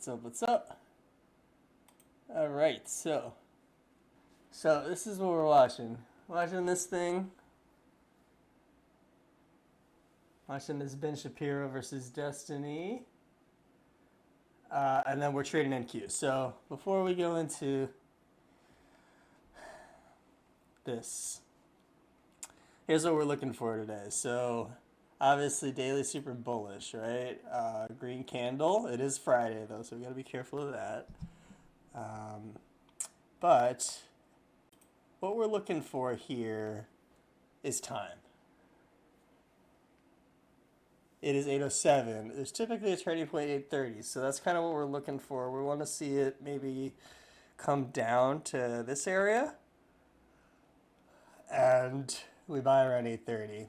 What's up? All right, so this is what we're watching. Watching this thing. Watching this Ben Shapiro versus Destiny. And then we're trading NQ. So before we go into this, here's what we're looking for today. So obviously daily super bullish, right? Green candle. It is Friday though, so we got to be careful of that. But what we're looking for here is time. It is 8:07. There's typically a trading point 8:30, so that's kind of what we're looking for. We want to see it maybe come down to this area, and we buy around 8:30.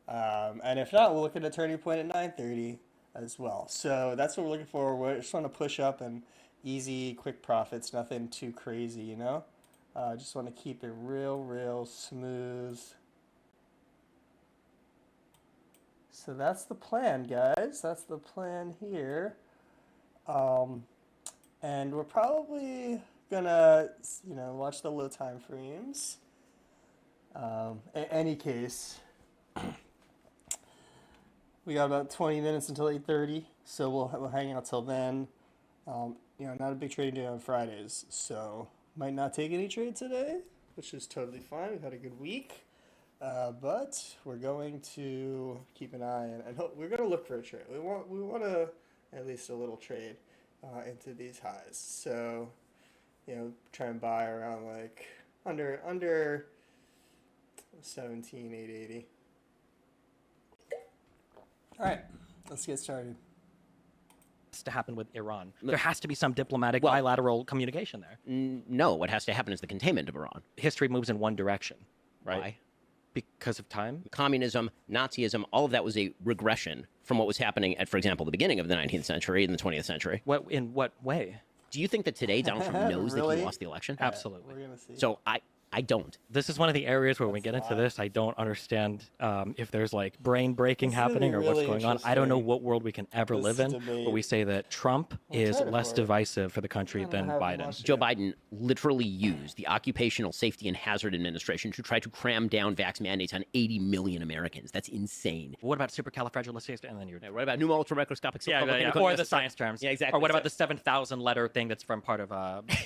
And if not, we'll look at a turning point at 9:30 as well. So that's what we're looking for. We just want to push up and easy, quick profits, nothing too crazy, you know? Just want to keep it real smooth. So that's the plan, guys. That's the plan here. And we're probably gonna, watch the low time frames. In any case, we got about 20 minutes until 8:30, so we'll hang out till then. Not a big trading day on Fridays, so might not take any trade today, which is totally fine. We've had a good week. But we're going to keep an eye and we're going to look for a trade. We want to at least a little trade into these highs. So, try and buy around like under 17,880. All right, let's get started. To happen with Iran. There has to be some diplomatic bilateral communication there. No, what has to happen is the containment of Iran. History moves in one direction, right? Why? Because of time? Communism, Nazism, all of that was a regression from what was happening at, for example, the beginning of the 19th century and the 20th century. In what way? Do you think that today Donald Trump knows Really? that he lost the election? Absolutely. We're gonna see. So I don't. This is one of the areas where when we get into this, I don't understand if there's like brain breaking This is gonna happening be or what's really going on. I don't know interesting, what world we can ever this live in debate. where we say that Trump is try to less for it. divisive for the country I don't than have Biden. much. Joe Biden literally used the Occupational Safety and Hazard Administration to try to cram down vax mandates on 80 million Americans. That's insane. What about supercalifragilistic? And then you're What about pneumo ultramicroscopic? or the science terms. Yeah, exactly. Or what about the 7,000 letter thing that's from part of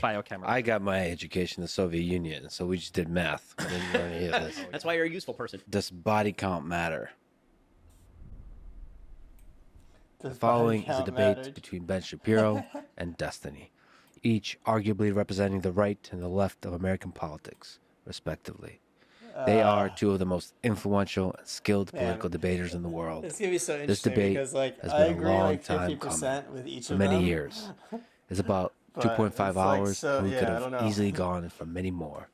biochemistry? I got my education in the Soviet Union, so we just did math. I didn't learn any of this. That's why you're a useful person. Does body count matter? Does The following body is a count debate matter? between Ben Shapiro and Destiny, each arguably representing the right and the left of American politics, respectively. They are two of the most influential and skilled political debaters in the world. It's gonna be so This interesting debate because has I been a agree long like time 50% with each for of many them. years. It's about But 2.5 it's like hours, so- and we yeah, could I don't have know. easily gone for many more.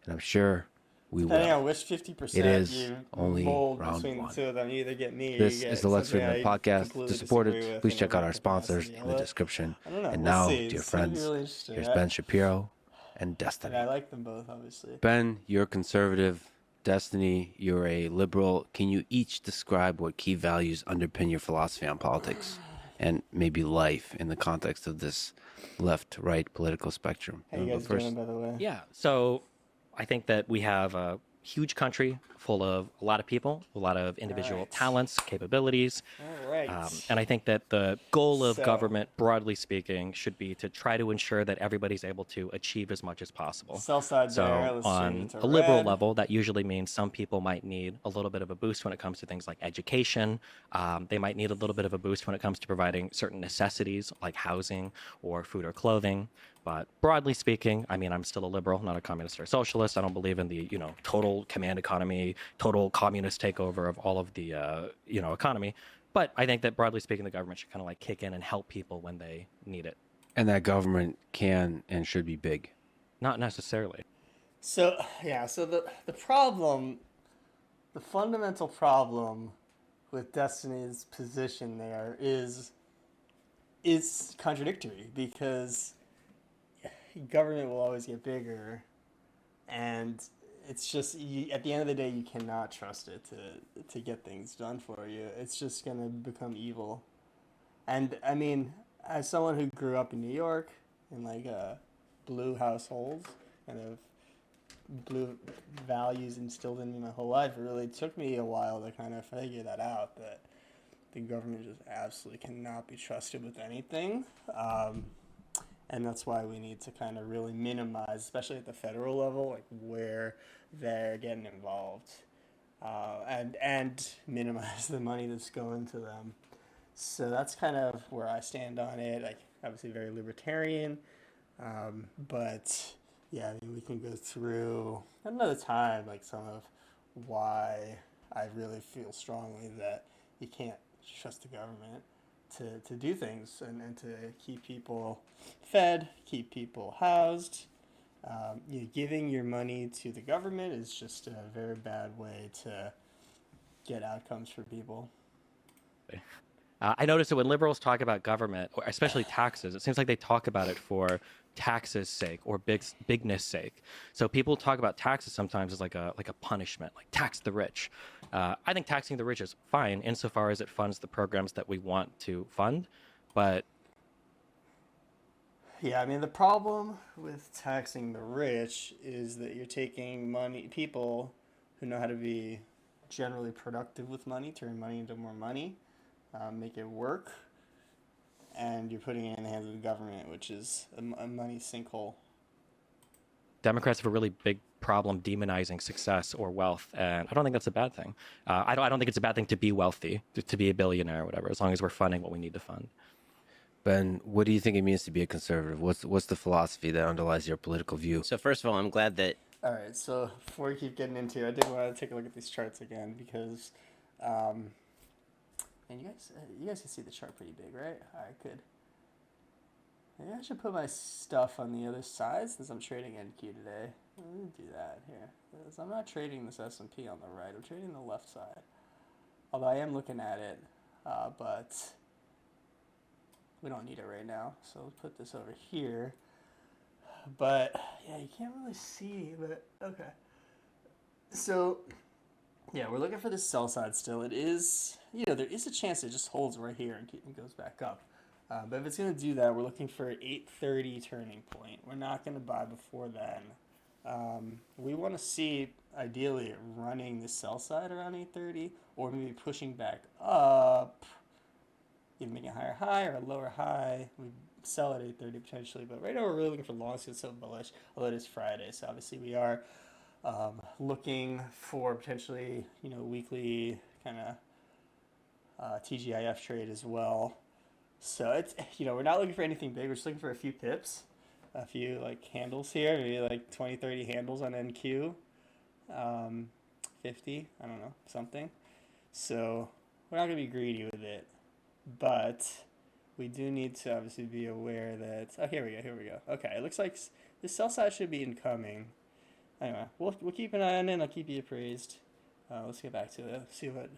And I'm sure we Depending will. on which 50% It is you only mold round between one. the two of them, you either get me or This you get is the Lex something Fridman I podcast. completely To support disagree it, with please in check out every our sponsors capacity. in the description. I don't know. And We'll now, see. dear It's gonna be friends, really interesting. here's Ben Shapiro and Destiny. And I like them both, obviously. Ben, you're conservative. Destiny, you're a liberal. Can you each describe what key values underpin your philosophy on politics and maybe life in the context of this left-right political spectrum? How you wanna guys go doing, by the way? Yeah. So I think that we have a huge country full of a lot of people, a lot of individual Right. talents, capabilities. All right. And I think that the goal of So- government, broadly speaking, should be to try to ensure that everybody's able to achieve as much as possible. Sell side So there. Let's change on it to a liberal red. level, that usually means some people might need a little bit of a boost when it comes to things like education. They might need a little bit of a boost when it comes to providing certain necessities like housing or food or clothing. But broadly speaking, I mean, I'm still a liberal, not a communist or socialist. I don't believe in the, total command economy, total communist takeover of all of the, economy. But I think that broadly speaking, the government should kind of like kick in and help people when they need it. And that government can and should be big. Not necessarily. So the problem, the fundamental problem with Destiny's position there is contradictory because government will always get bigger, and it's just at the end of the day you cannot trust it to get things done for you. It's just gonna become evil, and I mean as someone who grew up in New York in like blue households, kind of blue values instilled in me my whole life, it really took me a while to kind of figure that out, that the government just absolutely cannot be trusted with anything. And that's why we need to kind of really minimize, especially at the federal level, like where they're getting involved, and minimize the money that's going to them. So that's kind of where I stand on it. Like, obviously very libertarian, but yeah, I mean, we can go through another time, like some of why I really feel strongly that you can't trust the government to do things and to keep people fed, keep people housed. Giving your money to the government is just a very bad way to get outcomes for people. I noticed that when liberals talk about government, or especially taxes, it seems like they talk about it for taxes' sake or bigness sake. So people talk about taxes sometimes as like a punishment, like tax the rich. I think taxing the rich is fine insofar as it funds the programs that we want to fund, but yeah, I mean, the problem with taxing the rich is that you're taking people who know how to be generally productive with money, turn money into more money, make it work, and you're putting it in the hands of the government, which is a money sinkhole. Democrats have a really big problem demonizing success or wealth, and I don't think that's a bad thing. I don't think it's a bad thing to be wealthy, to be a billionaire or whatever, as long as we're funding what we need to fund. Ben, what do you think it means to be a conservative? What's the philosophy that underlies your political view? So first of all, I'm glad that All right, so before we keep getting into it, I did want to take a look at these charts again because, and you guys can see the chart pretty big, right? All right, good. Maybe I should put my stuff on the other side since I'm trading NQ today. Let me do that here. Because I'm not trading this S&P on the right. I'm trading the left side. Although I am looking at it, but we don't need it right now. So let's put this over here. But yeah, you can't really see, but okay. So yeah, we're looking for the sell side still. It is, there is a chance it just holds right here and goes back up. But if it's going to do that, we're looking for an 830 turning point. We're not going to buy before then. We want to see, ideally, it running the sell side around 830 or maybe pushing back up, either making a higher high or a lower high. We sell at 830 potentially, but right now we're really looking for longs because it's so bullish, although it is Friday. So obviously we are looking for potentially, weekly kind of TGIF trade as well. So it's, we're not looking for anything big. We're just looking for a few pips, a few like handles here, maybe like 20, 30 handles on NQ, 50, I don't know, something. So we're not going to be greedy with it, but we do need to obviously be aware that, oh, here we go. Okay, it looks like the sell side should be incoming. Anyway, we'll keep an eye on it and I'll keep you appraised. Let's get back to it. See what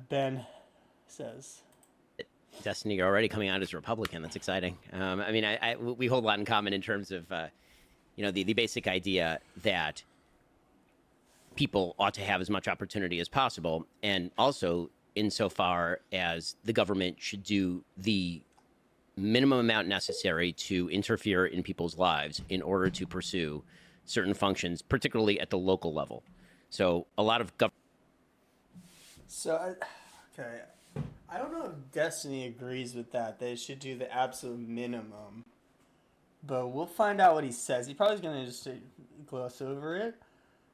Ben says. Destiny, you're already coming out as a Republican. That's exciting. I mean, we hold a lot in common in terms of, the basic idea that people ought to have as much opportunity as possible, and also insofar as the government should do the minimum amount necessary to interfere in people's lives in order to pursue certain functions, particularly at the local level. So a lot of okay. I don't know if Destiny agrees with that. They should do the absolute minimum. But we'll find out what he says. He probably is going to just gloss over it.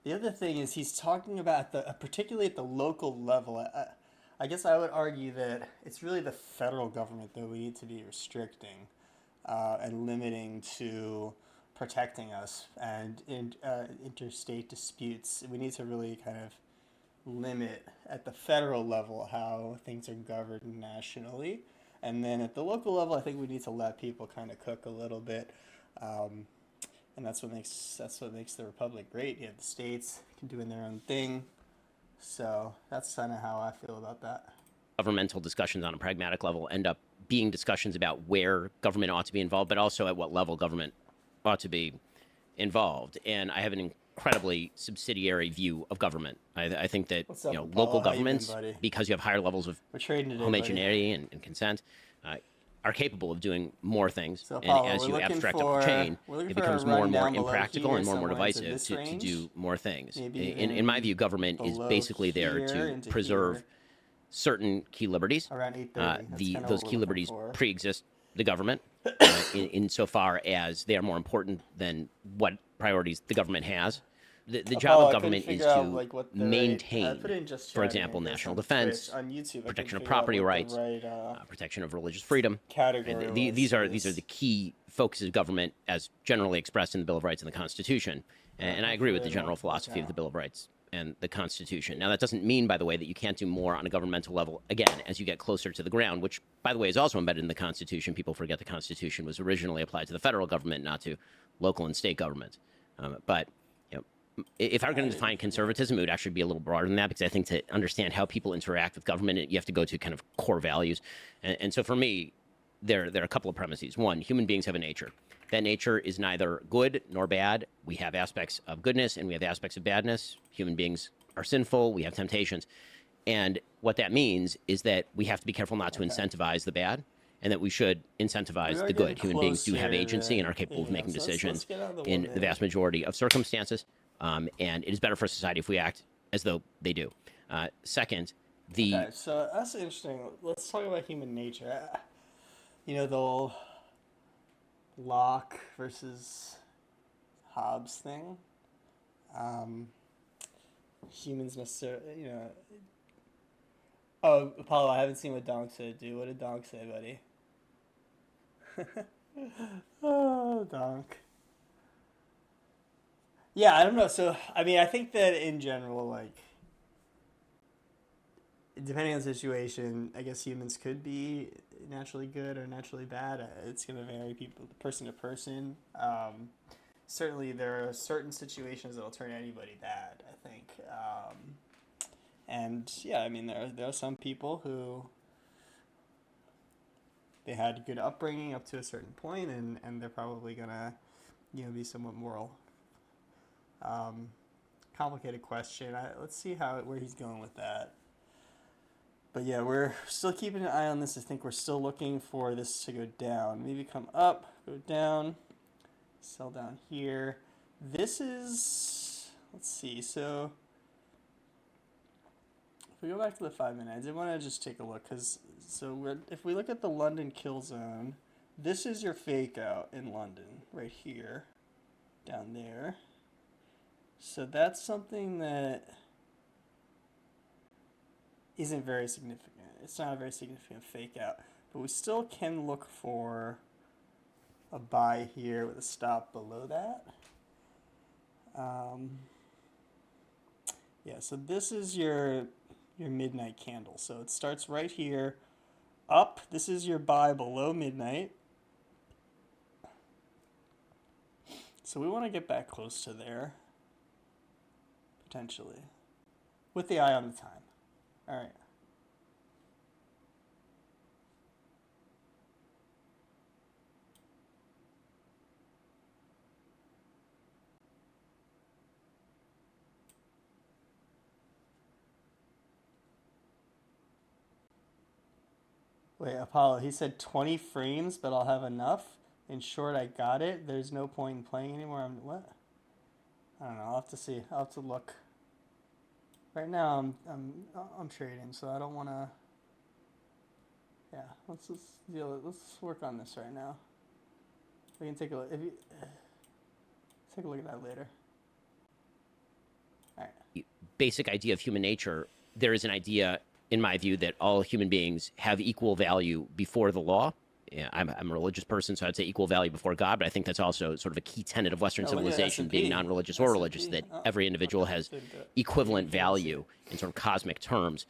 The other thing is he's talking about, particularly at the local level. I guess I would argue that it's really the federal government that we need to be restricting and limiting to protecting us. And interstate disputes, we need to really kind of limit at the federal level how things are governed nationally, and then at the local level I think we need to let people kind of cook a little bit, and that's what makes the republic great. You have the states doing their own thing, so that's kind of how I feel about that. governmental discussions on a pragmatic level end up being discussions about where government ought to be involved, but also at what level government ought to be involved. And I have an incredibly subsidiary view of government. I think that What's up, local Apollo? How you been, governments, buddy? because you have higher levels of We're trading today, buddy. homogeneity and consent, are capable of doing more things. So, And Apollo, as we're you looking abstract up for- the chain, we're looking it for a becomes more and more run down below impractical here, and more somewhere into divisive this to range. do more things. Maybe In my even view, government is below basically there here to into preserve here. certain key liberties. Around 8:30. That's kinda Those what key we're looking liberties for. pre-exist the government insofar as they are more important than what priorities the government has. The job Apollo, of I couldn't government is figure out, to like, what the maintain, right, put in just for chat example, and it goes national on defense, Twitch. On YouTube, I protection couldn't of figure out property what rights, the right, protection of religious freedom. category These are was. the key focuses of government as generally expressed in the Bill of Rights and the Constitution. And I agree with the general philosophy of the Bill of Rights and the Constitution. Now, that doesn't mean, by the way, that you can't do more on a governmental level, again, as you get closer to the ground, which, by the way, is also embedded in the Constitution. People forget the Constitution was originally applied to the federal government, not to local and state governments. But you know, if I were going to define conservatism, it would actually be a little broader than that, because I think to understand how people interact with government, you have to go to kind of core values. And so for me, there are a couple of premises. One, human beings have a nature. That nature is neither good nor bad. We have aspects of goodness and we have aspects of badness. Human beings are sinful. We have temptations. And what that means is that we have to be careful not to incentivize the bad, and that we should incentivize the good. Human beings do have agency and are capable of making decisions in the vast majority of circumstances. And it is better for society if we act as though they do. Second, Okay, so that's interesting. Let's talk about human nature. You know, the whole Locke versus Hobbes thing. Humans necessarily, you know. Oh, Apollo, I haven't seen what Donk said, dude. What did Donk say, buddy? Oh, Donk. Yeah, I don't know. So, I mean, I think that in general, like, depending on the situation, I guess humans could be naturally good or naturally bad. It's going to vary person to person. Certainly, there are certain situations that'll turn anybody bad, I think. And yeah, I mean, there are some people who they had good upbringing up to a certain point, and they're probably gonna, be somewhat moral. Complicated question. Let's see where he's going with that. But yeah, we're still keeping an eye on this. I think we're still looking for this to go down. Maybe come up, go down, sell down here. This is, let's see, so if we go back to the 5 minute, I did want to just take a look, if we look at the London kill zone, this is your fake out in London, right here, down there. So that's something that isn't very significant. It's not a very significant fake out, but we still can look for a buy here with a stop below that. Yeah, so this is your midnight candle. So it starts right here, up. This is your buy below midnight. So we want to get back close to there, potentially, with the eye on the time. All right. Wait, Apollo, he said 20 frames, but I'll have enough. In short, I got it. There's no point in playing anymore. What? I don't know. I'll have to see. I'll have to look. Right now, I'm trading, so I don't want to. Yeah, let's work on this right now. We can take a look. Take a look at that later. All right. Basic idea of human nature. There is an idea, in my view, that all human beings have equal value before the law. Yeah, I'm a religious person, so I'd say equal value before God, but I think that's also sort of a key tenet of Western civilization, being non-religious or religious, that every individual has equivalent value in sort of cosmic terms.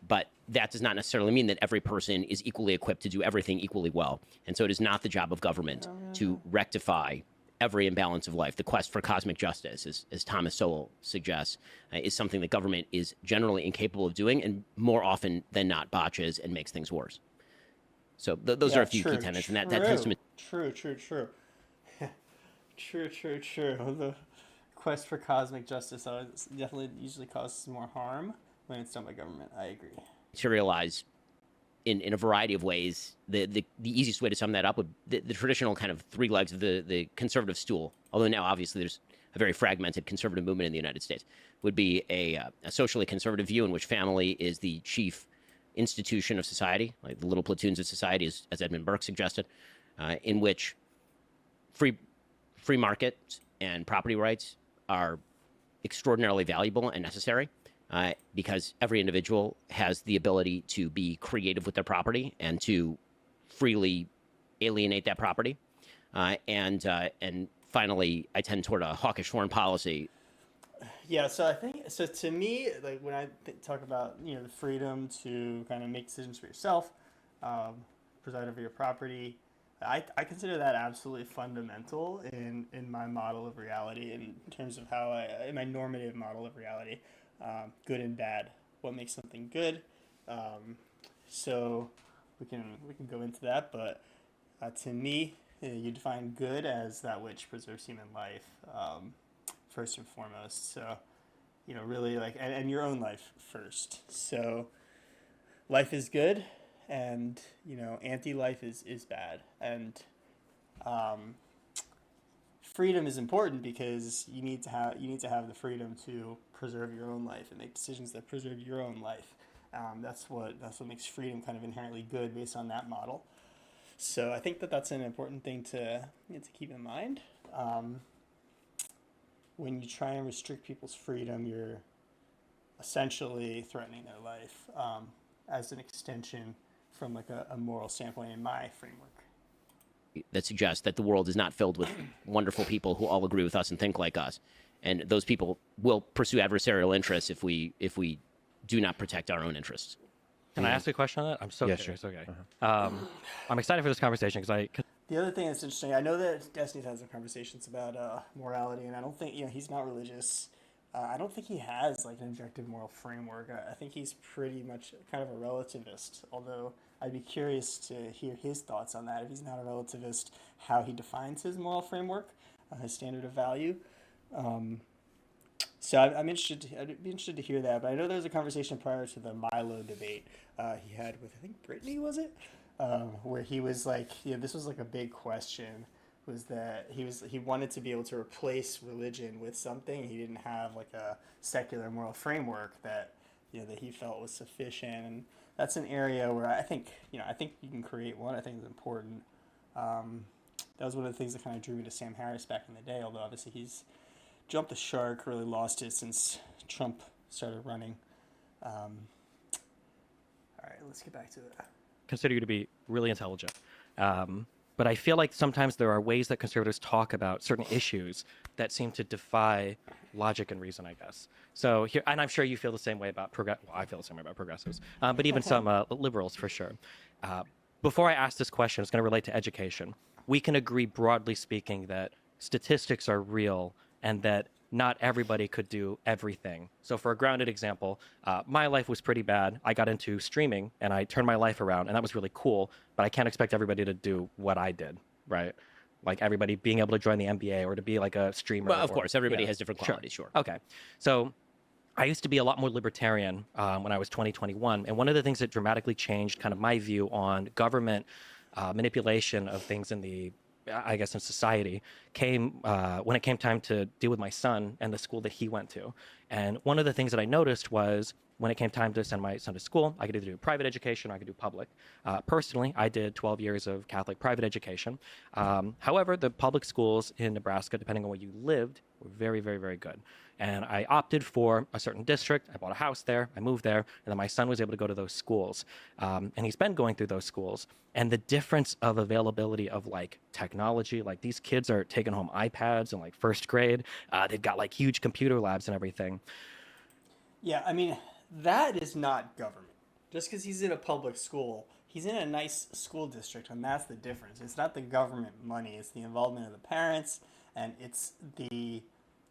But that does not necessarily mean that every person is equally equipped to do everything equally well. And so it is not the job of government to rectify every imbalance of life. The quest for cosmic justice, as Thomas Sowell suggests, is something that government is generally incapable of doing, and more often than not botches and makes things worse. So those are a few key tenets, and that tends to... True. The quest for cosmic justice definitely usually causes more harm when it's done by government. I agree. Materialize in a variety of ways. The easiest way to sum that up would the traditional kind of three legs of the conservative stool, although now obviously there's a very fragmented conservative movement in the United States, would be a socially conservative view in which family is the chief institution of society, like the little platoons of society, as Edmund Burke suggested, in which free market and property rights are extraordinarily valuable and necessary, because every individual has the ability to be creative with their property and to freely alienate that property. And finally, I tend toward a hawkish foreign policy. Yeah, so I think so. To me, like when I talk about the freedom to kind of make decisions for yourself, preside over your property, I consider that absolutely fundamental in my model of reality, in terms of how in my normative model of reality, good and bad. What makes something good? So we can go into that, but to me, you define good as that which preserves human life, first and foremost. So really and your own life first. So life is good, and anti-life is bad, and freedom is important because you need to have the freedom to preserve your own life and make decisions that preserve your own life. That's what makes freedom kind of inherently good based on that model. So I think that's an important thing to keep in mind. When you try and restrict people's freedom, you're essentially threatening their life, as an extension from like a moral standpoint in my framework. That suggests that the world is not filled with wonderful people who all agree with us and think like us, and those people will pursue adversarial interests if we do not protect our own interests. Can I ask a question on that? I'm so curious. Sure. Okay. I'm excited for this conversation because The other thing that's interesting, I know that Destiny's had some conversations about morality, and I don't think he's not religious. I don't think he has like an objective moral framework. I think he's pretty much kind of a relativist, although I'd be curious to hear his thoughts on that. If he's not a relativist, how he defines his moral framework, his standard of value. So I'm interested. I'd be interested to hear that. But I know there was a conversation prior to the Milo debate he had with, I think, Brittany, was it? Where he was like, this was like a big question, was that he wanted to be able to replace religion with something. He didn't have like a secular moral framework that that he felt was sufficient, and that's an area where I think you can create one. I think it's important. That was one of the things that kind of drew me to Sam Harris back in the day, although obviously he's jumped the shark, really lost it since Trump started running. All right, let's get back to it. consider you to be really intelligent. But I feel like sometimes there are ways that conservatives talk about certain issues that seem to defy logic and reason, I guess. So here, and I'm sure you feel the same way about I feel the same way about progressives, but even some liberals for sure. Before I ask this question, it's going to relate to education. We can agree, broadly speaking, that statistics are real and that not everybody could do everything. So for a grounded example, my life was pretty bad. I got into streaming and I turned my life around, and that was really cool, but I can't expect everybody to do what I did, right? Like everybody being able to join the NBA or to be like a streamer. Well, of course, everybody has different qualities, sure. Okay. So I used to be a lot more libertarian when I was 21. And one of the things that dramatically changed kind of my view on government manipulation of things in the, I guess, in society came when it came time to deal with my son and the school that he went to. And one of the things that I noticed was when it came time to send my son to school, I could either do private education or I could do public. Personally, I did 12 years of Catholic private education. However, the public schools in Nebraska, depending on where you lived, were very, very, very good. And I opted for a certain district. I bought a house there. I moved there. And then my son was able to go to those schools. And he's been going through those schools. And the difference of availability of like technology, like these kids are taking home iPads in like first grade. They've got like huge computer labs and everything. Yeah, I mean, that is not government. Just because he's in a public school, he's in a nice school district, and that's the difference. It's not the government money. It's the involvement of the parents, and it's the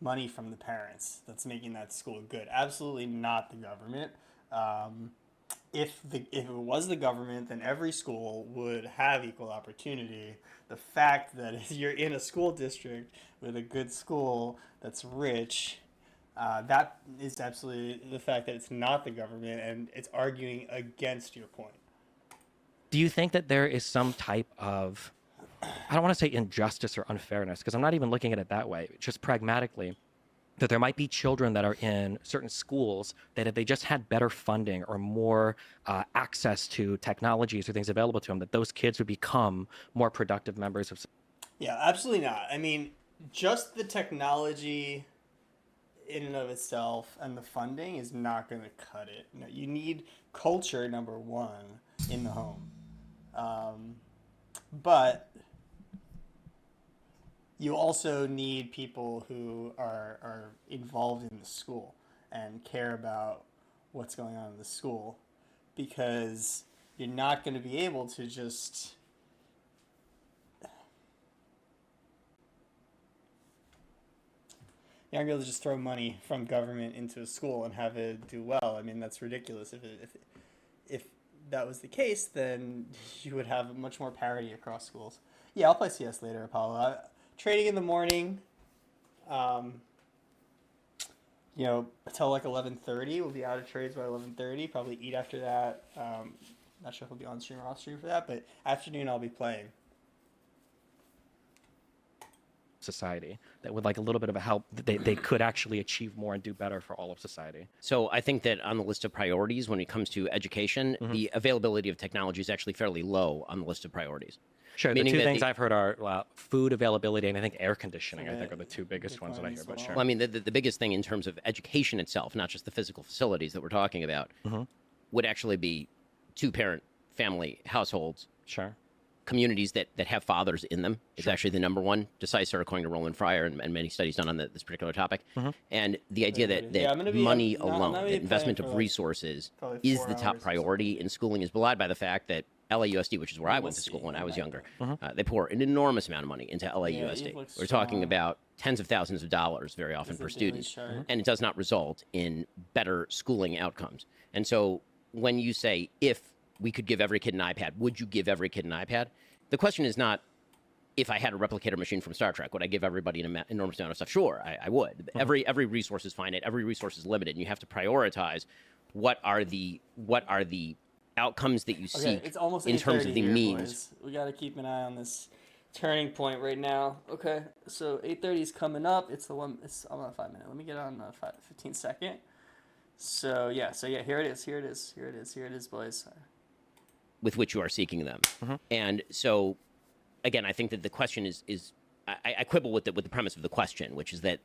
money from the parents that's making that school good. Absolutely not the government. If it was the government, then every school would have equal opportunity. The fact that if you're in a school district with a good school that's rich, that is absolutely the fact that it's not the government, and it's arguing against your point. Do you think that there is some type of, I don't want to say injustice or unfairness, because I'm not even looking at it that way, just pragmatically, that there might be children that are in certain schools that if they just had better funding or more access to technologies or things available to them, that those kids would become more productive members of. Yeah, absolutely not. I mean, just the technology in and of itself and the funding is not going to cut it. No, you need culture, number one, in the home. But you also need people who are involved in the school and care about what's going on in the school, because you're not going to be able to just you're not going to be able to just throw money from government into a school and have it do well. I mean, that's ridiculous. If that was the case, then you would have much more parity across schools. Yeah, I'll play CS later, Apollo. Trading in the morning, until like 11:30. We'll be out of trades by 11:30. Probably eat after that. Not sure if we'll be on stream or off stream for that, but afternoon I'll be playing. Society that would like a little bit of a help, they could actually achieve more and do better for all of society. So I think that on the list of priorities, when it comes to education, the availability of technology is actually fairly low on the list of priorities. Sure, the Meaning two that things I've heard are food availability and I think air conditioning. I think are the two biggest ones that I hear. But sure. Well, I mean, the biggest thing in terms of education itself, not just the physical facilities that we're talking about, would actually be two-parent family households. Sure. Communities that have fathers in them is actually the number one, decisive, according to Roland Fryer and many studies done on this particular topic. And the idea that money alone, that investment of resources is the top priority in schooling is belied by the fact that LAUSD, which is where I went to school when I was younger, they pour an enormous amount of money into LAUSD. We're talking about tens of thousands of dollars very often per student, and it does not result in better schooling outcomes. And so when you say, if we could give every kid an iPad, would you give every kid an iPad? The question is not, if I had a replicator machine from Star Trek, would I give everybody an enormous amount of stuff? Sure, I would. Every resource is finite. Every resource is limited, and you have to prioritize what are the outcomes that you seek it's almost in terms of the here, means. Boys. We got to keep an eye on this turning point right now. Okay, so 8:30 is coming up. It's the one. I'm on 5 minute. Let me get on 15 second. So yeah. Here it is, boys. With which you are seeking them. And so, again, I think that the question is I quibble with the premise of the question, which is that,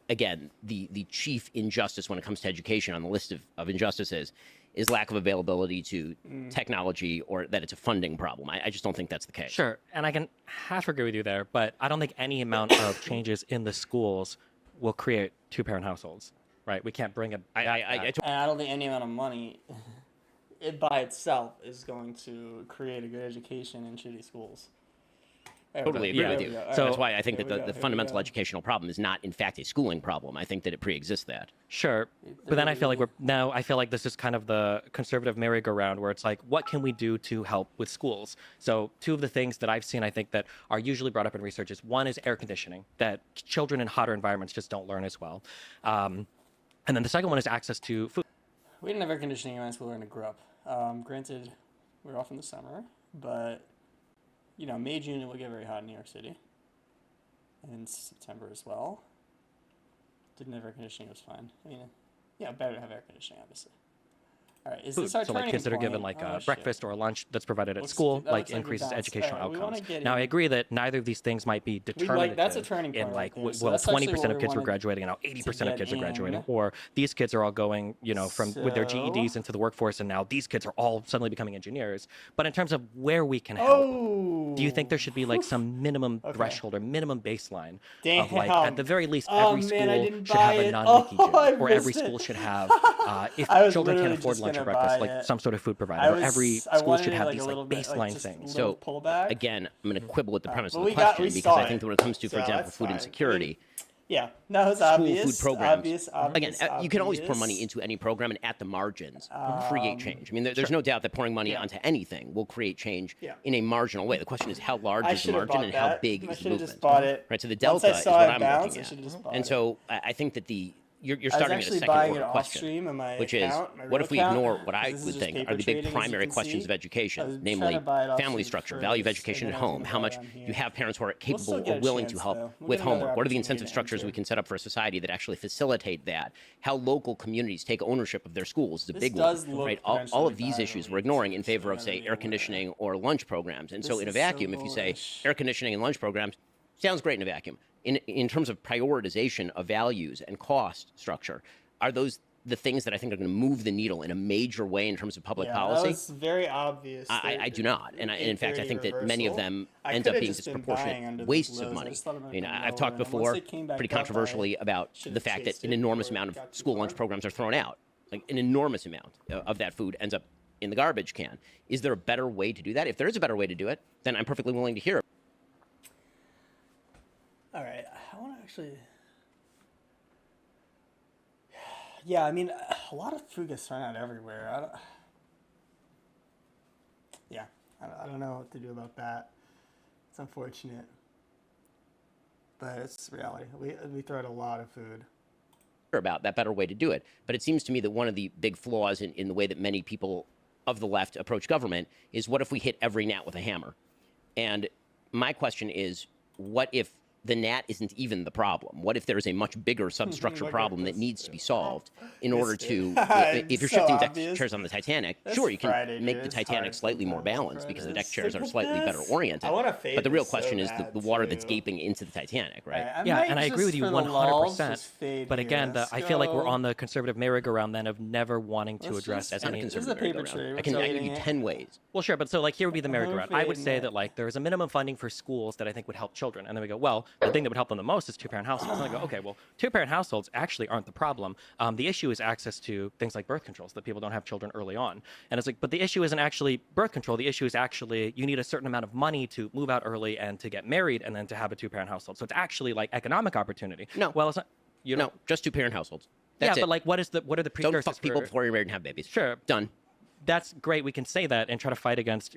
again, the chief injustice when it comes to education on the list of injustices is lack of availability to technology, or that it's a funding problem. I just don't think that's the case. Sure, and I can half agree with you there, but I don't think any amount of changes in the schools will create two-parent households, right? We can't bring it. And I don't think any amount of money it by itself is going to create a good education in shitty schools. Totally agree with you. So that's why I think that the fundamental educational problem is not, in fact, a schooling problem. I think that it pre-exists that. Sure, but then I feel like this is kind of the conservative merry-go-round where it's like, what can we do to help with schools? So two of the things that I've seen, I think, that are usually brought up in research is one is air conditioning, that children in hotter environments just don't learn as well. And then the second one is access to food. We didn't have air conditioning in my school when I grew up. Granted, we were off in the summer, but May, June it will get very hot in New York City, and September as well. Didn't have air conditioning; it was fine. I mean, better to have air conditioning, obviously. All right, is Food. this our So like turning kids that are point? given like Oh, breakfast or a lunch that's provided at Looks- school, that like looks like increases we're educational balanced. All right, we wanna outcomes. get Now I in- agree that neither of these things might be determinative. that's a turning point in right like there. So well, that's 20% actually of where kids we were wanted graduating, and now 80% of get kids are graduating, in. or these kids are all going, with their So- GEDs into the workforce, and now these kids are all suddenly becoming engineers. But in terms of where we can help, do you think there should be like some minimum threshold or minimum baseline of like at the very least every school didn't should have buy a it. non-leaky Oh, I gym, or every missed it. school should have if I was children can't literally afford just lunch or gonna breakfast, buy like it. some sort of food provider, or every school should have these like baseline things. So pullback. Again, I'm going to quibble with the premise but of the we got- question we because saw I think it. that when it comes to, for So example, that's food fine. insecurity, Yeah, that was school obvious. food programs. Obvious, You can always pour money into any program and at the margins create change. I mean, there's no doubt that pouring money onto anything will create change in a marginal way. The question is how large I is the should have margin bought and that. how big I is the should have movement. just bought it. Right, so the Once delta I is saw what it I'm bounce, looking I at. should have just bought And it. so I think that the you're I was starting at a actually second buying order it off question, stream on my which account, is my what real if we account, ignore what I 'cause this is would just think paper are the big trading, as you primary can questions see. of I education, was trying namely to buy it off family stream structure, value of first, education and at then I was home, gonna how buy it much on here. you have parents who are We'll still capable get or a willing to chance, help though. We'll with get another homework. What are the opportunity incentive to structures we enter. can set up for a society that actually facilitate that? How local communities take ownership of their schools is a This big one, does look right? All potentially of these issues we're viable, ignoring in so favor of, I'm say, gonna be air aware. conditioning or lunch programs. And so This in a is so vacuum, if you say bullish. air conditioning and lunch programs, sounds great in a vacuum. In terms of prioritization of values and cost structure, are those the things that I think are going to move the needle in a major way in terms of public Yeah, policy? that was very obvious. I do not, and in fact, I think that many of them I end could up have being just been buying under disproportionate those wastes of lows. I money. just thought it might I mean, come I've lower, talked and then once before, they came back pretty up, I controversially, about should the have fact that chased an it enormous before it amount of got too school lunch far. programs are thrown out. Like an enormous amount of that food ends up in the garbage can. Is there a better way to do that? If there is a better way to do it, then I'm perfectly willing to hear it. All right, I want to actually. Yeah, I mean, a lot of food gets thrown out everywhere. Yeah, I don't know what to do about that. It's unfortunate, but it's reality. We throw out a lot of food. About that better way to do it. But it seems to me that one of the big flaws in the way that many people of the left approach government is, what if we hit every gnat with a hammer? And my question is, what if the gnat isn't even the problem? What if there is a much bigger substructure Look at problem that this. needs to be solved in order to, It's if you're so shifting deck obvious. chairs on the Titanic, That's sure, you can Friday, make dude. the It's Titanic hard slightly more sometimes. balanced because the deck Friday. chairs are Look at slightly better this. oriented. I wanna fade But the real this so question is bad, the water that's too. gaping into the Titanic, right? Yeah, might and I agree just with you for the lulls 100%. just fade But here. again, Let's I feel like we're go. on the conservative merry-go-round then of never wanting to Let's address just- That's not a any. This is a conservative paper merry-go-round. trade. I can We're give you trading it. 10 ways. Well, sure, but so like here would be the merry-go-round. I would fading say it. that like there is a minimum funding for schools that I think would help children, and then we go, well, the thing that would help them the most is two-parent households. And I go, okay, well, two-parent households actually aren't the problem. The issue is access to things like birth controls, that people don't have children early on. And it's like, but the issue isn't actually birth control. The issue is actually you need a certain amount of money to move out early and to get married and then to have a two-parent household. So it's actually like economic opportunity. No. Well, it's not. You No, know. just two-parent households. Yeah, That's it. but like, what are the Don't precursors fuck people for- before you're married and have babies. Sure. Done. That's great. We can say that and try to fight against,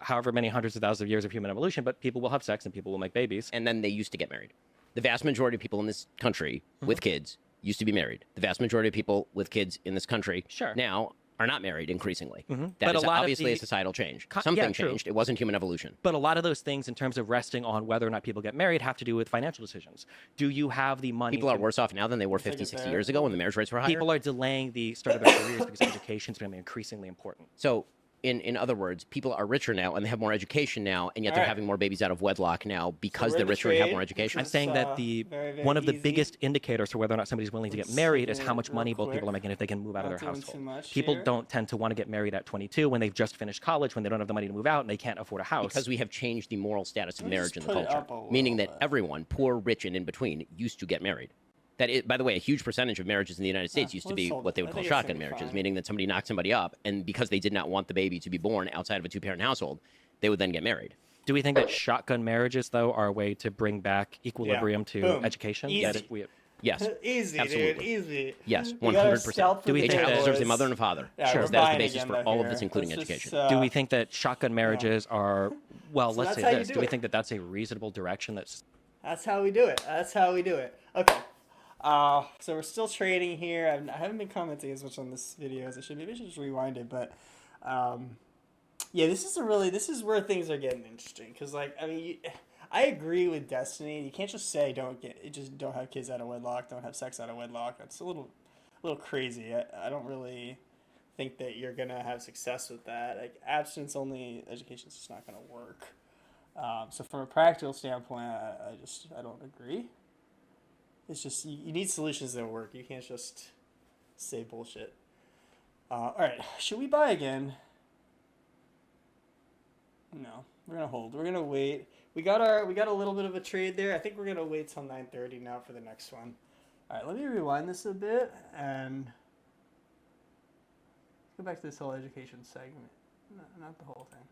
however many hundreds of thousands of years of human evolution, but people will have sex and people will make babies. And then they used to get married. The vast majority of people in this country with kids used to be married. The vast majority of people with kids in this country Sure. now are not married increasingly. That But a is lot of obviously a the- societal change. Yeah, Something true. changed. It wasn't human evolution. But a lot of those things in terms of resting on whether or not people get married have to do with financial decisions. Do you have the money? People are to- worse off now than they were Take 50, it 60 there. years ago when the marriage rates were higher. People are delaying the start of their careers because education is becoming increasingly important. So, in other words, people are richer now and they have more education now, and yet they're All right. having more babies out of wedlock now because we're they're in the richer and have trade. more education. I'm This saying is, that the very, very one of the easy. biggest indicators for whether or not somebody's willing to get Let's married take is how it much real money both quick. people are making if they can move out of Not their doing household. too much People here. don't tend to want to get married at 22 when they've just finished college, when they don't have the money to move out and they can't afford a house. Because we have changed the moral status of Let me marriage just in the put it culture, up a meaning little that bit. everyone, poor, rich, and in between, used to get married. That is, by the way, a huge percentage of marriages in the United States used to let's be hold what they it. would I call think it's gonna shotgun be marriages, fine. meaning that somebody knocked somebody up, and because they did not want the baby to be born outside of a two-parent household, they would then get married. Do we think that shotgun marriages, though, are a way to bring back equilibrium to Boom. education? Easy. That we, Yes. Easy, Absolutely. dude. Easy. Yes, We gotta 100%. stealth Do we through Each think the child deserves a doors. mother and a father. Yeah, Sure. we're That is the buying basis again for though all of here. this, including Let's education. just, do we think that shotgun marriages are, well, let's that's say how you this. do Do we it. think that that's a reasonable direction that's That's how we do it. That's how we do it. Okay. So we're still trading here. I haven't been commenting as much on this video as I should. Maybe I should just rewind it. But yeah, this is where things are getting interesting. Because I agree with Destiny. You can't just say don't have kids out of wedlock, don't have sex out of wedlock. That's a little crazy. I don't really think that you're gonna have success with that. Like abstinence only education is just not gonna work. So from a practical standpoint, I don't agree. It's just you need solutions that work. You can't just say bullshit. All right, should we buy again? No, we're gonna hold. We're gonna wait. We got a little bit of a trade there. I think we're gonna wait till 9:30 now for the next one. All right, let me rewind this a bit and let's go back to this whole education segment. No, not the whole thing.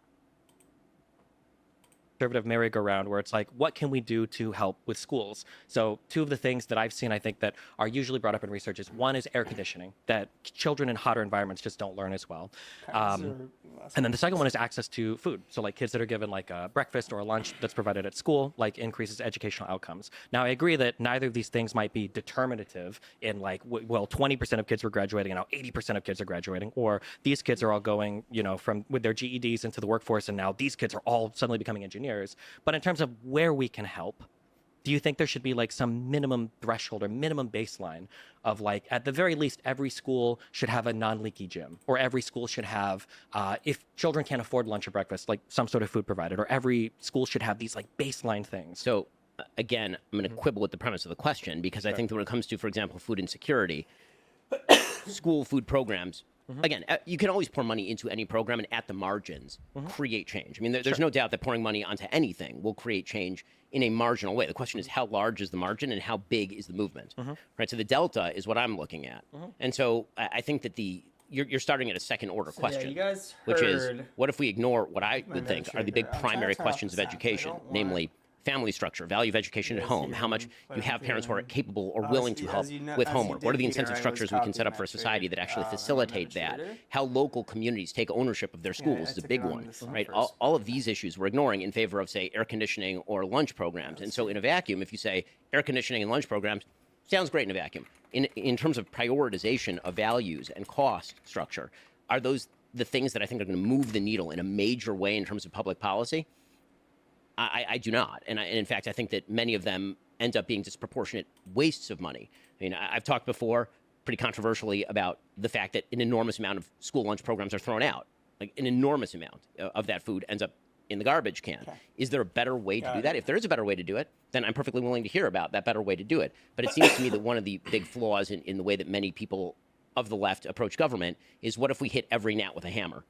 conservative merry-go-round where it's like, what can we do to help with schools? So two of the things that I've seen, I think, that are usually brought up in research is one is air conditioning, that children in hotter environments just don't learn as well. And then the second one is access to food. So like kids that are given like a breakfast or a lunch that's provided at school, like increases educational outcomes. Now I agree that neither of these things might be determinative in like, well, 20% of kids were graduating and now 80% of kids are graduating, or these kids are all going, from with their GEDs into the workforce and now these kids are all suddenly becoming engineers. But in terms of where we can help, do you think there should be like some minimum threshold or minimum baseline of like, at the very least, every school should have a non-leaky gym, or every school should have, if children can't afford lunch or breakfast, like some sort of food provided, or every school should have these like baseline things? So again, I'm going to quibble with the premise of the question, because I think that when it comes to, for example, food insecurity, school food programs, again, you can always pour money into any program and at the margins create change. I mean, there's no doubt that pouring money onto anything will create change in a marginal way. The question is, how large is the margin and how big is the movement, right? So the delta is what I'm looking at. And so I think that you're starting at a second order question, Yeah, you guys which is, heard what if we ignore what I would think are the big I'm trying to primary turn off questions the of sound. I education, don't want namely family structure, value of education at home, how much you have parents who are capable or willing to help with homework, what are the incentive structures we can set up for a society that actually facilitate that, how local communities take ownership of their schools is a big one, right? All of these issues we're ignoring in favor of, say, air conditioning or lunch programs. And so in a vacuum, if you say air conditioning and lunch programs, sounds great in a vacuum. In terms of prioritization of values and cost structure, are those the things that I think are going to move the needle in a major way in terms of public policy? I do not. And in fact, I think that many of them end up being disproportionate wastes of money. I mean, I've talked before pretty controversially about the fact that an enormous amount of school lunch programs are thrown out. Like an enormous amount of that food ends up in the garbage can. Okay. Is there a better way to do that? If there is a better way to do it, then I'm perfectly willing to hear about that better way to do it. But it seems to me that one of the big flaws in the way that many people of the left approach government is, what if we hit every gnat with a hammer?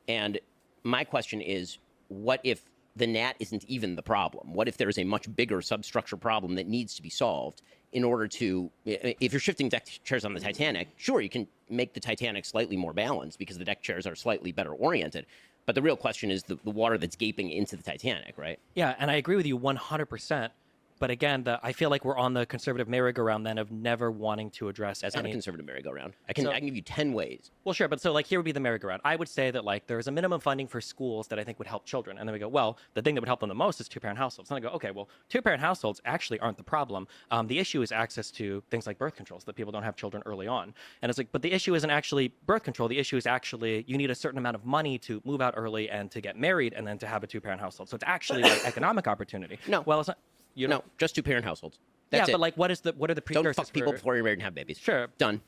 And my question is, what if the gnat isn't even the problem? What if there is a much bigger substructure problem that needs to be solved in order to, if you're shifting deck chairs on the Titanic, sure, you can make the Titanic slightly more balanced because the deck chairs are slightly better oriented. But the real question is the water that's gaping into the Titanic, right? Yeah, and I agree with you 100%. But again, I feel like we're on the conservative merry-go-round then of never wanting to address. That's not a conservative merry-go-round. I can give you 10 ways. Well, sure, but so like here would be the merry-go-round. I would say that like there's a minimum funding for schools that I think would help children, and then we go, well, the thing that would help them the most is two-parent households. And I go, okay, well, two-parent households actually aren't the problem. The issue is access to things like birth controls, that people don't have children early on. And it's like, but the issue isn't actually birth control. The issue is actually you need a certain amount of money to move out early and to get married and then to have a two-parent household. So it's actually like economic opportunity. No. Well, it's not. No, just two-parent households. That's yeah, it. but like, what are the precursors? Don't fuck people before you're married and have babies. Sure, done.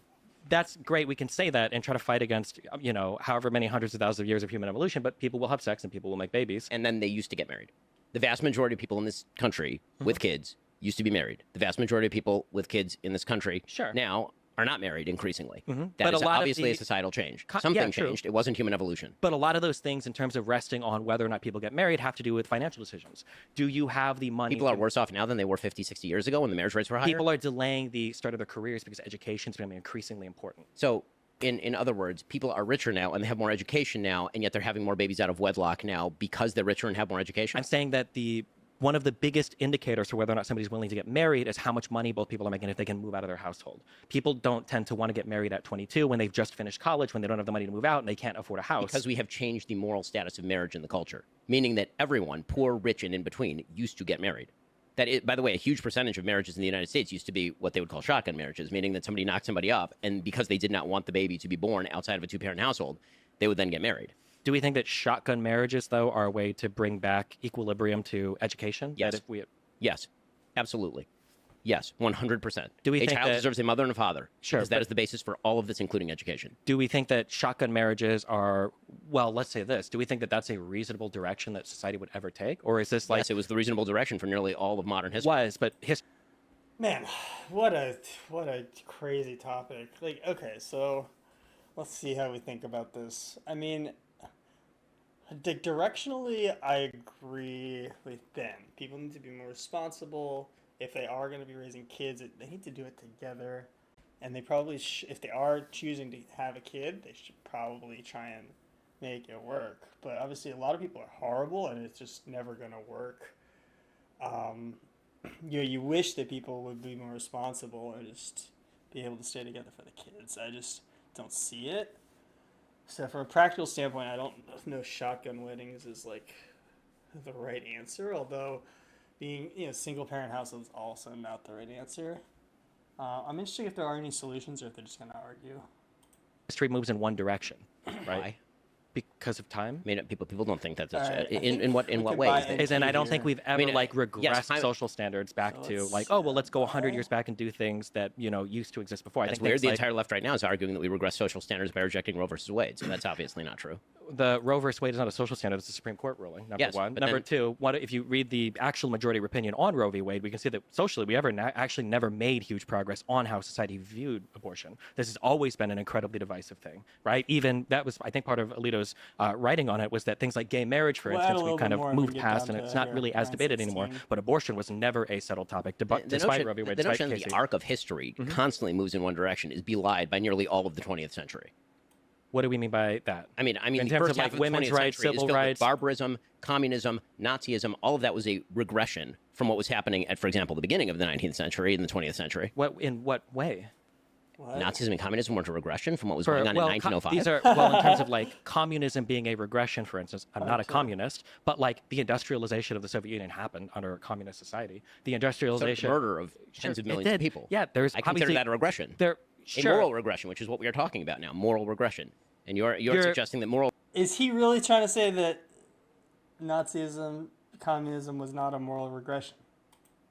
That's great. We can say that and try to fight against, however many hundreds of thousands of years of human evolution. But people will have sex and people will make babies. And then they used to get married. The vast majority of people in this country with kids used to be married. The vast majority of people with kids in this country now are not married increasingly. That is obviously a societal change. Something changed. It wasn't human evolution. But a lot of those things in terms of resting on whether or not people get married have to do with financial decisions. Do you have the money? People are worse off now than they were 50, 60 years ago when the marriage rates were higher. People are delaying the start of their careers because education is going to be increasingly important. So in other words, people are richer now and they have more education now, and yet they're having more babies out of wedlock now because they're richer and have more education? I'm saying that one of the biggest indicators for whether or not somebody's willing to get married is how much money both people are making if they can move out of their household. People don't tend to want to get married at 22 when they've just finished college, when they don't have the money to move out and they can't afford a house. Because we have changed the moral status of marriage in the culture, meaning that everyone, poor, rich, and in between, used to get married. That is, by the way, a huge percentage of marriages in the United States used to be what they would call shotgun marriages, meaning that somebody knocked somebody up, and because they did not want the baby to be born outside of a two-parent household, they would then get married. Do we think that shotgun marriages, though, are a way to bring back equilibrium to education? Yes. Yes, absolutely. Yes, 100%. Do we a think child that, deserves a mother and a father? Sure. Because that is the basis for all of this, including education. Do we think that shotgun marriages are, well, let's say this. Do we think that that's a reasonable direction that society would ever take? Or is this like... Yes, it was the reasonable direction for nearly all of modern history. But Man, what a crazy topic. Like, okay, so let's see how we think about this. I mean, directionally, I agree with Ben. People need to be more responsible. If they are going to be raising kids, they need to do it together. And they probably, if they are choosing to have a kid, they should probably try and make it work. But obviously, a lot of people are horrible, and it's just never gonna work. You wish that people would be more responsible and just be able to stay together for the kids. I just don't see it. So from a practical standpoint, I don't know shotgun weddings is like the right answer. Although being single parent households also not the right answer. I'm interested if there are any solutions or if they're just gonna argue. History moves in one direction, right? Why? Because of time. I mean, people don't think that's All right, I in what we could way buy is that? into And I don't think here. we've ever mean, regressed yes, social standards back So to let's like, see oh well, let's go that. 100 years back and do things that used to exist before. I That's think weird. things The like entire left right now is arguing that we regress social standards by rejecting Roe versus Wade. So that's obviously not true. the Roe versus Wade is not a social standard; it's a Supreme Court ruling. Number Yes, one. but Number then- two, if you read the actual majority opinion on Roe v. Wade, we can see that socially we actually never made huge progress on how society viewed abortion. This has always been an incredibly divisive thing, right? Even that was, I think, part of Alito's writing on it was that things like gay marriage, for We'll add a instance, we little kind bit of more if we moved get past, down and it's to not here, really as debated anymore. 9:16. But abortion was never a settled topic, despite Roe v. Wade, the despite notion that Casey. the arc of history constantly moves in one direction is belied by nearly all of the 20th century. What do we mean by that? I mean, in the terms first of half like of the women's 20th rights, century is civil filled with rights. barbarism, communism, Nazism. All of that was a regression from what was happening at, for example, the beginning of the 19th century and the 20th century. In what way? What? Nazism and communism weren't a regression from what was going on in 1905. These are in terms of like communism being a regression, for instance. I'm not a Okay. communist, but like the industrialization of the Soviet Union happened under a communist society. The So industrialization, the murder of tens of it millions of did. people. Yeah, there's I consider obviously- that a regression. There, A sure. moral regression, which is what we are talking about now. Moral regression. And you're suggesting that moral Is he really trying to say that Nazism, communism was not a moral regression?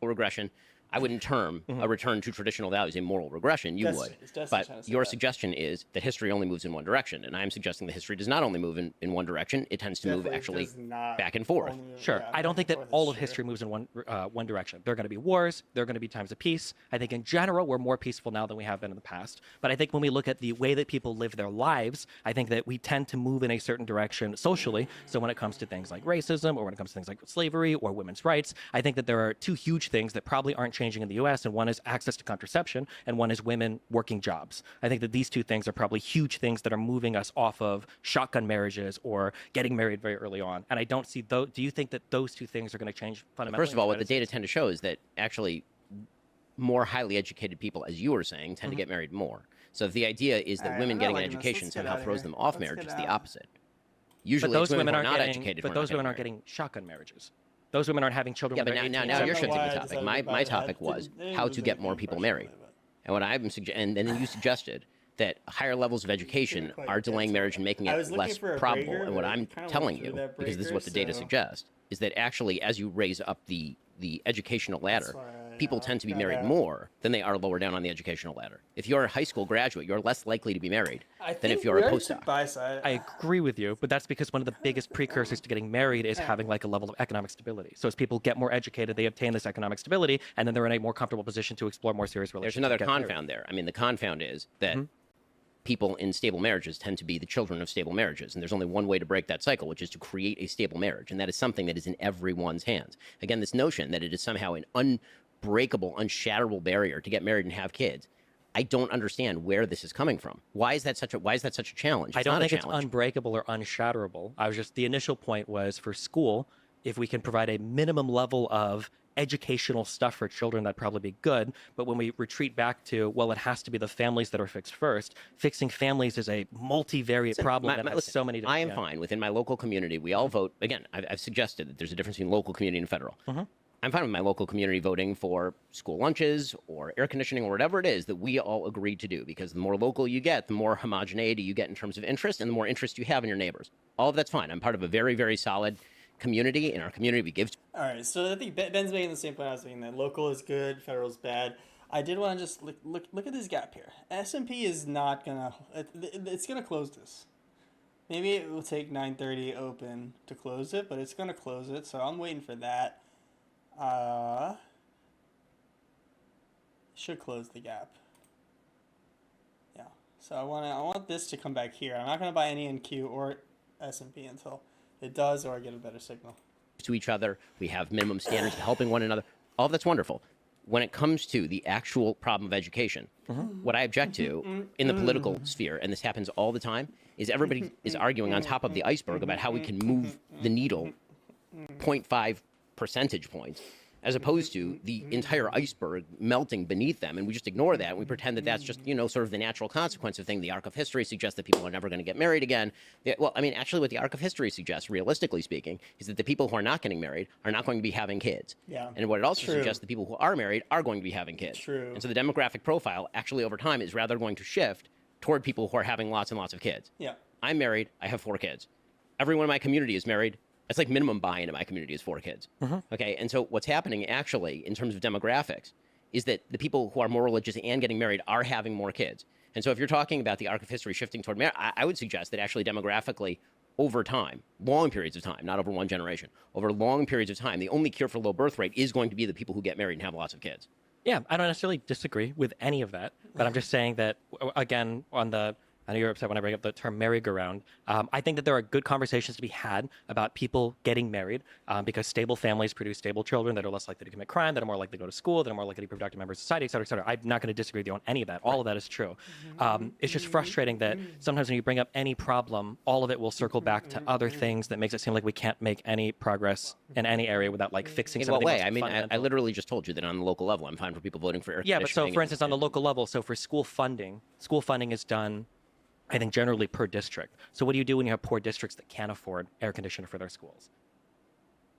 regression, I wouldn't term a return to traditional values a moral regression. You Destiny- would. is Destiny But trying to say your that? suggestion is that history only moves in one direction. And I'm suggesting that history does not only move in one direction, it tends to move Definitely actually does not back and forth. only move- Sure. yeah, I don't back think and that forth is all of true. history moves in one direction. There are going to be wars. There are going to be times of peace. I think in general we're more peaceful now than we have been in the past. But I think when we look at the way that people live their lives, I think that we tend to move in a certain direction socially. So when it comes to things like racism, or when it comes to things like slavery or women's rights, I think that there are two huge things that probably aren't changing in the U.S. And one is access to contraception, and one is women working jobs. I think that these two things are probably huge things that are moving us off of shotgun marriages or getting married very early on. And I don't see those. Do you think that those two things are going to change fundamentally? First of all, in what the United data tend to show is that actually more highly educated people, as you were saying, tend to get married more. So if the idea is that Alright, women I'm not getting an liking this. education Let's get somehow outta throws here. them off Let's marriage, get it's the out. opposite. But Usually those it's women women who are aren't not getting. educated. But who are those not women aren't getting getting shotgun marriages. Those women aren't having children. Yeah, when but they're now 18. you're I don't know shifting why the I topic. decided My about it. topic I was didn't how lose to get any more people impression married. of it. And what and then you suggested that higher levels of education quite are get delaying to marriage it. and making I it was looking less for a probable. breaker, And what but I'm we kinda telling went through you, that because this is breaker, what the data so- suggests, is that actually as you raise up the educational ladder, why, people yeah, tend to be yeah, married yeah. more than they are lower down on the educational ladder. If you're a high school graduate, you're less likely to be married than if you're a postdoc. I agree with you, but that's because one of the biggest precursors to getting married is having like a level of economic stability. So as people get more educated, they obtain this economic stability, and then they're in a more comfortable position to explore more serious relationships. There's another and get married. confound there. I mean, the confound is that people in stable marriages tend to be the children of stable marriages. And there's only one way to break that cycle, which is to create a stable marriage. And that is something that is in everyone's hands. Again, this notion that it is somehow an unbreakable, unshatterable barrier to get married and have kids. I don't understand where this is coming from. Why is that such a challenge? I It's don't not a think it's challenge. unbreakable or unshatterable. The initial point was for school, if we can provide a minimum level of educational stuff for children, that'd probably be good. But when we retreat back to, well, it has to be the families that are fixed first, fixing families is a multivariate problem that has listen, so many different... I am yeah. fine within my local community. We all vote. Again, I've suggested that there's a difference between local community and federal. I'm fine with my local community voting for school lunches or air conditioning or whatever it is that we all agreed to do, because the more local you get, the more homogeneity you get in terms of interest and the more interest you have in your neighbors. All of that's fine. I'm part of a very, very solid community. In our community, we give All right, so I think Ben's making the same point I was making, that local is good, federal is bad. I did want to just look at this gap here. S&P is not gonna. It's gonna close this. Maybe it will take 9:30 open to close it, but it's gonna close it. So I'm waiting for that. Should close the gap. Yeah. So I want this to come back here. I'm not gonna buy any NQ or S&P until it does, or I get a better signal. to each other. We have minimum standards of helping one another. All of that's wonderful. when it comes to the actual problem of education, what I object to in the political sphere, and this happens all the time, is everybody is arguing on top of the iceberg about how we can move the needle 0.5 percentage points, as opposed to the entire iceberg melting beneath them. And we just ignore that. And we pretend that that's just, sort of the natural consequence of things. The arc of history suggests that people are never going to get married again. Well, I mean, actually, what the arc of history suggests, realistically speaking, is that the people who are not getting married are not going to be having kids. Yeah. And what it also suggests, the people who are married are going to be having kids. True. And so the demographic profile, actually, over time, is rather going to shift toward people who are having lots and lots of kids. Yeah. I'm married. I have 4 kids. Everyone in my community is married. It's like minimum buy-in in my community is 4 kids. Okay, and so what's happening actually in terms of demographics is that the people who are more religious and getting married are having more kids. And so if you're talking about the arc of history shifting toward marriage, I would suggest that actually demographically over time, long periods of time, not over one generation, over long periods of time, the only cure for low birth rate is going to be the people who get married and have lots of kids. Yeah, I don't necessarily disagree with any of that, but I'm just saying that, again, I know you're upset when I bring up the term merry-go-round. I think that there are good conversations to be had about people getting married because stable families produce stable children that are less likely to commit crime, that are more likely to go to school, that are more likely to be productive members of society, et cetera, et cetera. I'm not going to disagree with you on any of that. All of that is true. It's just frustrating that sometimes when you bring up any problem, all of it will circle back to other things that makes it seem like we can't make any progress in any area without fixing In something. what way? I mean, I literally just told you that on the local level, I'm fine for people voting for air Yeah, but so conditioning for instance, on the local level, so for school funding is done, I think, generally per district. So what do you do when you have poor districts that can't afford air conditioner for their schools?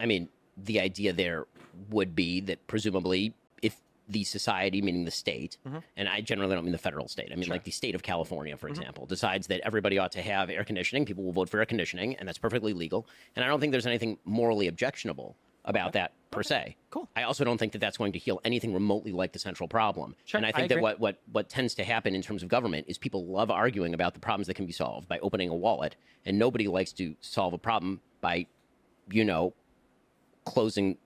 I mean, the idea there would be that presumably if the society, meaning the state, and I generally don't mean the federal state, I mean like the state of California, for example, decides that everybody ought to have air conditioning, people will vote for air conditioning, and that's perfectly legal. And I don't think there's anything morally objectionable about that per se. Cool. I also don't think that that's going to heal anything remotely like the central problem. Sure, and I think that what tends to happen in terms of government is people love arguing about the problems that can be solved by opening a wallet, and nobody likes to solve a problem by, closing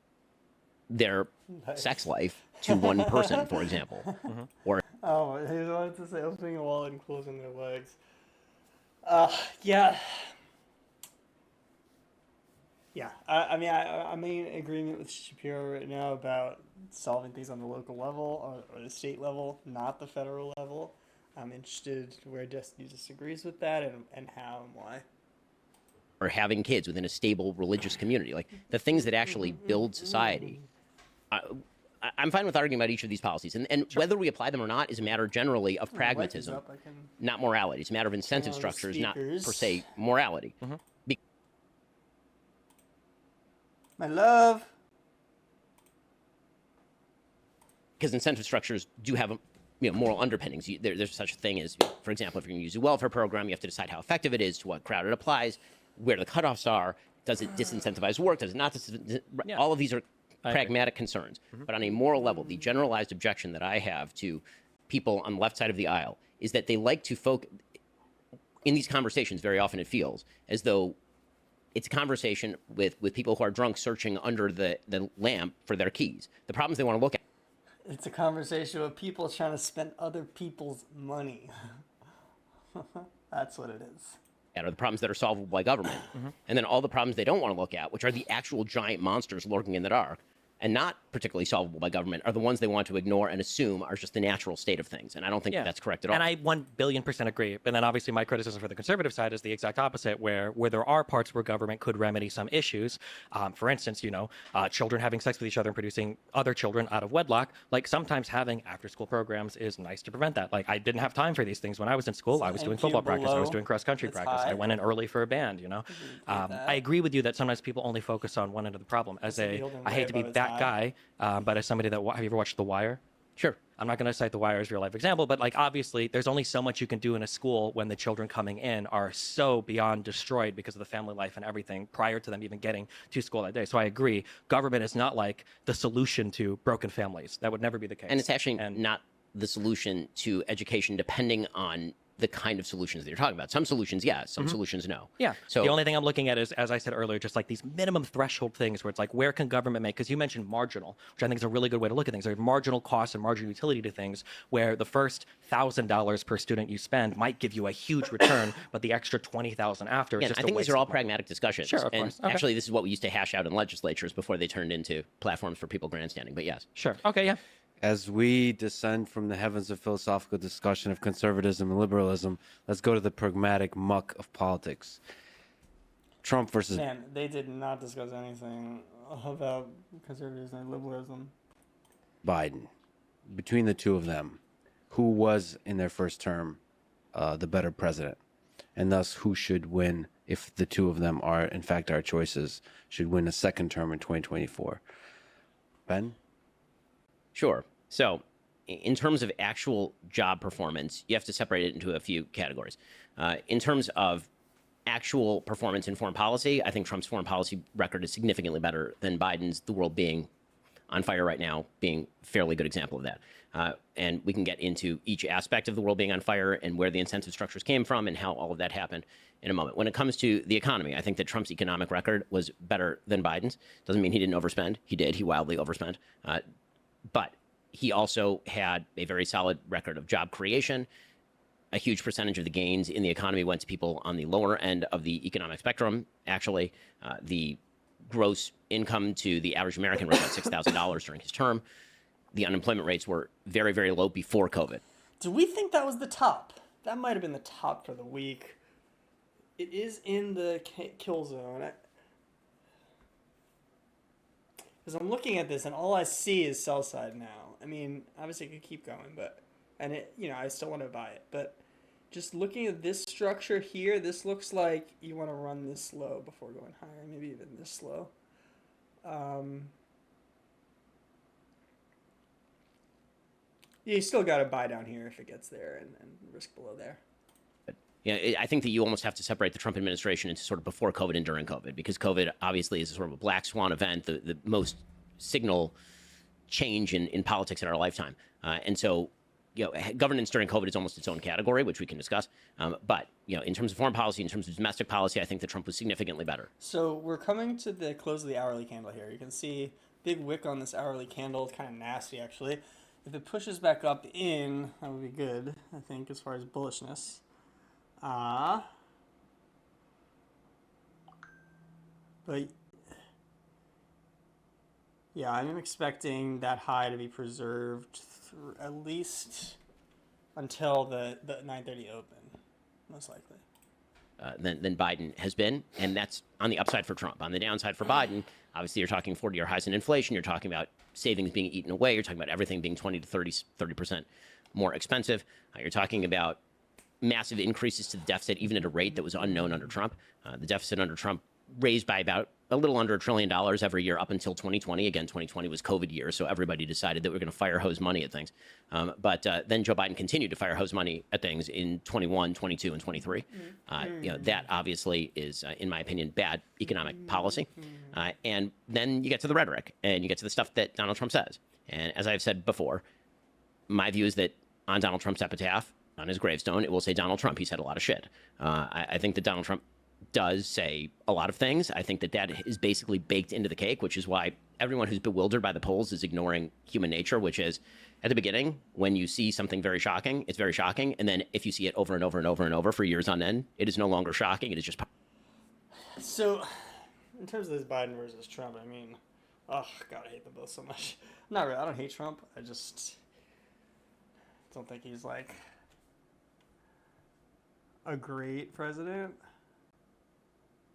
their sex life to one person, for example. Or Oh, I wanted to say opening a wallet and closing their legs. Yeah. Yeah, I mean, I'm in agreement with Shapiro right now about solving things on the local level or the state level, not the federal level. I'm interested where Destiny disagrees with that and how and why. or having kids within a stable religious community, like the things that actually build society. I'm fine with arguing about each of these policies, and whether we apply them or not is a matter generally of pragmatism, not morality. It's a matter of incentive structures, not per se morality. My love. Because incentive structures do have moral underpinnings. There's such a thing as, for example, if you're going to use a welfare program, you have to decide how effective it is, to what crowd it applies, where the cutoffs are. Does it disincentivize work? Does it not? All of these are pragmatic concerns. But on a moral level, the generalized objection that I have to people on the left side of the aisle is that they like to focus in these conversations. Very often it feels as though it's a conversation with people who are drunk searching under the lamp for their keys, the problems they want to look at. It's a conversation with people trying to spend other people's money. That's what it is. Are the problems that are solvable by government. And then all the problems they don't want to look at, which are the actual giant monsters lurking in the dark and not particularly solvable by government, are the ones they want to ignore and assume are just the natural state of things. And I don't think that's correct at all. And I 1,000,000,000% agree. And then obviously my criticism for the conservative side is the exact opposite, where there are parts where government could remedy some issues. For instance, children having sex with each other and producing other children out of wedlock. Like sometimes having after-school programs is nice to prevent that. Like I didn't have time for these things when I was in school. I was doing football practice. I was doing cross-country practice. I went in early for a band, I agree with you that sometimes people only focus on one end of the problem. I hate to be that guy, but as somebody that have you ever watched The Wire? Sure. I'm not going to cite The Wire as a real life example, but obviously there's only so much you can do in a school when the children coming in are so beyond destroyed because of the family life and everything prior to them even getting to school that day. So I agree. Government is not like the solution to broken families. That would never be the case. And it's actually not the solution to education, depending on the kind of solutions that you're talking about. Some solutions, yes. Some solutions, no. Yeah. So the only thing I'm looking at is, as I said earlier, just like these minimum threshold things where it's like, where can government make? Because you mentioned marginal, which I think is a really good way to look at things. There's marginal cost and marginal utility to things where the first $1,000 per student you spend might give you a huge return, but the extra $20,000 after is just I think these are all pragmatic discussions. Sure, of and course. Okay. Actually, this is what we used to hash out in legislatures before they turned into platforms for people grandstanding. But yes. Sure. Okay, yeah. As we descend from the heavens of philosophical discussion of conservatism and liberalism, let's go to the pragmatic muck of politics. Trump versus Man, they did not discuss anything about conservatism and liberalism. Biden. Between the two of them, who was in their first term the better president? And thus, who should win if the two of them are, in fact, our choices, should win a second term in 2024? Ben? Sure. So, in terms of actual job performance, you have to separate it into a few categories. In terms of actual performance in foreign policy, I think Trump's foreign policy record is significantly better than Biden's, the world being on fire right now being a fairly good example of that. And we can get into each aspect of the world being on fire and where the incentive structures came from and how all of that happened in a moment. When it comes to the economy, I think that Trump's economic record was better than Biden's. Doesn't mean he didn't overspend. He did. He wildly overspent. But he also had a very solid record of job creation. A huge percentage of the gains in the economy went to people on the lower end of the economic spectrum. Actually, the gross income to the average American was about $6,000 during his term. The unemployment rates were very, very low before COVID. Do we think that was the top? That might have been the top for the week. It is in the kill zone. Because I'm looking at this and all I see is sell side now. I mean, obviously it could keep going, but I still want to buy it. But just looking at this structure here, this looks like you want to run this low before going higher, maybe even this slow. You still got to buy down here if it gets there and risk below there. Yeah, I think that you almost have to separate the Trump administration into sort of before COVID and during COVID, because COVID obviously is sort of a black swan event, the most signal change in politics in our lifetime. And so, governance during COVID is almost its own category, which we can discuss. But, in terms of foreign policy, in terms of domestic policy, I think that Trump was significantly better. So we're coming to the close of the hourly candle here. You can see big wick on this hourly candle. It's kind of nasty, actually. If it pushes back up in, that would be good, I think, as far as bullishness. But yeah, I'm expecting that high to be preserved at least until the 9:30 open, most likely. Than Biden has been, and that's on the upside for Trump. On the downside for Biden, obviously you're talking 40-year highs in inflation, you're talking about savings being eaten away, you're talking about everything being 20 to 30% more expensive. You're talking about massive increases to the deficit, even at a rate that was unknown under Trump. The deficit under Trump raised by about a little under $1 trillion every year up until 2020. Again, 2020 was COVID year, so everybody decided that we're going to fire hose money at things. But then Joe Biden continued to fire hose money at things in 21, 22, and 23. That obviously is, in my opinion, bad economic policy. And then you get to the rhetoric, and you get to the stuff that Donald Trump says. And as I've said before, my view is that on Donald Trump's epitaph, on his gravestone, it will say Donald Trump. He said a lot of shit. I think that Donald Trump does say a lot of things. I think that is basically baked into the cake, which is why everyone who's bewildered by the polls is ignoring human nature, which is at the beginning, when you see something very shocking, it's very shocking. And then if you see it over and over and over and over for years on end, it is no longer shocking. It is just... So, in terms of this Biden versus Trump, I mean, oh, God, I hate them both so much. Not really. I don't hate Trump. I just don't think he's like a great president.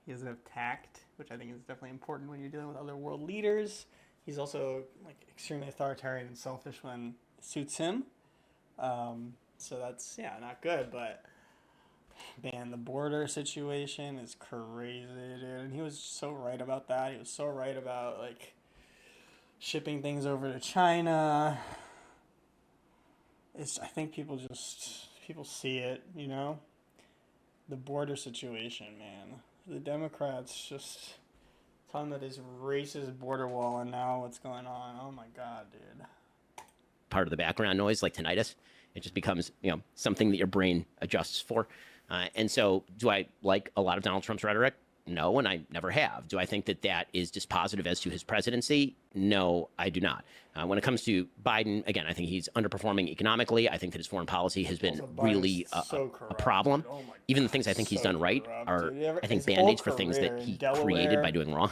He doesn't have tact, which I think is definitely important when you're dealing with other world leaders. He's also like extremely authoritarian and selfish when it suits him. So that's, not good. But man, the border situation is crazy, dude. And he was so right about that. He was so right about like shipping things over to China. I think people see it, the border situation, man. The Democrats just talking about this racist border wall and now what's going on. Oh my God, dude. Part of the background noise, like tinnitus, it just becomes, something that your brain adjusts for. And so do I like a lot of Donald Trump's rhetoric? No, and I never have. Do I think that that is dispositive as to his presidency? No, I do not. When it comes to Biden, again, I think he's underperforming economically. I think that his foreign policy has been really a problem. Oh even the things I think he's done right are, I think, band-aids for things that he created by doing wrong.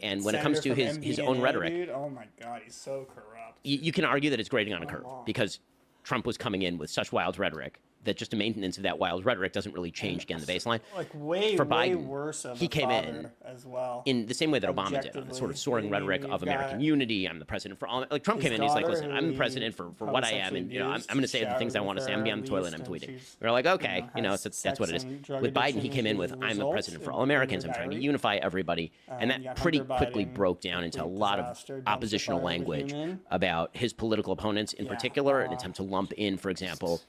And when it comes to his own rhetoric... Dude, oh my God, he's so corrupt. shocked. You can argue that it's grading on a Oh, curve wow. because Trump was coming in with such wild rhetoric that just the maintenance of that wild rhetoric doesn't really change, again, the baseline. Like way For way Biden, worse of he a came father in as well. in the same way that Obama did, on the sort of Objectively. soaring I mean, rhetoric you've of American got unity. I'm the president for all. Like Trump his came in, he's like, daughter, listen, who I'm the he president for what probably I am, sexually and I'm abused, going to say the showered things I with want to say. her I'm going to be at on the toilet and I'm least, tweeting. and she's, We're like, okay, has that's what it sex is. and drug With Biden, he addiction came in issues with, as a I'm the result president for in- all in her Americans. I'm trying to diary. unify everybody, and You that got pretty Hunter quickly Biden, broke down into a complete lot disaster, of dumpster oppositional fire of a language human. about his political opponents in Yeah, particular, an attempt to lump in, for example,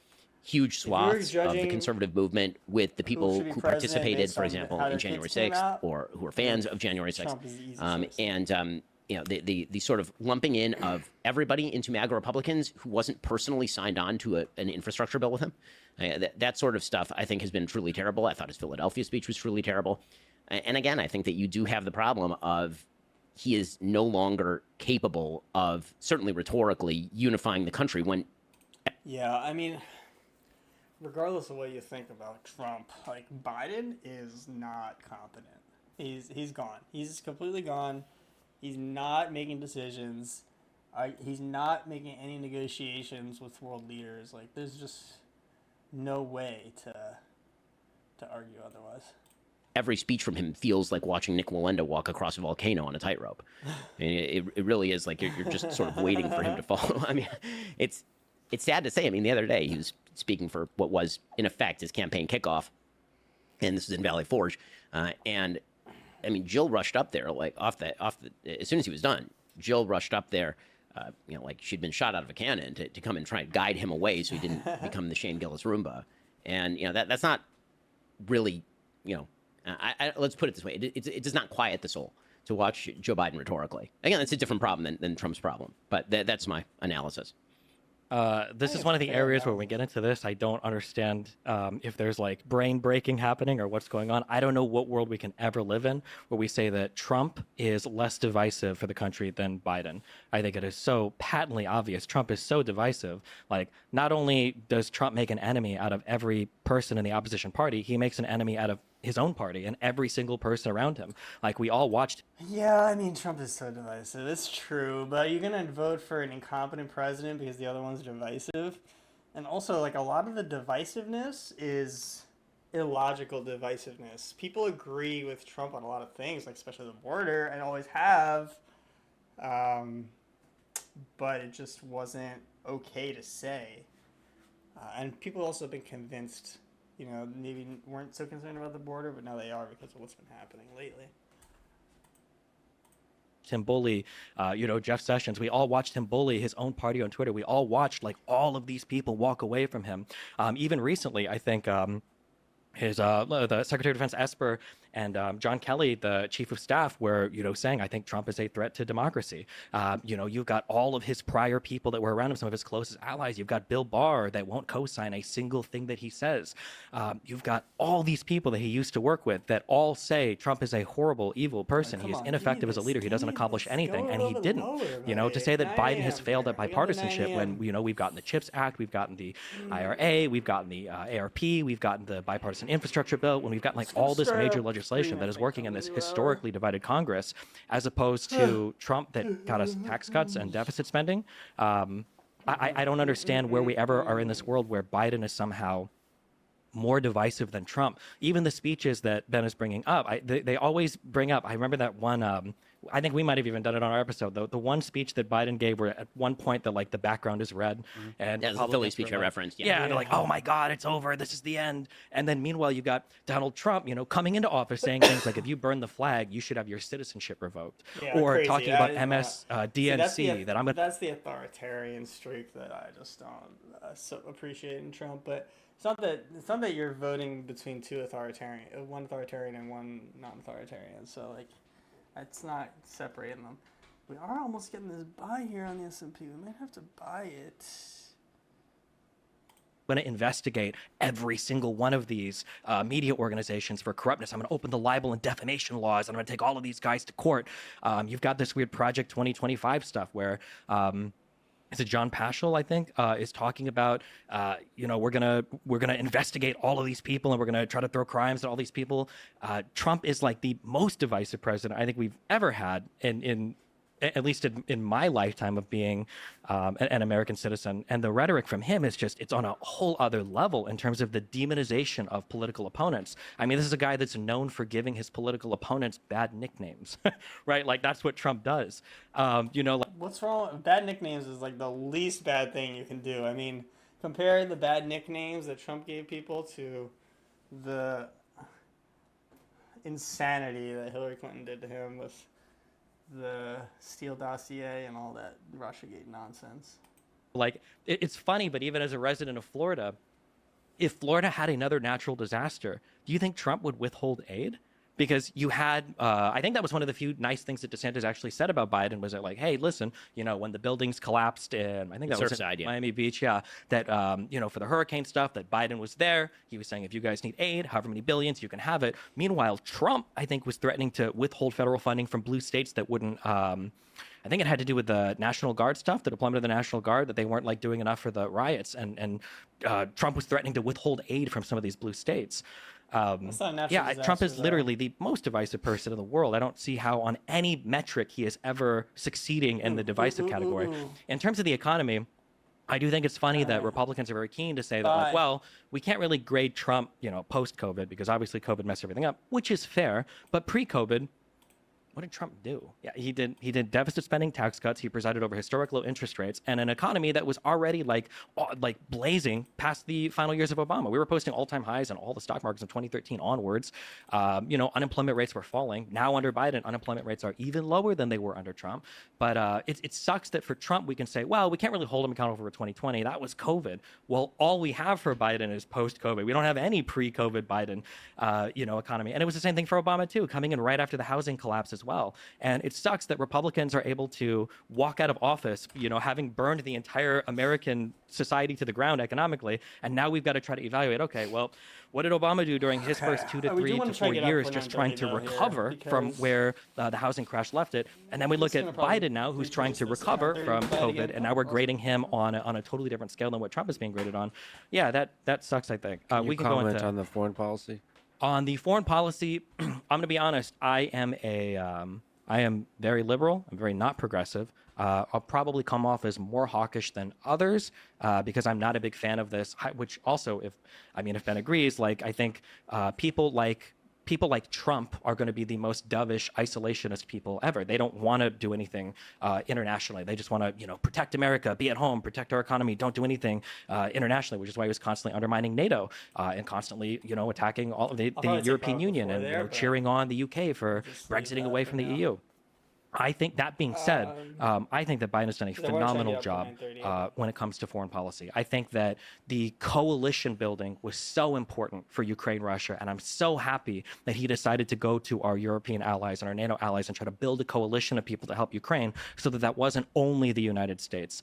huge you were swaths of the judging conservative movement with the people should be who president participated, based for on example, how in their January kids came 6th, out, or who are fans of January 6th. Trump is the easy choice. And the sort of lumping in of everybody into MAGA Republicans who wasn't personally signed on to an infrastructure bill with him. That sort of stuff, I think, has been truly terrible. I thought his Philadelphia speech was truly terrible. And again, I think that you do have the problem of he is no longer capable of, certainly rhetorically, unifying the country when Yeah, I mean, regardless of what you think about Trump, like Biden is not competent. He's gone. He's completely gone. He's not making decisions. He's not making any negotiations with world leaders. Like, there's just no way to argue otherwise. every speech from him feels like watching Nick Walenda walk across a volcano on a tightrope. I mean, it really is like you're just sort of waiting for him to fall. I mean, it's sad to say. I mean, the other day he was speaking for what was in effect his campaign kickoff, and this was in Valley Forge, and I mean, Jill rushed up there like off the as soon as he was done. Jill rushed up there. Like she'd been shot out of a cannon to come and try and guide him away so he didn't become the Shane Gillis Roomba. And, that's not really, let's put it this way. It does not quiet the soul to watch Joe Biden rhetorically. Again, it's a different problem than Trump's problem. But that's my analysis. This is one of the areas where we get into this. I don't understand if there's like brain breaking happening or what's going on. I don't know what world we can ever live in where we say that Trump is less divisive for the country than Biden. I think it is so patently obvious. Trump is so divisive. Like, not only does Trump make an enemy out of every person in the opposition party, he makes an enemy out of his own party and every single person around him. Like, we all watched. Yeah, I mean, Trump is so divisive. It's true, but you're gonna vote for an incompetent president because the other one's divisive, and also like a lot of the divisiveness is illogical divisiveness. People agree with Trump on a lot of things, like especially the border, and always have, but it just wasn't okay to say. And people also have been convinced, maybe weren't so concerned about the border, but now they are because of what's been happening lately. Him bully, Jeff Sessions. We all watched him bully his own party on Twitter. We all watched like all of these people walk away from him. Even recently, I think the Secretary of Defense Esper and John Kelly, the Chief of Staff, were saying, I think Trump is a threat to democracy. You've got all of his prior people that were around him, some of his closest allies. You've got Bill Barr that won't co-sign a single thing that he says. You've got all these people that he used to work with that all say Trump is a horrible, evil person. He is ineffective as a leader. He doesn't accomplish anything, and he didn't. To say that Biden has failed at bipartisanship when we've gotten the CHIPS Act, we've gotten the IRA, we've gotten the ARP, we've gotten the bipartisan infrastructure bill, when we've gotten like all this major legislation that is working in this historically divided Congress, as opposed to Trump that got us tax cuts and deficit spending. I don't understand where we ever are in this world where Biden is somehow more divisive than Trump. Even the speeches that Ben is bringing up, they always bring up. I remember that one. I think we might have even done it on our episode. The one speech that Biden gave, where at one point the background is red, and Yeah, the Philly speech I referenced. Yeah, and they're like, "Oh my God, it's over. This is the end." And then meanwhile, you got Donald Trump, coming into office saying things like, "If you burn the flag, you should have your citizenship revoked," or crazy. talking That about is MSDNC. That I'm gonna. That's the authoritarian streak that I just don't so appreciate in Trump. But it's not that you're voting between one authoritarian and one non-authoritarian. So like, it's not separating them. We are almost getting this buy here on the S&P. We might have to buy it. I'm going to investigate every single one of these media organizations for corruptness. I'm going to open the libel and defamation laws, and I'm going to take all of these guys to court. You've got this weird Project 2025 stuff where is it John Paschal, I think, is talking about, we're gonna investigate all of these people and we're gonna try to throw crimes at all these people. Trump is like the most divisive president I think we've ever had in at least in my lifetime of being an American citizen. And the rhetoric from him is just, it's on a whole other level in terms of the demonization of political opponents. I mean, this is a guy that's known for giving his political opponents bad nicknames, right? Like, that's what Trump does. Like, What's wrong? Bad nicknames is like the least bad thing you can do. I mean, compare the bad nicknames that Trump gave people to the insanity that Hillary Clinton did to him with the Steele dossier and all that Russiagate nonsense. it's funny, but even as a resident of Florida, if Florida had another natural disaster, do you think Trump would withhold aid? Because you had, I think that was one of the few nice things that DeSantis actually said about Biden was that, like, hey, listen, when the buildings collapsed in, I think that was in Miami Beach, that, for the hurricane stuff, that Biden was there. He was saying, if you guys need aid, however many billions, you can have it. Meanwhile, Trump, I think, was threatening to withhold federal funding from blue states that wouldn't, I think it had to do with the National Guard stuff, the deployment of the National Guard, that they weren't like doing enough for the riots. And Trump was threatening to withhold aid from some of these blue states. That's not a natural disaster, Trump is though. literally the most divisive person in the world. I don't see how on any metric he is ever succeeding in the divisive category. In terms of the economy, I do think it's funny that Republicans are very keen to say that, like, well, we can't really grade Trump, post-COVID, because obviously COVID messed everything up, which is fair. But pre-COVID, what did Trump do? Yeah, he did deficit spending, tax cuts. He presided over historic low interest rates and an economy that was already like blazing past the final years of Obama. We were posting all-time highs on all the stock markets in 2013 onwards. Unemployment rates were falling. Now under Biden, unemployment rates are even lower than they were under Trump. But it sucks that for Trump, we can say, well, we can't really hold him accountable for 2020. That was COVID. Well, all we have for Biden is post-COVID. We don't have any pre-COVID Biden, economy. And it was the same thing for Obama too, coming in right after the housing collapse as well. And it sucks that Republicans are able to walk out of office, having burned the entire American society to the ground economically. And now we've got to try to evaluate, okay, well, what did Obama do during his first 2 to 3 to 4 years just trying to recover from where the housing crash left it? And then we look at Biden now, who's trying to recover from COVID, and now we're grading him on a totally different scale than what Trump is being graded on. Yeah, that sucks, I think. We can comment go into on the foreign policy. On the foreign policy, I'm going to be honest. I am very liberal. I'm very not progressive. I'll probably come off as more hawkish than others because I'm not a big fan of this. Which also, if Ben agrees, like, I think people like Trump are going to be the most dovish, isolationist people ever. They don't want to do anything internationally. They just want to, protect America, be at home, protect our economy, don't do anything internationally, which is why he was constantly undermining NATO and constantly, attacking all of the European Union and cheering on the UK for Brexiting away from the EU. I think, that being said, I think that Biden has done a phenomenal job when it comes to foreign policy. I think that the coalition building was so important for Ukraine, Russia, and I'm so happy that he decided to go to our European allies and our NATO allies and try to build a coalition of people to help Ukraine so that wasn't only the United States.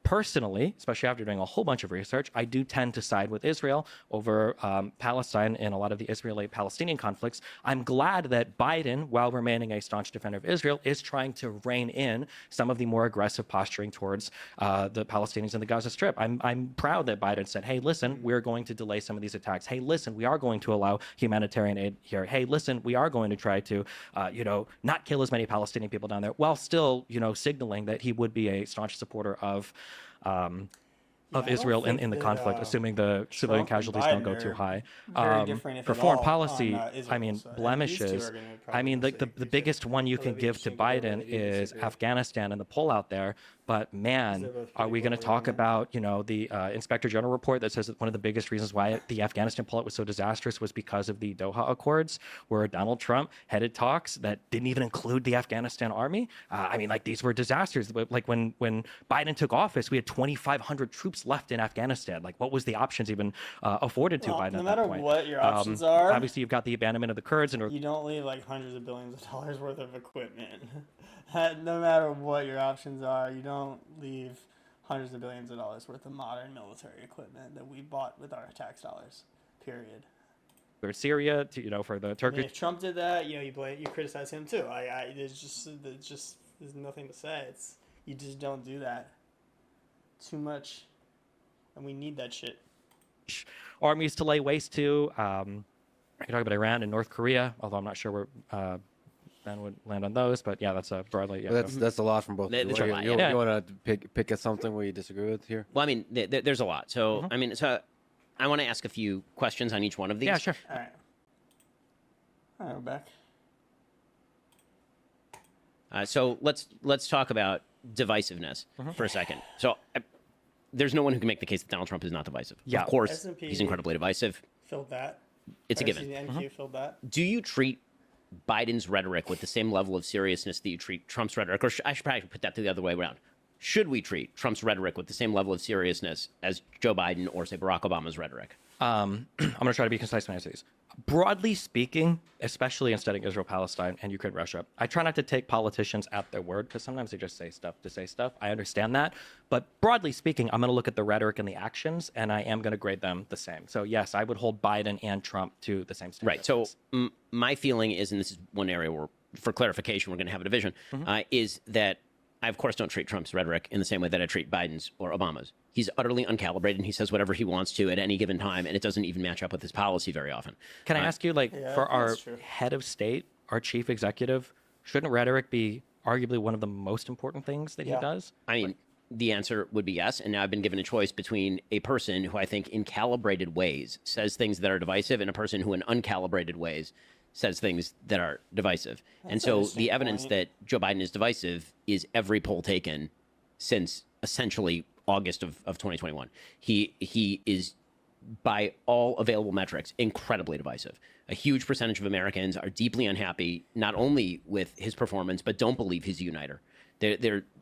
Personally, especially after doing a whole bunch of research, I do tend to side with Israel over Palestine in a lot of the Israeli-Palestinian conflicts. I'm glad that Biden, while remaining a staunch defender of Israel, is trying to rein in some of the more aggressive posturing towards the Palestinians in the Gaza Strip. I'm proud that Biden said, hey, listen, we're going to delay some of these attacks. Hey, listen, we are going to allow humanitarian aid here. Hey, listen, we are going to try to, not kill as many Palestinian people down there, while still, signaling that he would be a staunch supporter of Israel in the conflict, assuming the civilian casualties don't go too high. For foreign policy, blemishes. The biggest one you can give to Biden is Afghanistan and the pullout there. But man, are we going to talk about, the Inspector General report that says that one of the biggest reasons why the Afghanistan pullout was so disastrous was because of the Doha Accords, where Donald Trump headed talks that didn't even include the Afghanistan army. These were disasters. Like when Biden took office, we had 2,500 troops left in Afghanistan. Like, what was the options even afforded to Biden at that point? No matter what your options are, obviously you've got the abandonment of the Kurds, and you don't leave like hundreds of billions of dollars worth of equipment. No matter what your options are, you don't leave hundreds of billions of dollars worth of modern military equipment that we bought with our tax dollars. Period. For Syria, for the Turkish. If Trump did that, you criticize him too. There's nothing to say. You just don't do that. Too much, and we need that shit. Armies to lay waste to. I can talk about Iran and North Korea, although I'm not sure where Ben would land on those. But yeah, that's broadly. Yeah, That's a lot from both. That's You, a lot, you, yeah. you want to pick at something where you disagree with here? Well, I mean, there's a lot. So, I mean, so I want to ask a few questions on each one of these. yeah, sure. All right. All right, we're back. So let's talk about divisiveness for a second. So there's no one who can make the case that Donald Trump is not divisive. Yeah. Of course, S&P he's incredibly divisive. Filled that. It's a Or given. excuse me, NQ filled that. Do you treat Biden's rhetoric with the same level of seriousness that you treat Trump's rhetoric? Or I should probably put that the other way around. Should we treat Trump's rhetoric with the same level of seriousness as Joe Biden or, say, Barack Obama's rhetoric? I'm going to try to be concise when I say these. Broadly speaking, especially in studying Israel, Palestine, and Ukraine, Russia, I try not to take politicians at their word because sometimes they just say stuff to say stuff. I understand that. But broadly speaking, I'm going to look at the rhetoric and the actions, and I am going to grade them the same. So, yes, I would hold Biden and Trump to the same standard. Right. So my feeling is, and this is one area where, for clarification, we're going to have a division, is that I, of course, don't treat Trump's rhetoric in the same way that I treat Biden's or Obama's. He's utterly uncalibrated, and he says whatever he wants to at any given time, and it doesn't even match up with his policy very often. Can I ask you, like, Yeah, for our that's true. head of state, our chief executive, shouldn't rhetoric be arguably one of the most important things that he Yeah. does? I mean, the answer would be yes. And now I've been given a choice between a person who I think in calibrated ways says things that are divisive and a person who in uncalibrated ways says things that are divisive. And an so interesting the evidence point. that Joe Biden is divisive is every poll taken since essentially August of 2021. He is, by all available metrics, incredibly divisive. A huge percentage of Americans are deeply unhappy, not only with his performance, but don't believe he's a uniter.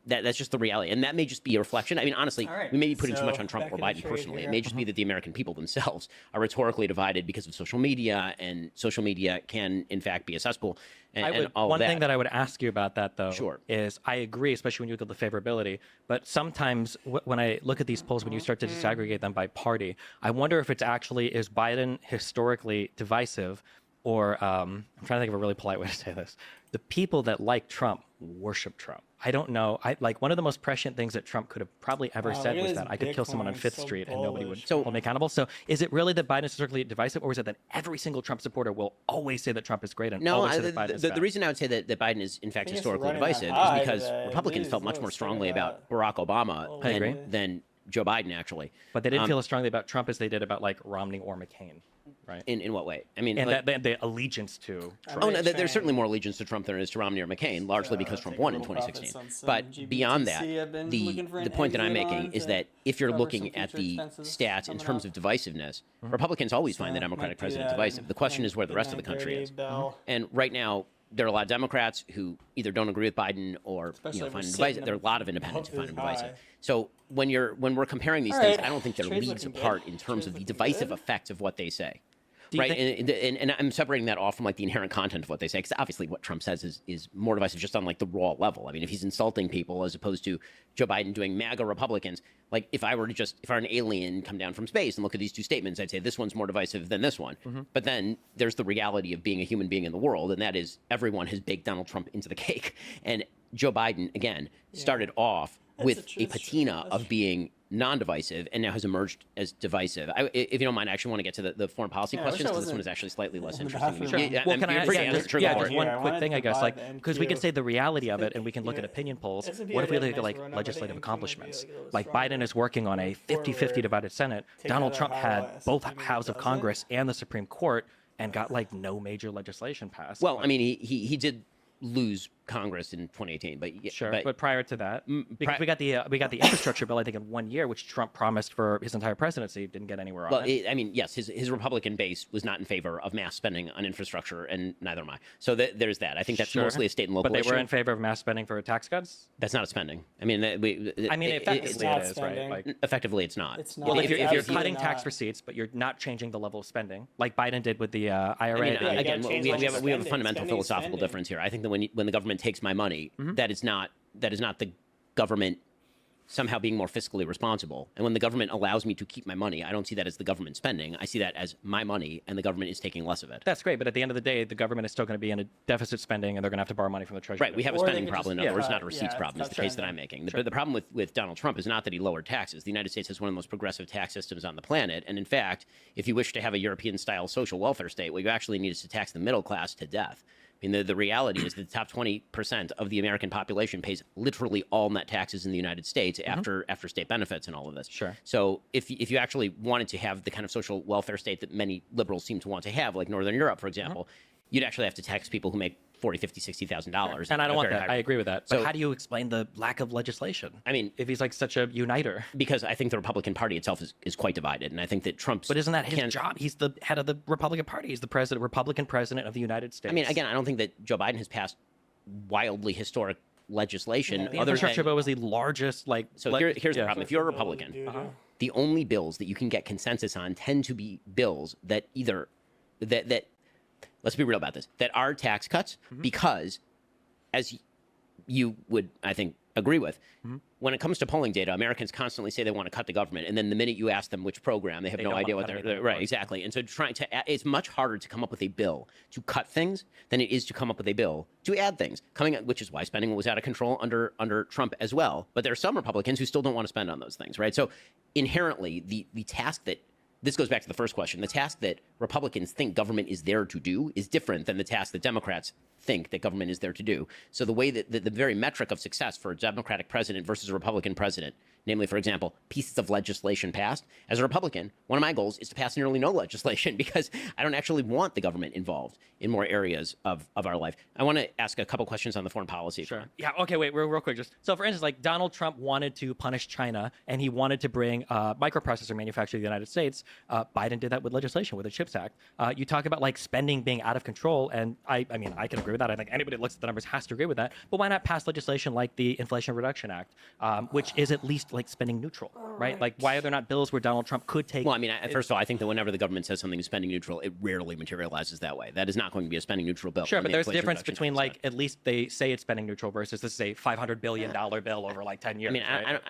That's just the reality. And that may just be a reflection. I mean, honestly, All right, we may be putting too so much on Trump back or in the Biden trade personally. It here. may just be that the American people themselves are rhetorically divided because of social media, and social media can, in fact, be a cesspool. And all one of that. thing that I would ask you about that, though, Sure. is I agree, especially when you look at the favorability. But sometimes when I look at these polls, when you start to disaggregate them by party, I wonder if it's actually, is Biden historically divisive, or I'm trying to think of a really polite way to say this. The people that like Trump worship Trump. I don't know. Like, one of the most prescient things that Trump could have probably ever Wow, said look at was this that I could kill someone on Bitcoin, Fifth so Street and nobody would bullish. hold me accountable. So is it really that Biden is historically divisive, or is it that every single Trump supporter will always say that Trump is great and No, always say that Biden is the bad? reason I would say that Biden is, in fact, think it's historically running that divisive high is because today. Republicans Please felt much don't more say strongly about that. Barack Obama I agree. than Joe Biden, actually. But they didn't feel as strongly about Trump as they did about, like, Romney or McCain, right? In what way? I mean, And like, the allegiance to Trump. oh, no, Trump. there's certainly more allegiance to Trump than there is to Romney or McCain, largely because Trump take a won in little profits 2016. on some But beyond that, GBTC. I've been the looking for an point that I'm exit making on is to that if you're cover some looking at future the expenses stats in coming terms up. of divisiveness, Republicans always find the So, Democratic might do president that divisive. in- The question is where the in rest of the country 9:30 is. bell. And right now, there are a lot of Democrats who either don't agree with Biden or Especially if find we're him sitting divisive. There are a lot of independents who above find him this divisive. high. So when we're comparing these All things, right. I don't think they're Trade's leagues looking apart good. in terms of the Trade's looking divisive good. effect of what they say. you Right, think- and I'm separating that off from like the inherent content of what they say, because obviously what Trump says is more divisive just on like the raw level. I mean, if he's insulting people as opposed to Joe Biden doing MAGA Republicans, like if I were an alien come down from space and look at these two statements, I'd say this one's more divisive than this one. But then there's the reality of being a human being in the world, and that is everyone has baked Donald Trump into the cake. And Joe Biden, again, started off with true, a that's true, patina that's of true. being non-divisive and now has emerged as divisive. If you don't mind, I actually want to get to the foreign policy Yeah, I wish questions I because this one wasn't is actually slightly less on interesting. behalf to me. of- Yeah, Well, I'm can I free to yeah, answer just, trigger yeah, for just it. one Yeah, I quick wanted thing, to I guess, divide like, the because we could NQ. say the reality of it, and we can look at Yeah. opinion polls. S&P What if we had a look at nice like run up, but legislative the NQ might be, accomplishments? like, a little Like stronger Biden is working on a 50-50 forward. divided Senate. Take Donald that Trump out, had S&P both maybe houses of does it. Congress and the Supreme Court, and got like no major legislation passed. Well, I mean, he did lose Congress in 2018, but yeah, Sure, but prior to that, because pri- we got the infrastructure bill, I think, in 1 year, which Trump promised for his entire presidency, didn't get anywhere on well, it. I mean, yes, his Republican base was not in favor of mass spending on infrastructure, and neither am I. So there's that. I think that's Sure. mostly a state and local But they issue. were in favor of mass spending for tax cuts. That's not a spending. I mean, Effectively not it is, spending. right? Like, effectively, it's not. It's not. well, if you're Absolutely cutting not. tax receipts, but you're not changing the level of spending, like Biden did with the IRA. I mean, you again, gotta change we what have you're a fundamental spending, philosophical spending. difference here. I think that when the government takes my money, that is not the government somehow being more fiscally responsible. And when the government allows me to keep my money, I don't see that as the government spending. I see that as my money, and the government is taking less of it. That's great, but at the end of the day, the government is still going to be in a deficit spending, and they're going to have to borrow money from the treasury. Right, we have a Or they spending could problem, just- in other words, yeah, not a receipts yeah, problem, is that's the case that right. I'm making. The problem with Donald Trump is not that he lowered taxes. The United States has one of the most progressive tax systems on the planet, and in fact, if you wish to have a European-style social welfare state, what you actually need is to tax the middle class to death. I mean, the reality is that the top 20% of the American population pays literally all net taxes in the United States after state benefits and all of this. Sure. So if you actually wanted to have the kind of social welfare state that many liberals seem to want to have, like Northern Europe, for example, you'd actually have to tax people who make $40,000, $50,000. And I don't want that. I agree with that. But So- how do you explain the lack of legislation? I mean, if he's like such a uniter. because I think the Republican Party itself is quite divided, and I think that Trump's. But isn't that his job? He's the head of the Republican Party. He's the Republican president of the United States. I mean, again, I don't think that Joe Biden has passed wildly historic legislation. the other infrastructure than, bill was the largest, like. so here's the problem: if you're a Republican, the only bills that you can get consensus on tend to be bills that either that let's be real about this, that are tax cuts because, as you would, I think, agree with, when it comes to polling data, Americans constantly say they want to cut the government, and then the minute you ask them which program, they have no don't idea want what to cut they're anything, right. of course. Exactly, and so it's much harder to come up with a bill to cut things than it is to come up with a bill to add things. Which is why spending was out of control under Trump as well. But there are some Republicans who still don't want to spend on those things, right? So inherently, the task that this goes back to the first question. The task that Republicans think government is there to do is different than the task that Democrats think that government is there to do. So the way that the very metric of success for a Democratic president versus a Republican president, namely, for example, pieces of legislation passed, as a Republican, one of my goals is to pass nearly no legislation because I don't actually want the government involved in more areas of our life. I want to ask a couple questions on the foreign policy. Sure. Yeah. Okay. Wait. Real quick. Just so, for instance, like Donald Trump wanted to punish China, and he wanted to bring microprocessor manufacturing to the United States. Biden did that with legislation, with the CHIPS Act. You talk about like spending being out of control, and I mean, I can agree with that. I think anybody that looks at the numbers has to agree with that. But why not pass legislation like the Inflation Reduction Act, which is at least like spending neutral, right? Like, why are there not bills where Donald Trump could take? Well, I mean, first of all, I think that whenever the government says something is spending neutral, it rarely materializes that way. That is not going to be a spending neutral bill. Sure, on but the there's a Inflation difference Reduction between Act like side. at least they say it's spending neutral versus this is a $500 billion bill over like 10 years. I mean, right?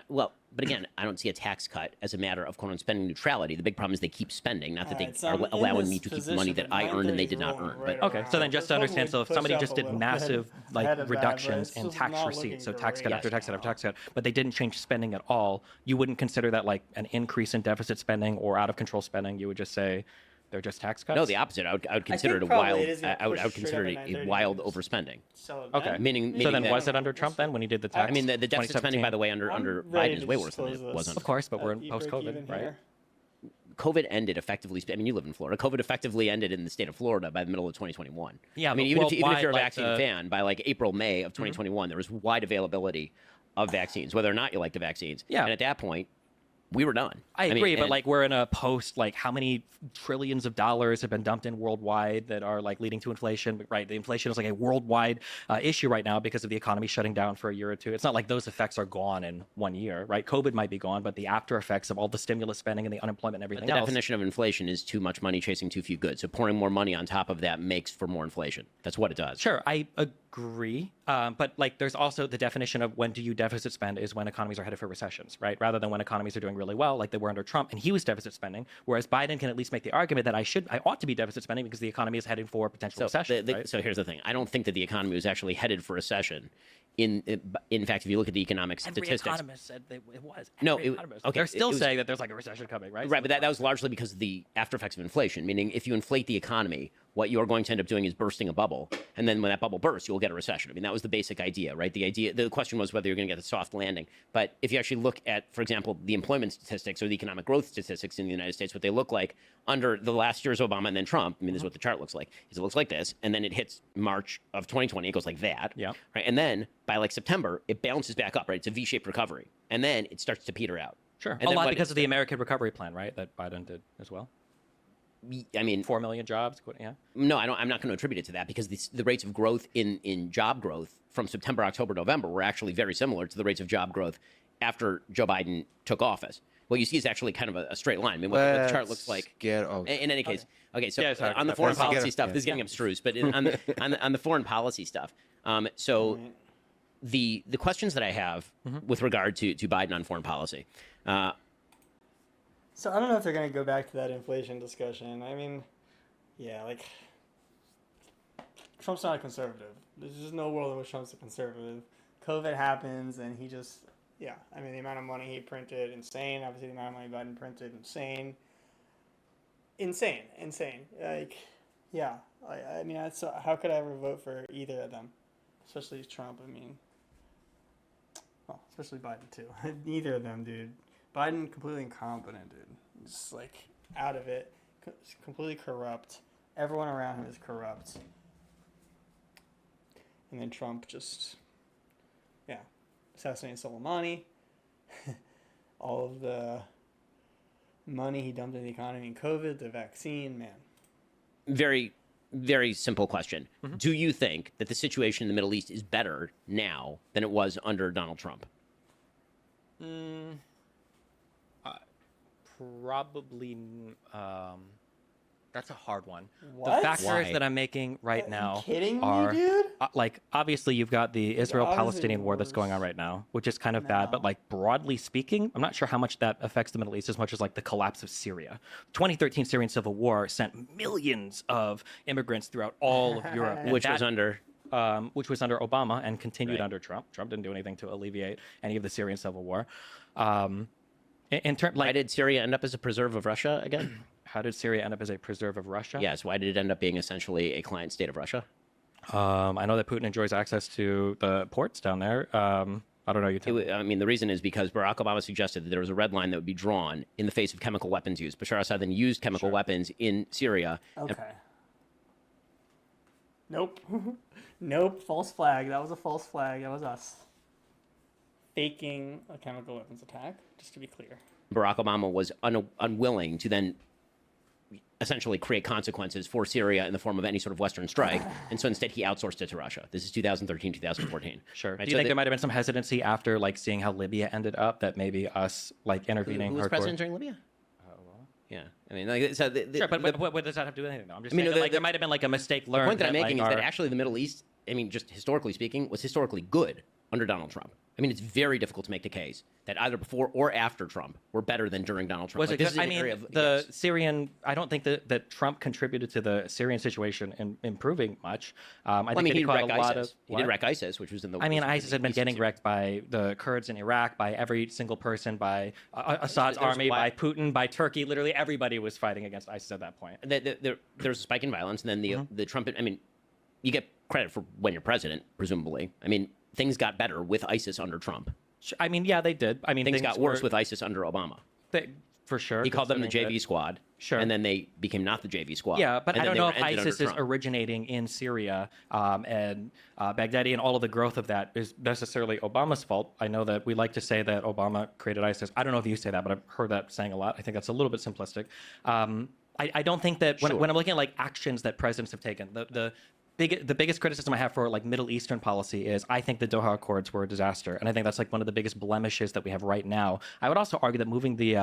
but again, I don't see a tax cut as a matter of quote unquote spending neutrality. The big problem is they keep spending, not that they Alright, so are I'm in allowing this me to keep the position money that that I earned and they 9:30 did not rolling earn. right But Okay, so then just to Let's understand, so if push somebody up just a did little. massive Ahead like of that, but reductions it's in just tax not receipts, looking so tax cut great after tax cut now. after tax cut, but they didn't change spending at all, you wouldn't consider that like an increase in deficit spending or out of control spending. You would just say they're just tax cuts. no, the opposite. I would consider it a probably wild. it is gonna I would push consider straight it up at a 9:30 wild because- overspending. So Okay. then- Meaning So then that- was it under Trump then when he did the tax? I mean, the deficit spending, by the way, under ready Biden to is way worse than disclose it this. was under. Of course, but we're in You break post-COVID, even right? here. COVID ended effectively. I mean, you live in Florida. COVID effectively ended in the state of Florida by the middle of 2021. Yeah, I mean, but even if you're worldwide, a like vaccine the- fan, by like April, May of 2021, there was wide availability of vaccines, whether or not you like the vaccines. Yeah. And at that point, we were done. I mean, agree, but and- like we're in a post, like how many trillions of dollars have been dumped in worldwide that are like leading to inflation, right? The inflation is like a worldwide issue right now because of the economy shutting down for a year or two. It's not like those effects are gone in 1 year, right? COVID might be gone, but the after effects of all the stimulus spending and the unemployment and everything the else. definition of inflation is too much money chasing too few goods. So pouring more money on top of that makes for more inflation. That's what it does. Sure, I agree. But like there's also the definition of when do you deficit spend is when economies are headed for recessions, right? Rather than when economies are doing really well, like they were under Trump and he was deficit spending, whereas Biden can at least make the argument that I ought to be deficit spending because the economy is heading for potential recession. Right? So here's the thing. I don't think that the economy was actually headed for recession. In fact, if you look at the economic Every statistics, economist said that it was. No, Every it- economist. okay, They're still it was- saying that there's like a recession coming, right? right, but that was largely because of the after effects of inflation. Meaning, if you inflate the economy, what you're going to end up doing is bursting a bubble, and then when that bubble bursts, you'll get a recession. I mean, that was the basic idea, right? The question was whether you're going to get a soft landing. But if you actually look at, for example, the employment statistics or the economic growth statistics in the United States, what they look like under the last year's Obama and then Trump, I mean, this is what the chart looks like. Is it looks like this, and then it hits March of 2020, it goes like that. Yeah. Right, and then by like September, it bounces back up, right? It's a V-shaped recovery, and then it starts to peter out. Sure. And A then lot what because it- of the American Recovery Plan, right? That Biden did as well. I mean, 4 million jobs. Yeah. no, I'm not going to attribute it to that because the rates of growth in job growth from September, October, November were actually very similar to the rates of job growth after Joe Biden took office. What you see is actually kind of a straight line. I mean, what the chart looks like. In any case, okay. So Yeah, sorry. on the foreign Let's get policy it. stuff, this is getting abstruse, but on the foreign policy stuff, so the questions that I have with regard to Biden on foreign policy. So I don't know if they're going to go back to that inflation discussion. I mean, yeah, like Trump's not a conservative. There's just no world in which Trump's a conservative. COVID happens, and he just, yeah. I mean, the amount of money he printed, insane. Obviously, the amount of money Biden printed, insane. Like, Yeah, I mean, how could I ever vote for either of them, especially Trump? I mean, well, especially Biden too. Neither of them, dude. Biden completely incompetent, dude. Just like out of it, completely corrupt. Everyone around him is corrupt. And then Trump just, yeah, assassinated Soleimani. All of the money he dumped in the economy in COVID, the vaccine, man. Very, very simple question. Do you think that the situation in the Middle East is better now than it was under Donald Trump? Probably. That's a hard one. What? The factors Why? that I'm making right now Are you kidding are me, dude? like obviously you've got the Israel-Palestinian war that's going on wars. right now, which is kind of bad. But No. like broadly speaking, I'm not sure how much that affects the Middle East as much as like the collapse of Syria. 2013 Syrian civil war sent millions of immigrants throughout all of Europe, and Which that- was under... which was under Obama and continued Right. under Trump. Trump didn't do anything to alleviate any of the Syrian civil war. In terms Why like did Syria end up as a preserve of Russia again? how did Syria end up as a preserve of Russia? Yes, why did it end up being essentially a client state of Russia? I know that Putin enjoys access to the ports down there. I don't know. You tell me. I mean, the reason is because Barack Obama suggested that there was a red line that would be drawn in the face of chemical weapons use. Bashar Assad then used chemical weapons in Syria. Okay. Nope. Nope. False flag. That was a false flag. That was us. Faking a chemical weapons attack, just to be clear. Barack Obama was unwilling to then essentially create consequences for Syria in the form of any sort of Western strike. And so instead he outsourced it to Russia. This is 2013, 2014. Sure. Right? Do you think there might have been some hesitancy after like seeing how Libya ended up that maybe us like intervening Who was hardcore? president during Libya? Yeah. I mean, like, so Sure, but what does that have to do with anything? Though? I'm just I mean, saying the- that, like the- there might have been like a mistake learned. The point that I'm making like, is that actually the Middle East, I mean, just historically speaking, was historically good under Donald Trump. I mean, it's very difficult to make the case that either before or after Trump were better than during Donald Trump. was Like, it this good? is I an mean, area of, the yes. Syrian. I don't think that Trump contributed to the Syrian situation in improving much. I Well, I think mean, that he caught wrecked a lot ISIS. of. He did what? wreck ISIS, which was in the. I mean, was in ISIS the had been east getting of Syria. wrecked by the Kurds in Iraq, by every single person, by Assad's There's army, why- by Putin, by Turkey. Literally everybody was fighting against ISIS at that point. There's a spike in violence, and then Mm-hmm. the Trump. I mean, you get credit for when you're president, presumably. I mean, things got better with ISIS under Trump. I mean, yeah, they did. I mean, Things got worse were- with ISIS under Obama. for sure. He called them the considering JV that- squad. Sure. And then they became not the JV squad. Yeah, but and I then don't they know were if ended under ISIS is Trump. originating in Syria and Baghdadi, and all of the growth of that is necessarily Obama's fault. I know that we like to say that Obama created ISIS. I don't know if you say that, but I've heard that saying a lot. I think that's a little bit simplistic. I don't think that when, Sure. when I'm looking at like actions that presidents have taken, the biggest criticism I have for like Middle Eastern policy is I think the Doha Accords were a disaster, and I think that's like one of the biggest blemishes that we have right now. I would also argue that moving the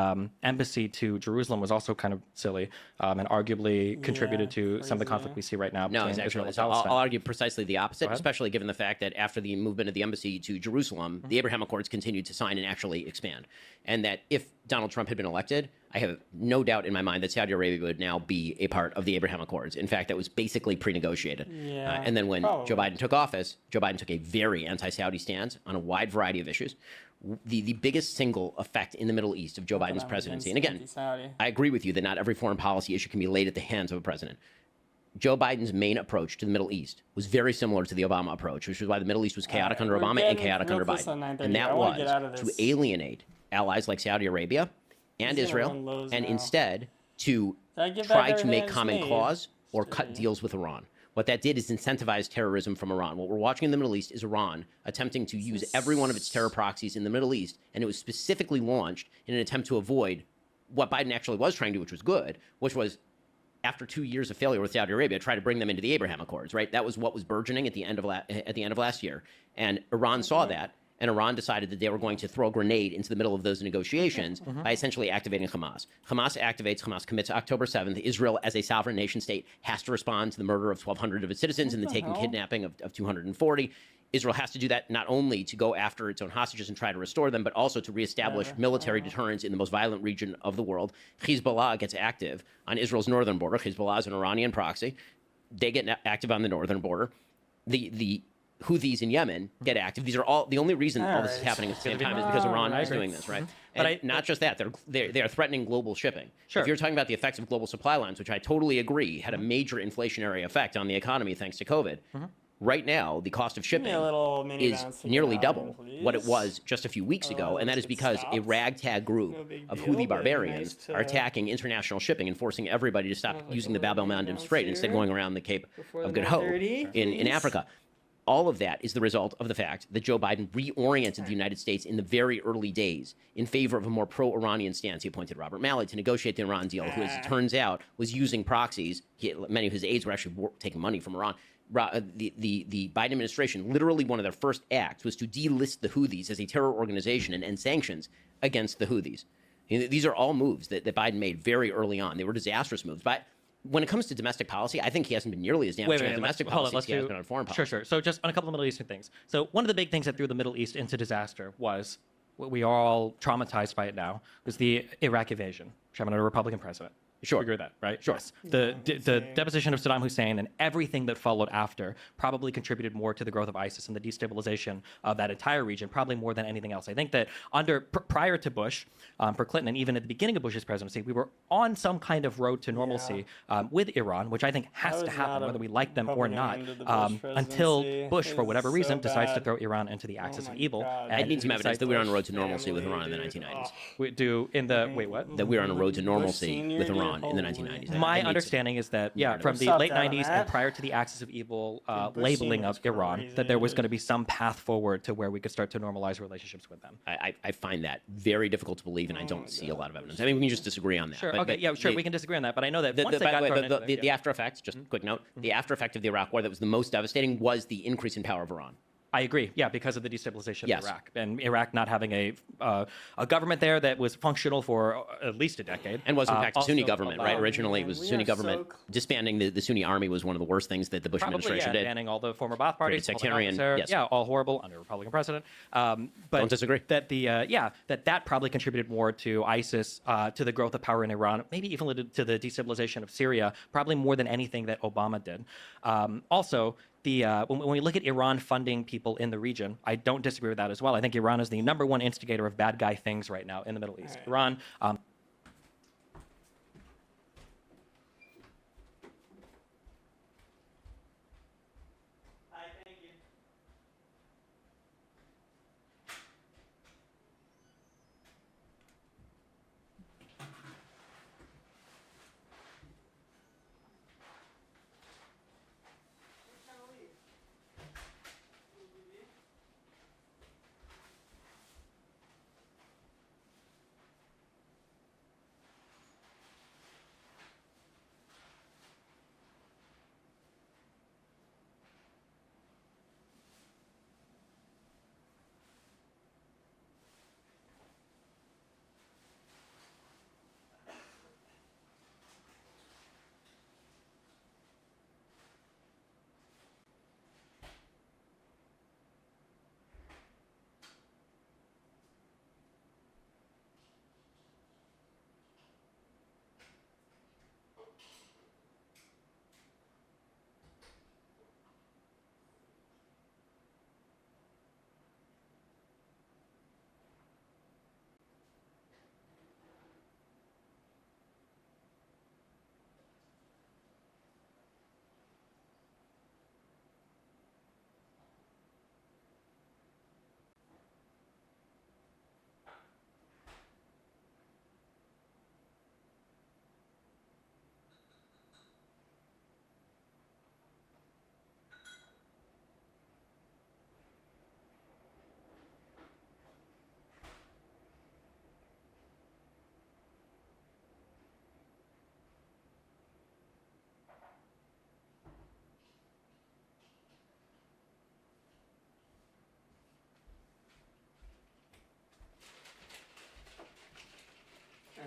embassy to Jerusalem was also kind of silly, and arguably contributed to some of the crazy, conflict yeah. we see right now No, between it's Israel actually. and So I'll Palestine. argue precisely the opposite, ahead. especially given the fact that after the movement of the embassy to Jerusalem, the Abraham Accords continued to sign and actually expand. And that if Donald Trump had been elected, I have no doubt in my mind that Saudi Arabia would now be a part of the Abraham Accords. In fact, that was basically pre-negotiated. Yeah, and then when probably. Joe Biden took office, Joe Biden took a very anti-Saudi stance on a wide variety of issues. The biggest single effect in the Middle East of Joe Biden's presidency, and again, Anti-Saudi. I agree with you that not every foreign policy issue can be laid at the hands of a president. Joe Biden's main approach to the Middle East was very similar to the Obama approach, which is why the Middle East was chaotic under we're Obama and getting chaotic under real close Biden. on 9:30. And that I wanna get out of was this. to alienate allies like Saudi Arabia and He's gonna Israel, run Lowe's and now. instead to Did I give try back to make everything I common just cause made? or cut deals with Iran. What that did is incentivize terrorism from Iran. What we're watching in the Middle East is Iran attempting to use every one of its terror proxies in the Middle East, and it was specifically launched in an attempt to avoid what Biden actually was trying to do, which was good, which was after 2 years of failure with Saudi Arabia, try to bring them into the Abraham Accords, right? That was what was burgeoning at the end of last year, and Iran saw that, and Iran decided that they were going to throw a grenade into the middle of those negotiations by essentially activating Hamas. Hamas activates, Hamas commits October 7th. Israel, as a sovereign nation state, has to respond to the murder of 1,200 of its citizens and the taking kidnapping of 240. Israel has to do that not only to go after its own hostages and try to restore them, but also to reestablish military deterrence in the most violent region of the world. Hezbollah gets active on Israel's northern border. Hezbollah is an Iranian proxy. They get active on the northern border. The Houthis in Yemen get active. These are all the only reason all this is Alright. happening at the same time is because Iran is doing this, right? But And not just that, they are threatening global shipping. Sure. If you're talking about the effects of global supply lines, which I totally agree had a major inflationary effect on the economy thanks to COVID, right now the cost of shipping a little mini is bounce to nearly get double out, what it please. was just a few weeks ago, and that is Otherwise because it a stops. ragtag group No big of deal, Houthi but barbarians nice to are attacking international shipping and forcing everybody to stop like using a the Bab little el Mandeb bounce Strait and instead here going around the Cape before of the Good Hope 9:30, in please. Africa. All of that is the result of the fact that Joe Biden reoriented the United States in the very early days in favor of a more pro-Iranian stance. He appointed Robert Malley to negotiate the Iran deal, who, as it turns out, was using proxies. Many of his aides were actually taking money from Iran. The Biden administration, literally one of their first acts was to delist the Houthis as a terror organization and end sanctions against the Houthis. These are all moves that Biden made very early on. They were disastrous moves. But when it comes to domestic policy, I think he hasn't been nearly as damaging on domestic policy as he has been on foreign policy. Sure. So just on a couple of Middle Eastern things. So one of the big things that threw the Middle East into disaster was, we are all traumatized by it now, was the Iraq invasion, which happened under a Republican president. Sure. You agree with that, right? Sure. Yes. The deposition of Saddam Hussein and everything that followed after probably contributed more to the growth of ISIS and the destabilization of that entire region, probably more than anything else. I think that prior to Bush, for Clinton, and even at the beginning of Bush's presidency, we were on some kind of road to normalcy with Iran, which I think has to was happen, not a whether we like them or Republican not, under the Bush until presidency. Bush, It for whatever was reason, so decides to bad. throw Iran into the axis my of evil. God. I need some evidence that we were on a road to Family, normalcy with Iran in the dude. 1990s. We do in the wait, what? That we were on a road to normalcy senior, with dude, Iran in the holy. 1990s. I My need some- understanding is that, yeah, from the What's up, late Dad, 90s Matt? and prior to the axis of evil Bush labeling Senior's of Iran, crazy, that there was dude. going to be some path forward to where we could start to normalize relationships with them. I find that very difficult to believe, and I don't see a lot of evidence. I mean, we can just disagree on that. Sure, but- okay, but yeah, sure, the- we can disagree on that, but I know that The, once the, they by got the way, thrown the, into the, it, the yeah. after effects, just a quick note, the after effect of the Iraq War that was the most devastating was the increase in power of Iran. I agree, yeah, because of the destabilization Yes. of Iraq, and Iraq not having a government there that was functional for at least a decade. And was, in fact, a Sunni Also government, right? about- Originally, it was a we Sunni are government. so Disbanding the Sunni army was one of the worst things that the Bush Probably, administration yeah, did. banning all the former Ba'ath parties, holding sectarian, office there. yes. Yeah, all horrible under a Republican president. But Don't disagree. That that probably contributed more to ISIS, to the growth of power in Iran, maybe even to the destabilization of Syria, probably more than anything that Obama did. Also, when we look at Iran funding people in the region, I don't disagree with that as well. I think Iran is the number one instigator of bad guy things right now in the Middle East. Right. Iran.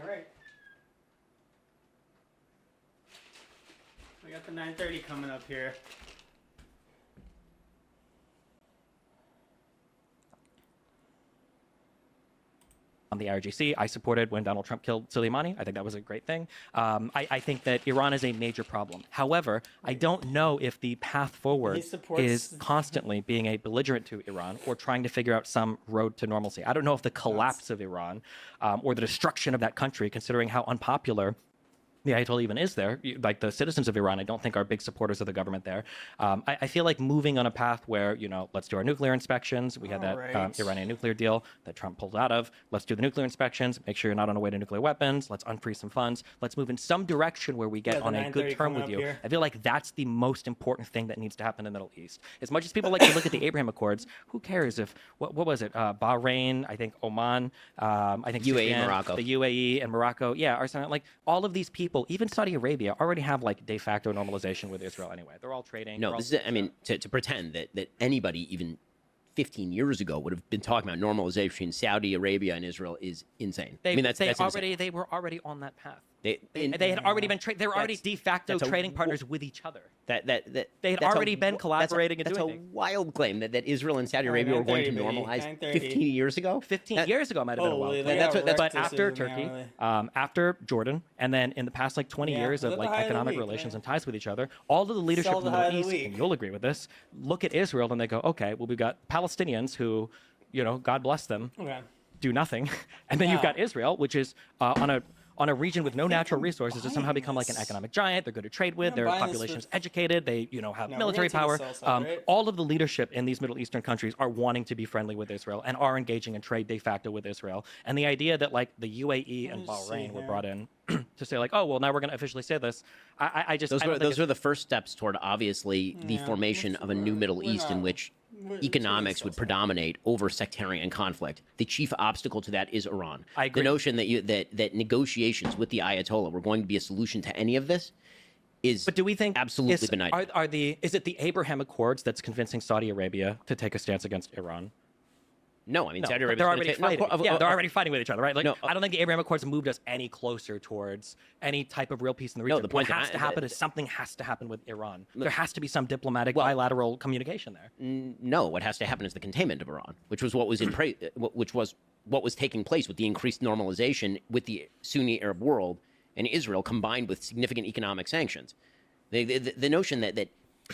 All right. We got the 9:30 coming up here. on the IRGC. I supported when Donald Trump killed Soleimani. I think that was a great thing. I think that Iran is a major problem. However, I don't know if the path forward is constantly being a belligerent to Iran or trying to figure out some road to normalcy. I don't know if the collapse of Iran or the destruction of that country, considering how unpopular the Ayatollah even is there. Like the citizens of Iran, I don't think are big supporters of the government there. I feel like moving on a path where, let's do our nuclear inspections. We had that Iranian nuclear deal that Trump pulled out of. Let's do the nuclear inspections. Make sure you're not on a way to nuclear weapons. Let's unfreeze some funds. Let's move in some direction where we get on a good term with you. Here. I feel like that's the most important thing that needs to happen in the Middle East. As much as people like to look at the Abraham Accords, who cares if, what was it? Bahrain, I think Oman, I think UAE, Sudan, Morocco. The UAE and Morocco, are something like all of these people, even Saudi Arabia, already have like de facto normalization with Israel anyway. They're all trading. No, this is, I mean, to pretend that anybody even 15 years ago would have been talking about normalization between Saudi Arabia and Israel is insane. They were already on that path. They had already been they were already de facto trading partners with each other. They had already been collaborating and doing things. That's a wild claim that Israel and Saudi Arabia were going to normalize 15 years ago. 15 years ago might have been a wild claim. But after Turkey, after Jordan, and then in the past like 20 years of like economic relations and ties with each other, all of the leadership in the Middle East, and you'll agree with this, look at Israel and they go, okay, well we've got Palestinians who, God bless them, do nothing, and then you've got Israel, which is on a region with no natural resources to somehow become like an economic giant. They're good to trade with. Their population is educated. They, have military power. All of the leadership in these Middle Eastern countries are wanting to be friendly with Israel and are engaging in trade de facto with Israel. And the idea that like the UAE and Bahrain were brought in to say like, oh, well, now we're going to officially say this. I just those were the first steps toward obviously the formation of a new Middle East in which economics would predominate over sectarian conflict. The chief obstacle to that is Iran. I agree. The notion that negotiations with the Ayatollah were going to be a solution to any of this is but do we think absolutely benighted. Is it the Abraham Accords that's convincing Saudi Arabia to take a stance against Iran? No, I mean, Saudi Arabia. They're already fighting. They're already fighting with each other, right? Like, no, I don't think the Abraham Accords moved us any closer towards any type of real peace in the region. No, the point what has to happen is something has to happen with Iran. There has to be some diplomatic, bilateral communication there. No, what has to happen is the containment of Iran, which was what was what was taking place with the increased normalization with the Sunni Arab world and Israel, combined with significant economic sanctions. The notion that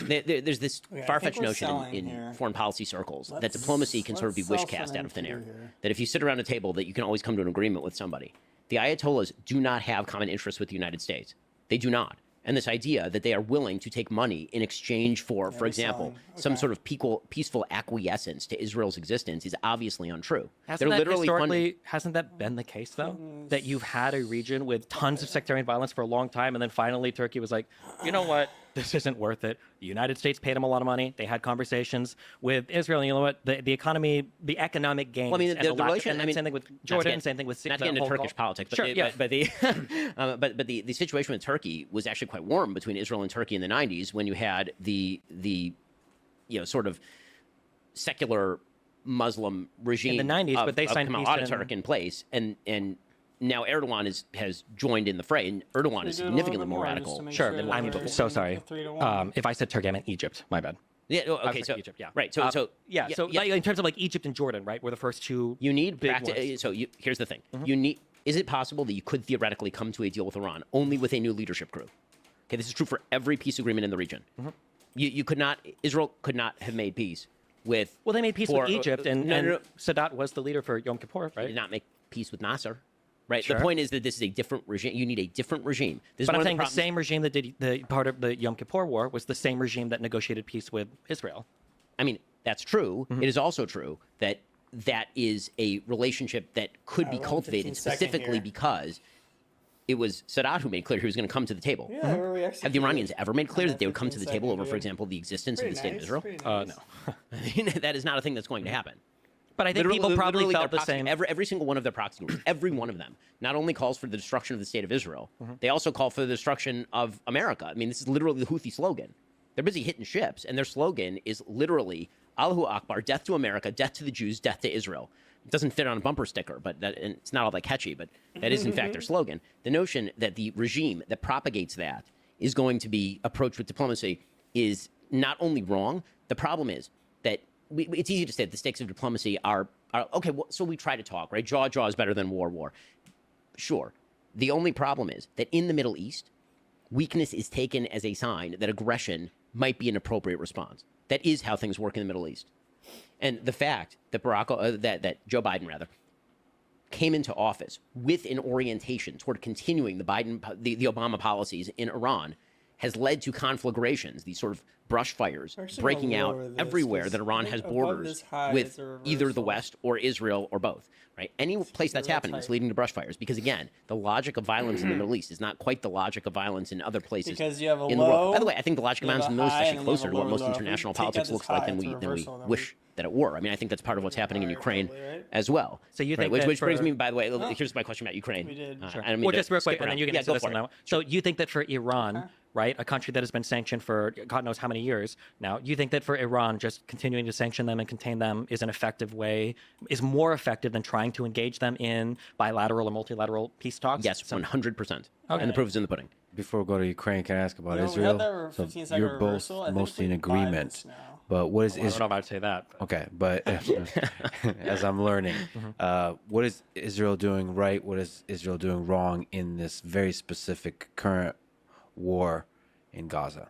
there's this far-fetched notion in foreign policy circles that diplomacy can sort of be wish cast out of thin air. That if you sit around a table, that you can always come to an agreement with somebody. The Ayatollahs do not have common interests with the United States. They do not. And this idea that they are willing to take money in exchange for example, some sort of peaceful acquiescence to Israel's existence is obviously untrue. Hasn't that been the case, though? That you've had a region with tons of sectarian violence for a long time, and then finally Turkey was like, you know what? This isn't worth it. The United States paid them a lot of money. They had conversations with Israel. And you know what? The economy, the economic gains. Well, I mean, the relation. Same thing with Jordan. Same thing with not to get into Turkish politics. But sure, but the situation with Turkey was actually quite warm between Israel and Turkey in the 90s when you had the sort of secular Muslim regime in the 90s, but they signed Kemal Ataturk in place, and now Erdogan has joined in the fray, and Erdogan is significantly more radical. Sure, I'm so sorry. If I said Turkey, I meant Egypt. My bad. Yeah. Okay. So Egypt. Yeah. Right. So like, in terms of like Egypt and Jordan, right, were the first two. You need big ones. So here's the thing. You need. Is it possible that you could theoretically come to a deal with Iran only with a new leadership group? Okay, this is true for every peace agreement in the region. You could not. Israel could not have made peace with. Well, they made peace with Egypt, and Sadat was the leader for Yom Kippur, right? They did not make peace with Nasser. Right. Sure. The point is that this is a different regime. You need a different regime. But I'm saying the same regime that did the part of the Yom Kippur War was the same regime that negotiated peace with Israel. I mean, that's true. It is also true that that is a relationship that could be cultivated specifically because it was Sadat who made clear he was going to come to the table. Have the Iranians ever made clear that they would come to the table over, for example, the existence of the state of Israel? No. I mean, that is not a thing that's going to happen. But I think people probably felt the same. Every single one of their proxy groups, every one of them, not only calls for the destruction of the state of Israel, they also call for the destruction of America. I mean, this is literally the Houthi slogan. They're busy hitting ships, and their slogan is literally Allahu Akbar, death to America, death to the Jews, death to Israel. It doesn't fit on a bumper sticker, and it's not all that catchy, but that is, in fact, their slogan. The notion that the regime that propagates that is going to be approached with diplomacy is not only wrong, the problem is that it's easy to say that the stakes of diplomacy are okay, well, so we try to talk, right? Jaw is better than war. Sure. The only problem is that in the Middle East, weakness is taken as a sign that aggression might be an appropriate response. That is how things work in the Middle East. And the fact that that Joe Biden came into office with an orientation toward continuing the Obama policies in Iran has led to conflagrations, these sort of brush fires breaking out everywhere that Iran has borders with either the West or Israel or both. Right? Any place that's happening is leading to brush fires because, again, the logic of violence in the Middle East is not quite the logic of violence in other places because you have a in low, the world. By the way, I think the logic of violence in the Middle East is actually closer to what most low. international politics looks like than we wish that it were. I mean, I think that's part of what's happening in Ukraine as well. So you think which brings me, by the way, here's my question about Ukraine. We did. Sure. Well, just real quick, and then you can answer this one now. So you think that for Iran, right, a country that has been sanctioned for God knows how many years now, you think that for Iran, just continuing to sanction them and contain them is an effective way, is more effective than trying to engage them in bilateral or multilateral peace talks? Yes, 100%. And the proof is in the pudding. Before we go to Ukraine, can I ask about We Israel? had that So 15-second you're both reversal. I think mostly in we buy agreement. this now. But what is I don't know Israel? if I'd say that. Okay, but as I'm learning, what is Israel doing right? What is Israel doing wrong in this very specific current war in Gaza?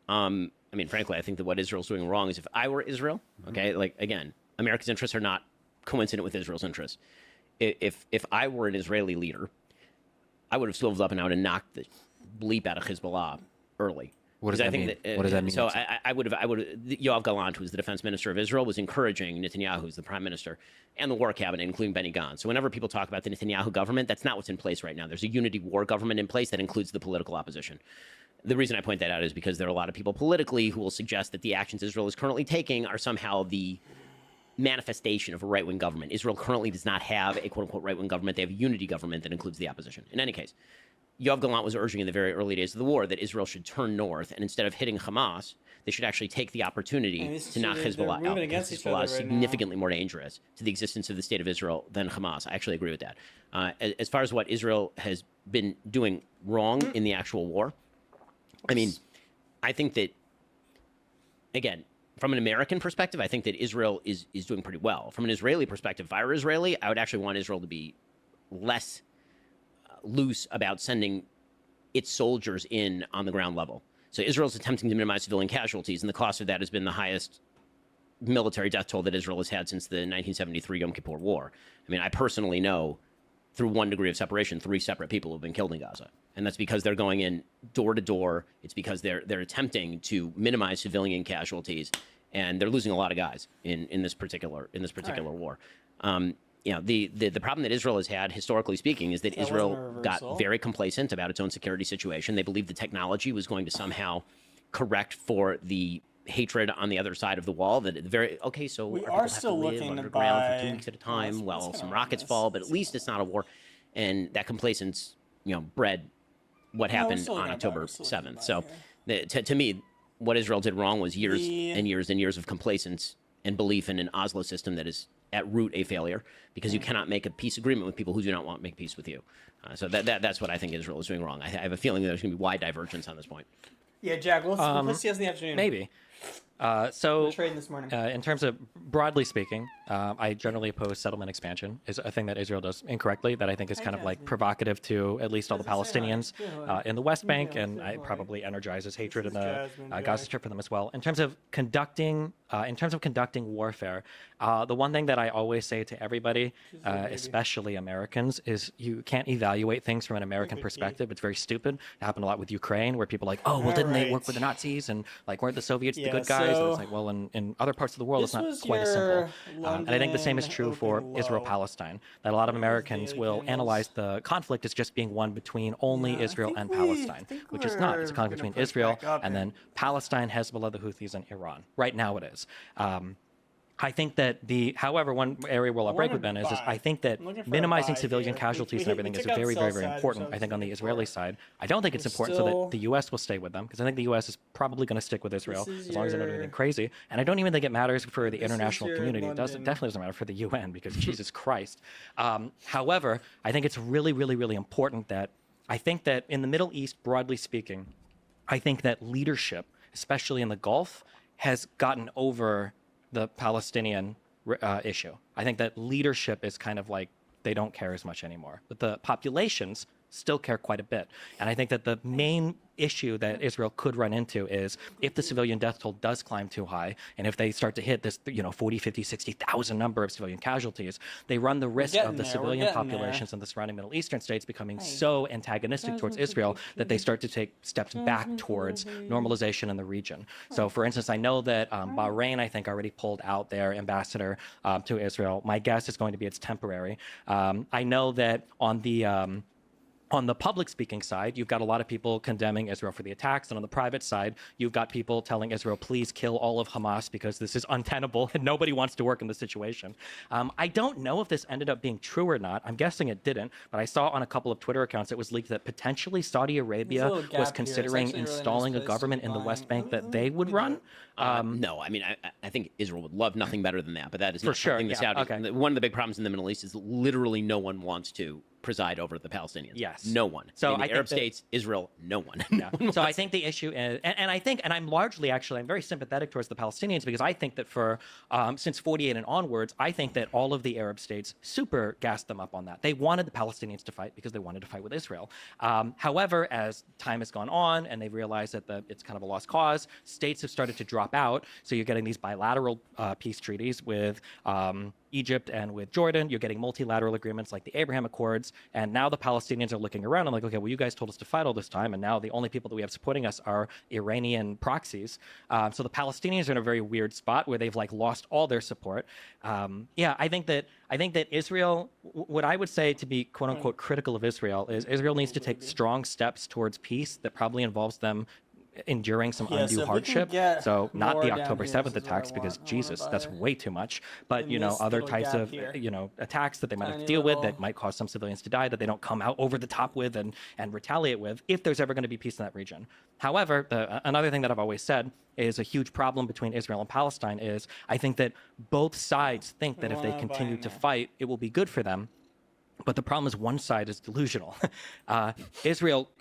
I mean, frankly, I think that what Israel's doing wrong is if I were Israel, okay, like, again, America's interests are not coincident with Israel's interests. If I were an Israeli leader, I would have swiveled up and I would have knocked the bleep out of Hezbollah early. What does that mean? What does that mean? So I would have. Yoav Gallant, who's the defense minister of Israel, was encouraging Netanyahu, who's the prime minister, and the war cabinet, including Benny Gantz. So whenever people talk about the Netanyahu government, that's not what's in place right now. There's a unity war government in place that includes the political opposition. The reason I point that out is because there are a lot of people politically who will suggest that the actions Israel is currently taking are somehow the manifestation of a right-wing government. Israel currently does not have a quote-unquote right-wing government. They have a unity government that includes the opposition. In any case, Yoav Gallant was urging in the very early days of the war that Israel should turn north, and instead of hitting Hamas, they should actually take the opportunity to knock Hezbollah out. Because Hezbollah is significantly more dangerous to the existence of the state of Israel than Hamas. I actually agree with that. As far as what Israel has been doing wrong in the actual war, I mean, I think that, again, from an American perspective, I think that Israel is doing pretty well. From an Israeli perspective, if I were Israeli, I would actually want Israel to be less loose about sending its soldiers in on the ground level. So Israel's attempting to minimize civilian casualties, and the cost of that has been the highest military death toll that Israel has had since the 1973 Yom Kippur War. I mean, I personally know, through 1 degree of separation, 3 separate people who have been killed in Gaza. And that's because they're going in door to door. It's because they're attempting to minimize civilian casualties, and they're losing a lot of guys in this particular war. You know, the problem that Israel has had, historically speaking, is that Israel got very complacent about its own security situation. They believed the technology was going to somehow correct for the hatred on the other side of the wall. That so we our are people still have to looking live to underground buy for 2 weeks at a time let's while get some on rockets this. fall. But at least it's not a war, and that complacence, bred what happened on October 7th. So, to me, what Israel did wrong was years and years and years of complacence and belief in an Oslo system that is at root a failure, because you cannot make a peace agreement with people who do not want to make peace with you. So that's what I think Israel is doing wrong. I have a feeling there's going to be wide divergence on this point. Yeah, Jack, let's see us in the afternoon. Maybe. So We're trading this morning. in terms of broadly speaking, I generally oppose settlement expansion. Is a thing that Israel does incorrectly that I think is kind of like provocative to at least all the Palestinians in the West Bank, and it probably energizes hatred in the Gaza Strip for them as well. In terms of conducting warfare, the one thing that I always say to everybody, especially Americans, is you can't evaluate things from an American perspective. It's very stupid. It happened a lot with Ukraine, where people are like, oh, well, didn't they work with the Nazis, and like weren't the Soviets the good guys? And it's like, well, in other parts of the world, it's not quite as simple. And I think the same is true for Israel-Palestine, that a lot of Americans will analyze the conflict as just being one between only Israel and Palestine, which is not. It's a conflict between Israel and then Palestine, Hezbollah, the Houthis, and Iran. Right now it is. I think that however, one area where I'll break with Ben is I think that minimizing civilian casualties and everything is very, very, very important. I think on the Israeli side, I don't think it's important so that the U.S. will stay with them, because I think the U.S. is probably going to stick with Israel as long as they're not doing anything crazy. And I don't even think it matters for the international community. It definitely doesn't matter for the UN, because Jesus Christ. However, I think it's really, really, really important that I think that in the Middle East, broadly speaking, I think that leadership, especially in the Gulf, has gotten over the Palestinian issue. I think that leadership is kind of like they don't care as much anymore, but the populations still care quite a bit. And I think that the main issue that Israel could run into is if the civilian death toll does climb too high, and if they start to hit this, 40, 50, 60,000 number of civilian casualties, they run the risk of the civilian populations in the surrounding Middle Eastern states becoming so antagonistic towards Israel that they start to take steps back towards normalization in the region. So, for instance, I know that Bahrain, I think, already pulled out their ambassador to Israel. My guess is going to be it's temporary. I know that on the public speaking side, you've got a lot of people condemning Israel for the attacks. And on the private side, you've got people telling Israel, please kill all of Hamas because this is untenable and nobody wants to work in this situation. I don't know if this ended up being true or not. I'm guessing it didn't. But I saw on a couple of Twitter accounts it was leaked that potentially Saudi Arabia was considering installing a government in the West Bank that they would run. No, I mean, I think Israel would love nothing better than that. But that is For not sure, something the yeah, Saudis... okay. One of the big problems in the Middle East is literally no one wants to preside over the Palestinians. Yes. No one. So in the I think Arab that- states, Israel, no one. Yeah. So I think the issue is, and I'm largely actually, I'm very sympathetic towards the Palestinians because I think that for, since 48 and onwards, I think that all of the Arab states super gassed them up on that. They wanted the Palestinians to fight because they wanted to fight with Israel. However, as time has gone on and they've realized that it's kind of a lost cause, states have started to drop out. So you're getting these bilateral peace treaties with Egypt and with Jordan. You're getting multilateral agreements like the Abraham Accords. And now the Palestinians are looking around and like, okay, well, you guys told us to fight all this time. And now the only people that we have supporting us are Iranian proxies. So the Palestinians are in a very weird spot where they've like lost all their support. I think that Israel, what I would say to be quote unquote critical of Israel is Israel needs to take strong steps towards peace that probably involves them enduring some Yeah, undue so if we can hardship. get So not more the down October here, 7th this is what I attacks because want. I wanna Jesus, that's buy way too much. But, in this other little types gap of, here. attacks that they might have Tiny to deal with little- that might cause some civilians to die that they don't come out over the top with and retaliate with if there's ever going to be peace in that region. However, another thing that I've always said is a huge problem between Israel and Palestine is I think that both sides think that if they wanna buy continue in to there. fight, it will be good for them. But the problem is one side is delusional.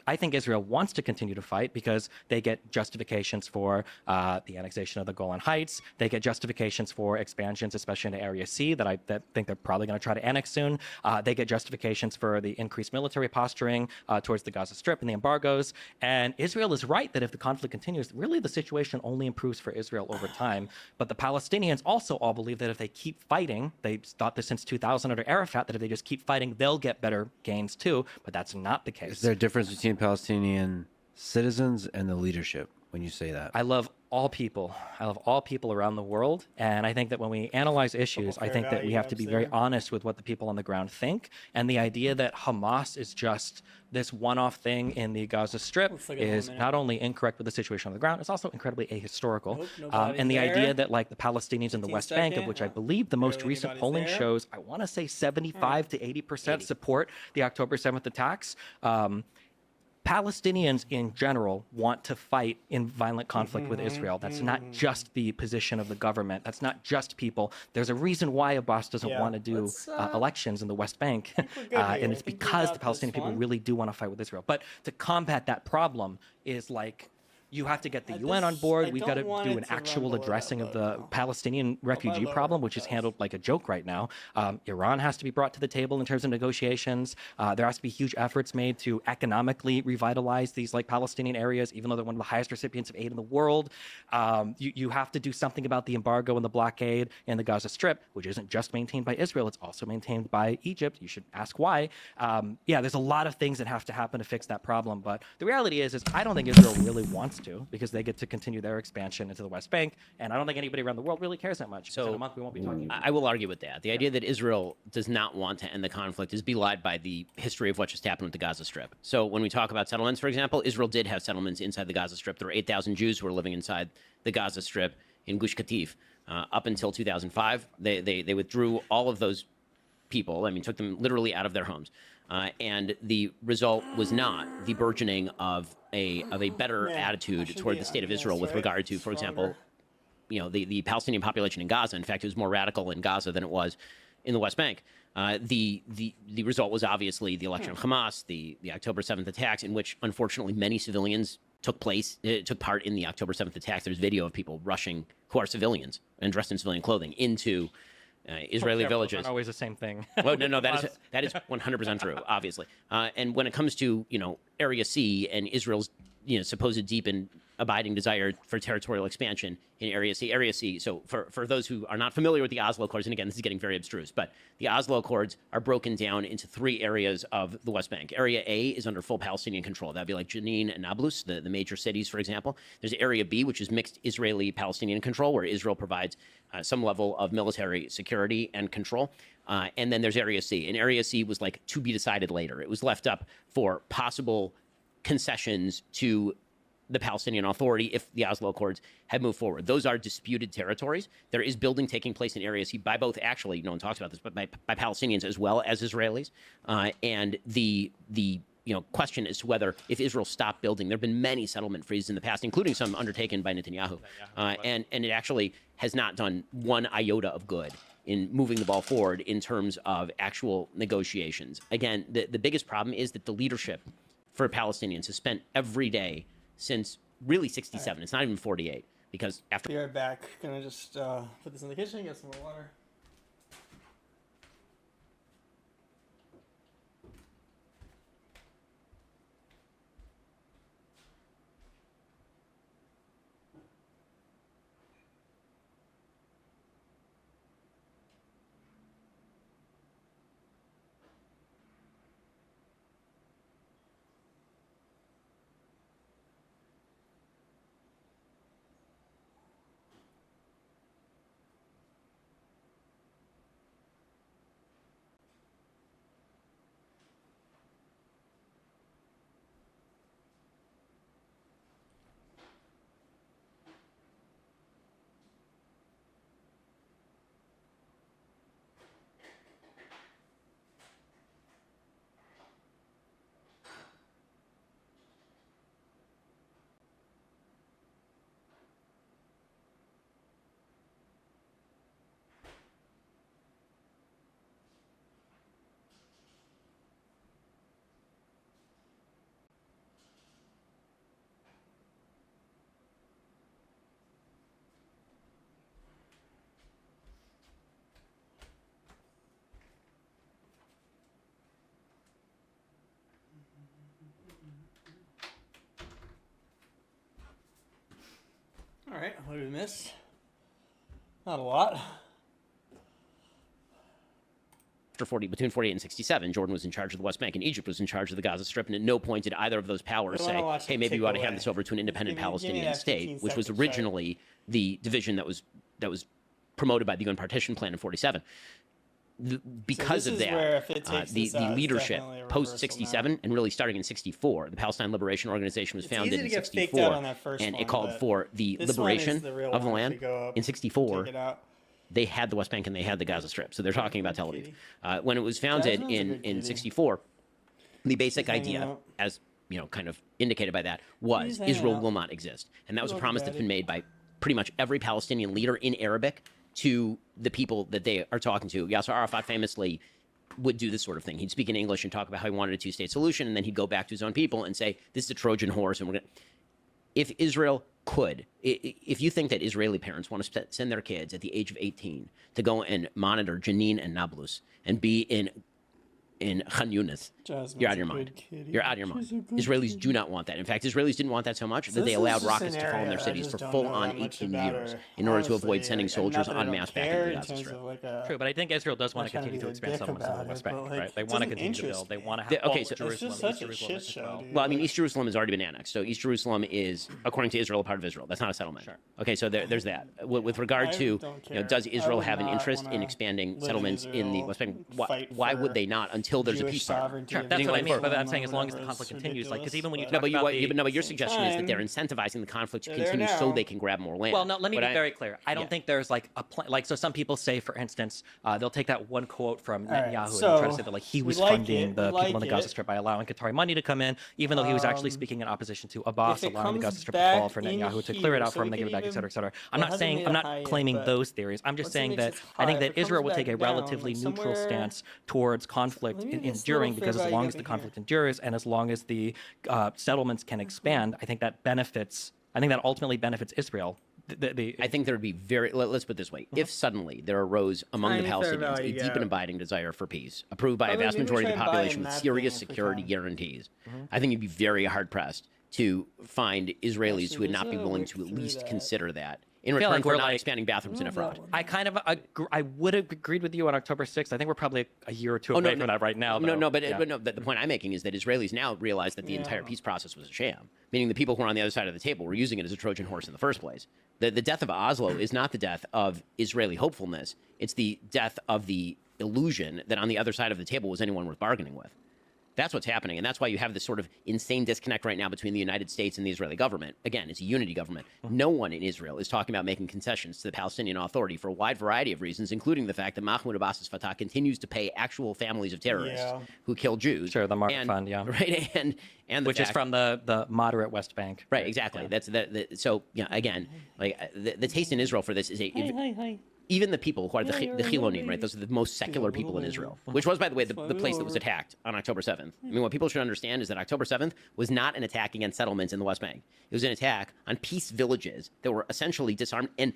I think Israel wants to continue to fight because they get justifications for the annexation of the Golan Heights. They get justifications for expansions, especially into Area C, that I think they're probably going to try to annex soon. They get justifications for the increased military posturing towards the Gaza Strip and the embargoes. And Israel is right that if the conflict continues, really the situation only improves for Israel over time. But the Palestinians also all believe that if they keep fighting, they've thought this since 2000 under Arafat, that if they just keep fighting, they'll get better gains too. But that's not the case. Is there a difference between Palestinian citizens and the leadership when you say that? I love all people. I love all people around the world. And I think that when we analyze issues, I fair think that we value have to be very there. honest with what the people on the ground think. And the idea that Hamas is just this one-off thing in the Gaza Strip Looks like a is moment. not only incorrect with the situation on the ground, it's also incredibly ahistorical. Nope, nobody And the there. idea that like the Palestinians in the 15 West Bank, of second. which I believe the most Barely recent anybody's polling there. shows, I want to say 75 to 80% support the October 7th attacks. Palestinians in general want to fight in violent conflict with Israel. That's not just the position of the government. That's not just people. There's a reason why Abbas doesn't Yeah, want to do let's, elections in the West Bank. we're good here. And I it's think we because got the Palestinian this people one. really do want to fight with Israel. But to combat that problem is like, you have to get the UN on board. We've got to don't want do it an to run actual below that addressing of low, the though. Palestinian refugee lower problem, it which is does. handled like a joke right now. Iran has to be brought to the table in terms of negotiations. There has to be huge efforts made to economically revitalize these like Palestinian areas, even though they're one of the highest recipients of aid in the world. You have to do something about the embargo and the blockade in the Gaza Strip, which isn't just maintained by Israel, it's also maintained by Egypt. You should ask why. There's a lot of things that have to happen to fix that problem. But the reality is I don't think Israel really wants to because they get to continue their expansion into the West Bank. And I don't think anybody around the world really cares that much. So in a month, we won't be talking about it. I will argue with that. The idea that Israel does not want to end the conflict is belied by the history of what just happened with the Gaza Strip. So when we talk about settlements, for example, Israel did have settlements inside the Gaza Strip. There were 8,000 Jews who were living inside the Gaza Strip in Gush Katif. Up until 2005, they withdrew all of those people. I mean, took them literally out of their homes. And the result was not the burgeoning of a better Man, I attitude should toward be the state of on this, Israel with right? regard to, for example, Stronger. the Palestinian population in Gaza. In fact, it was more radical in Gaza than it was in the West Bank. The result was obviously the election of Hamas, the October 7th attacks, in which unfortunately many civilians took part in the October 7th attacks. There's video of people rushing, who are civilians and dressed in civilian clothing, into Israeli Careful, villages. Not always the same thing. Well, no, that is 100% true, obviously. And when it comes to Area C and Israel's supposed deep and abiding desire for territorial expansion in Area C. So for those who are not familiar with the Oslo Accords, and again, this is getting very abstruse, but the Oslo Accords are broken down into 3 areas of the West Bank. Area A is under full Palestinian control. That'd be like Jenin and Nablus, the major cities, for example. There's Area B, which is mixed Israeli-Palestinian control, where Israel provides some level of military security and control. And then there's Area C. And Area C was like to be decided later. It was left up for possible concessions to the Palestinian Authority if the Oslo Accords had moved forward. Those are disputed territories. There is building taking place in Area C by both, actually, no one talks about this, but by Palestinians as well as Israelis. And the question as to whether if Israel stopped building, there have been many settlement freezes in the past, including some undertaken by Netanyahu. And it actually has not done one iota of good in moving the ball forward in terms of actual negotiations. Again, the biggest problem is that the leadership for Palestinians has spent every day since really 67. Right. It's not even 48, because after... Be right back. Gonna just put this in the kitchen, get some more water. All right, what did we miss? Not a lot. Between 48 and 67, Jordan was in charge of the West Bank, and Egypt was in charge of the Gaza Strip, and at no point did either of those powers say, hey, maybe we ought to hand this over to an independent Palestinian state, which was originally the division that was promoted by the UN partition plan in 47. Because of that, the leadership post-67 and really starting in 64, the Palestine Liberation Organization was founded in 64, and it called for the liberation of the land. In 64, they had the West Bank and they had the Gaza Strip, so they're talking about Tel Aviv. When it was founded in 64, the basic idea, as kind of indicated by that, was Israel will not exist, and that was a promise that's been made by pretty much every Palestinian leader in Arabic to the people that they are talking to. Yasser Arafat famously would do this sort of thing. He'd speak in English and talk about how he wanted a two-state solution, and then he'd go back to his own people and say, this is a Trojan horse, and we're going to... If Israel could, if you think that Israeli parents want to send their kids at the age of 18 to go and monitor Jenin and Nablus and be in Khan Yunis, you're out of your mind. You're out of your mind. Israelis do not want that. In fact, Israelis didn't want that so much that they allowed rockets to fall in their cities for full-on 18 years in order to avoid sending soldiers en masse back into the Gaza Strip. True, but I think Israel does want to continue to expand settlements in the West Bank, right? They want to continue to build. They want to have all of Jerusalem, East Jerusalem as well. Well, I mean, East Jerusalem has already been annexed. So East Jerusalem is, according to Israel, a part of Israel. That's not a settlement. Sure. Okay, so there's that. With regard to, does Israel have an interest in expanding settlements in the West Bank? Why would they not until there's a peace partner? Sure, that's what I mean. But I'm saying as long as the conflict continues, like, because even when you talk about your suggestion is that they're incentivizing the conflict to continue so they can grab more land. Well, no, let me be very clear. I don't think there's like a plan. Like, so some people say, for instance, they'll take that one quote from Netanyahu and try to say that like he was funding the people in the Gaza Strip by allowing Qatari money to come in, even though he was actually speaking in opposition to Abbas, allowing the Gaza Strip to fall for Netanyahu to clear it out for him, they give it back, et cetera, et cetera. I'm not claiming those theories. I'm just saying that I think that Israel will take a relatively neutral stance towards conflict enduring, because as long as the conflict endures and as long as the settlements can expand, I think that ultimately benefits Israel. I think there would be let's put it this way. If suddenly there arose among the Tiny fair Palestinians a value deep gap. and abiding desire for peace, approved by a Although vast maybe we majority of try the and buy population in with that serious thing if we security can. guarantees, I think you'd be very hard-pressed to find Israelis Actually, who would not be there's a willing link to at through least that. consider that in feel return like for we're not like- expanding bathrooms in a front. I kind of I would have agreed with you on October 6th. I think we're probably a year or two away from that right now. No, though. no, but, Yeah. but no. The point I'm making is that Israelis now realize that the entire peace process was a sham, meaning the people who were on the other side of the table were using it as a Trojan horse in the first place. The death of Oslo is not the death of Israeli hopefulness. It's the death of the illusion that on the other side of the table was anyone worth bargaining with. That's what's happening, and that's why you have this sort of insane disconnect right now between the United States and the Israeli government. Again, it's a unity government. No one in Israel is talking about making concessions to the Palestinian Authority for a wide variety of reasons, including the fact that Mahmoud Abbas's Fatah continues to pay actual families of terrorists who kill Jews. Sure, the market fund, yeah. Right, and the Which is fact- from the moderate West Bank. right, exactly. Yeah. That's so yeah. Again, like the taste in Israel for this is even the people who are the Chilonim, right? Those are the most secular people in Israel, which was, by the way, the place that was attacked on October 7th. I mean, what people should understand is that October 7th was not an attack against settlements in the West Bank. It was an attack on peace villages that were essentially disarmed. And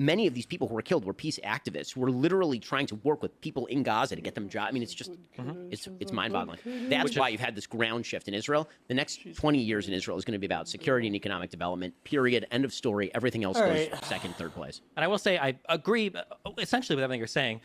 many of these people who were killed were peace activists who were literally trying to work with people in Gaza to get them jobs. I mean, it's just, it's mind-boggling. That's why you've had this ground shift in Israel. The next 20 years in Israel is going to be about security and economic development, period, end of story. Everything else goes second, third place. And I will say I agree essentially with everything you're saying.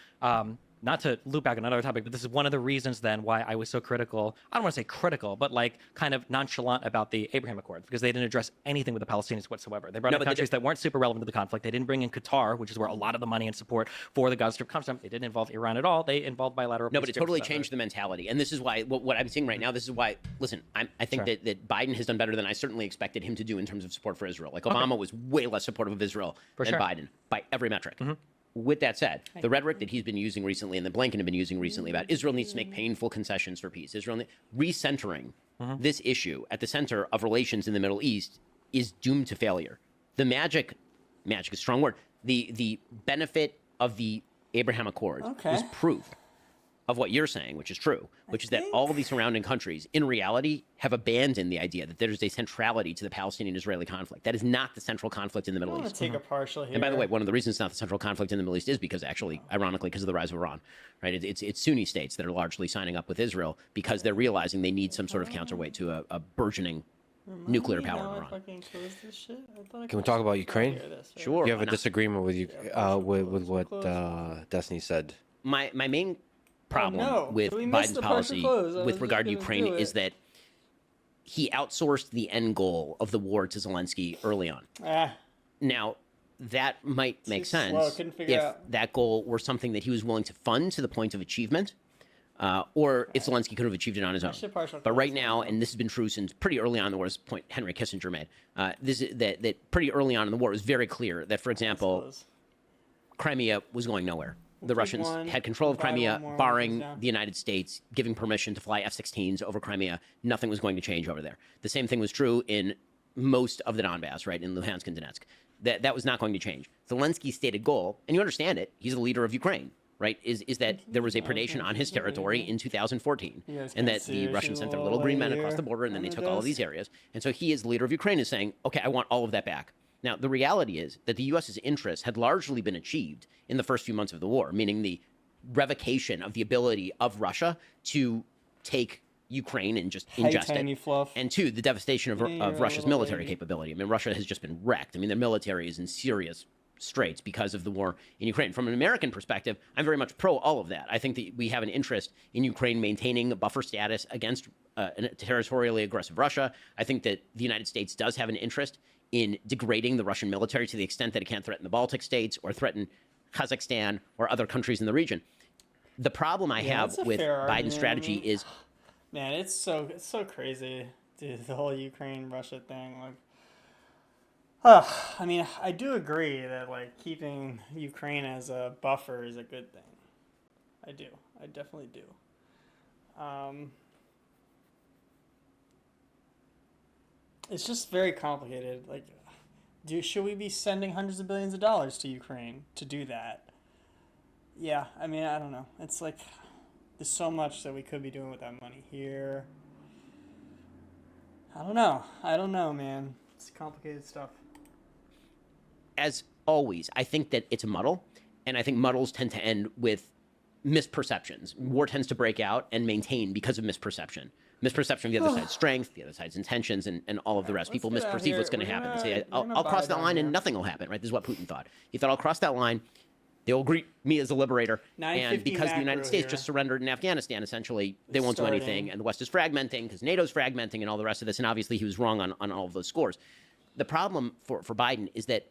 Not to loop back on another topic, but this is one of the reasons then why I was so critical. I don't want to say critical, but like kind of nonchalant about the Abraham Accords, because they didn't address anything with the Palestinians whatsoever. They brought in countries that weren't super relevant to the conflict. They didn't bring in Qatar, which is where a lot of the money and support for the Gaza Strip comes from. They didn't involve Iran at all. They involved bilateral. No, but it totally changed the mentality. And this is why what I'm seeing right now, this is why, listen, I think that Biden has done better than I certainly expected him to do in terms of support for Israel. Like Obama was way less supportive of Israel than Biden by every metric. With that said, the rhetoric that he's been using recently and that Blinken have been using recently about Israel needs to make painful concessions for peace, recentering this issue at the center of relations in the Middle East is doomed to failure. The magic is a strong word. The benefit of the Abraham Accords was proof of what you're saying, which is true, which is that all of these surrounding countries, in reality, have abandoned the idea that there's a centrality to the Palestinian-Israeli conflict. That is not the central conflict in the Middle I'm East. gonna take a partial here. And by the way, one of the reasons it's not the central conflict in the Middle East is because actually, ironically, because of the rise of Iran, right? It's Sunni states that are largely signing up with Israel because they're realizing they need some sort of counterweight to a burgeoning nuclear power in Iran. Can we talk about Ukraine? Sure. You have why a not? disagreement with you with what Destiny said. My main problem no. with Did we miss Biden's the partial policy close? I was with just regard to gonna Ukraine do is it. that he outsourced the end goal of the war to Zelensky early on. Now, that might make Too slow, sense couldn't figure if out. that goal were something that he was willing to fund to the point of achievement, or if Zelensky could have achieved it on his own. should partial But right close now, and this has been true since pretty early on in the war, this point Henry Kissinger made, that pretty early on in the war, it was very clear that, for example, Crimea was going nowhere. The Russians had control of Crimea, barring the United States giving permission to fly F-16s over Crimea. Nothing was going to change over there. The same thing was true in most of the Donbass, right, in Luhansk and Donetsk. That was not going to change. Zelensky's stated goal, and you understand it, he's the leader of Ukraine, right, is that there was a predation on his territory in 2014, and that the Russians sent their little green men across the border, and then they took all of these areas. And so he, as the leader of Ukraine, is saying, okay, I want all of that back. Now, the reality is that the U.S.'s interests had largely been achieved in the first few months of the war, meaning the revocation of the ability of Russia to take Ukraine and just ingest tiny it. fluff. And two, the devastation of you're Russia's a little military lady. capability. I mean, Russia has just been wrecked. I mean, their military is in serious straits because of the war in Ukraine. From an American perspective, I'm very much pro all of that. I think that we have an interest in Ukraine maintaining a buffer status against a territorially aggressive Russia. I think that the United States does have an interest in degrading the Russian military to the extent that it can't threaten the Baltic states or threaten Kazakhstan or other countries in the region. The problem I have that's a with fair Biden's argument. strategy is Man, it's so crazy, dude. The whole Ukraine-Russia thing, I mean, I do agree that like keeping Ukraine as a buffer is a good thing. I definitely do. It's just very complicated. Like, should we be sending hundreds of billions of dollars to Ukraine to do that? Yeah, I mean, I don't know. It's like there's so much that we could be doing with that money here. I don't know, man. It's complicated stuff. as always, I think that it's a muddle, and I think muddles tend to end with misperceptions. War tends to break out and maintain because of misperception. Misperception of the other side's strength, the other side's intentions, and all of the rest. People misperceive what's going to happen. They say, I'll cross that line and nothing will happen, right? This is what Putin thought. He thought, I'll cross that line, they'll greet me as a liberator, and because the United States just surrendered in Afghanistan, essentially, they won't do anything, and the West is fragmenting because NATO's fragmenting and all the rest of this, and obviously he was wrong on all of those scores. The problem for Biden is that,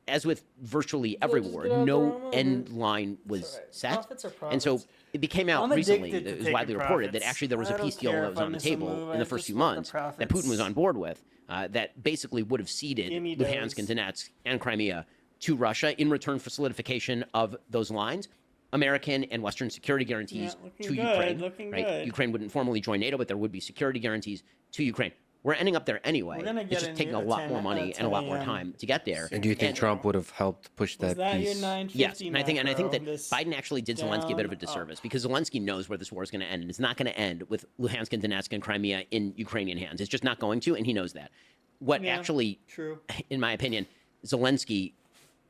as with virtually every war, no end line was set. And so it became out recently, it was widely reported, that actually there was a peace deal that was on the table in the first few months that Putin was on board with, that basically would have ceded Luhansk and Donetsk and Crimea to Russia in return for solidification of those lines, American and Western security guarantees to Ukraine. Right? Ukraine wouldn't formally join NATO, but there would be security guarantees to Ukraine. We're ending up there anyway. It's just taking a lot more money and a lot more time to get there. And do you think Trump would have helped push that peace? Yes, and I think that Biden actually did Zelensky a bit of a disservice because Zelensky knows where this war is going to end, and it's not going to end with Luhansk and Donetsk and Crimea in Ukrainian hands. It's just not going to, and he knows that. What actually, in my opinion, Zelensky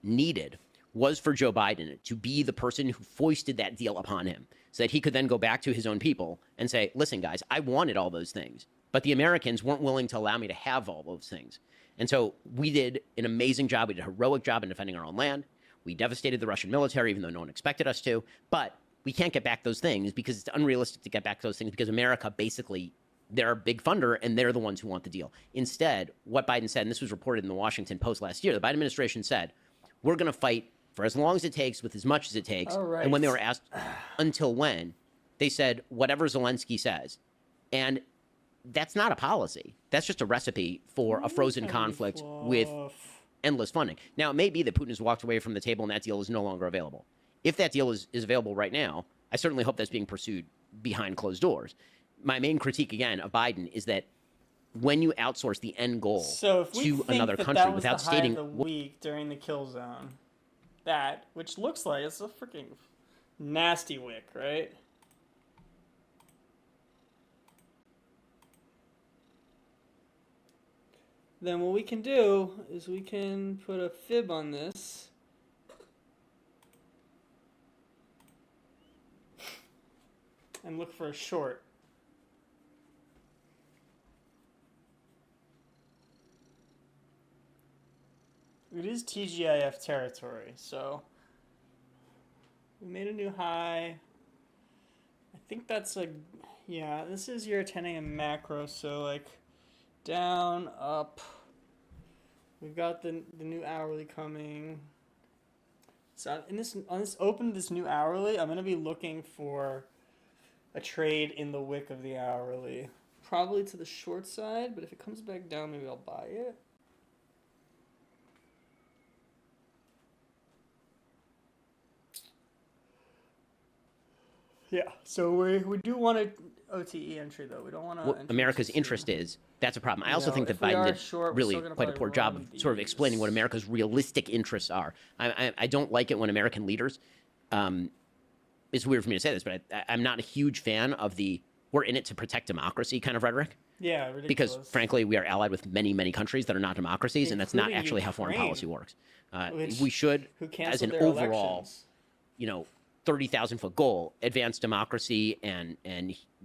needed was for Joe Biden to be the person who foisted that deal upon him so that he could then go back to his own people and say, listen, guys, I wanted all those things, but the Americans weren't willing to allow me to have all those things. And so we did an amazing job. We did a heroic job in defending our own land. We devastated the Russian military, even though no one expected us to. But we can't get back those things because it's unrealistic to get back those things because America basically, they're a big funder and they're the ones who want the deal. Instead, what Biden said, and this was reported in the Washington Post last year, the Biden administration said, we're going to fight for as long as it takes with as much as it takes. And when they were asked until when, they said, whatever Zelensky says. And that's not a policy. That's just a recipe for a frozen conflict with endless funding. Now, it may be that Putin has walked away from the table and that deal is no longer available. If that deal is available right now, I certainly hope that's being pursued behind closed doors. My main critique, again, of Biden is that when you outsource the end goal to another country without stating the week during the kill zone, that which looks like it's a freaking nasty wick, right? Then what we can do is we can put a fib on this. And look for a short. It is TGIF territory, so we made a new high. I think that's this is your 10 a.m. macro, so like down, up. We've got the new hourly coming. So on this open this new hourly, I'm gonna be looking for a trade in the wick of the hourly, probably to the short side. But if it comes back down, maybe I'll buy it. Yeah, so we do want an OTE entry, though. We don't want to... What America's interest is, that's a problem. I also think that Biden did really quite a poor job of sort of explaining what America's realistic interests are. I don't like it when American leaders... it's weird for me to say this, but I'm not a huge fan of the we're in it to protect democracy kind of rhetoric. Yeah, ridiculous. Because, frankly, we are allied with many, many countries that are not democracies, and that's not actually how foreign policy works. We should, as an overall, 30,000-foot goal, advance democracy and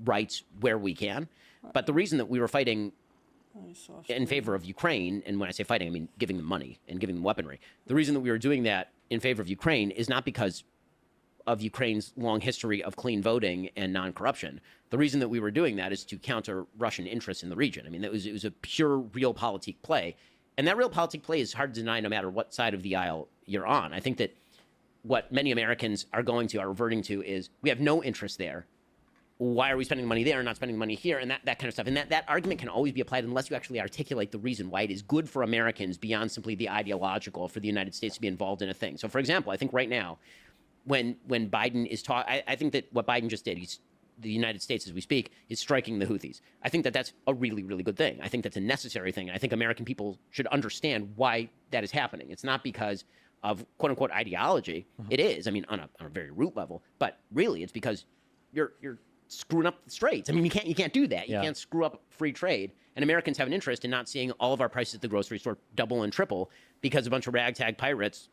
rights where we can. But the reason that we were fighting in favor of Ukraine, and when I say fighting, I mean giving them money and giving them weaponry, the reason that we were doing that in favor of Ukraine is not because of Ukraine's long history of clean voting and non-corruption. The reason that we were doing that is to counter Russian interests in the region. I mean, it was a pure realpolitik play. And that realpolitik play is hard to deny no matter what side of the aisle you're on. I think that what many Americans are reverting to is we have no interest there. Why are we spending money there and not spending money here? And that kind of stuff. And that argument can always be applied unless you actually articulate the reason why it is good for Americans beyond simply the ideological for the United States to be involved in a thing. So, for example, I think right now, when Biden is talking, I think that what Biden just did, the United States, as we speak, is striking the Houthis. I think that that's a really, really good thing. I think that's a necessary thing. I think American people should understand why that is happening. It's not because of quote-unquote ideology. Mm-hmm. It is, I mean, on a very root level. But really, it's because you're screwing up the straits. I mean, you can't do that. You Yeah. can't screw up free trade. And Americans have an interest in not seeing all of our prices at the grocery store double and triple because a bunch of ragtag pirates,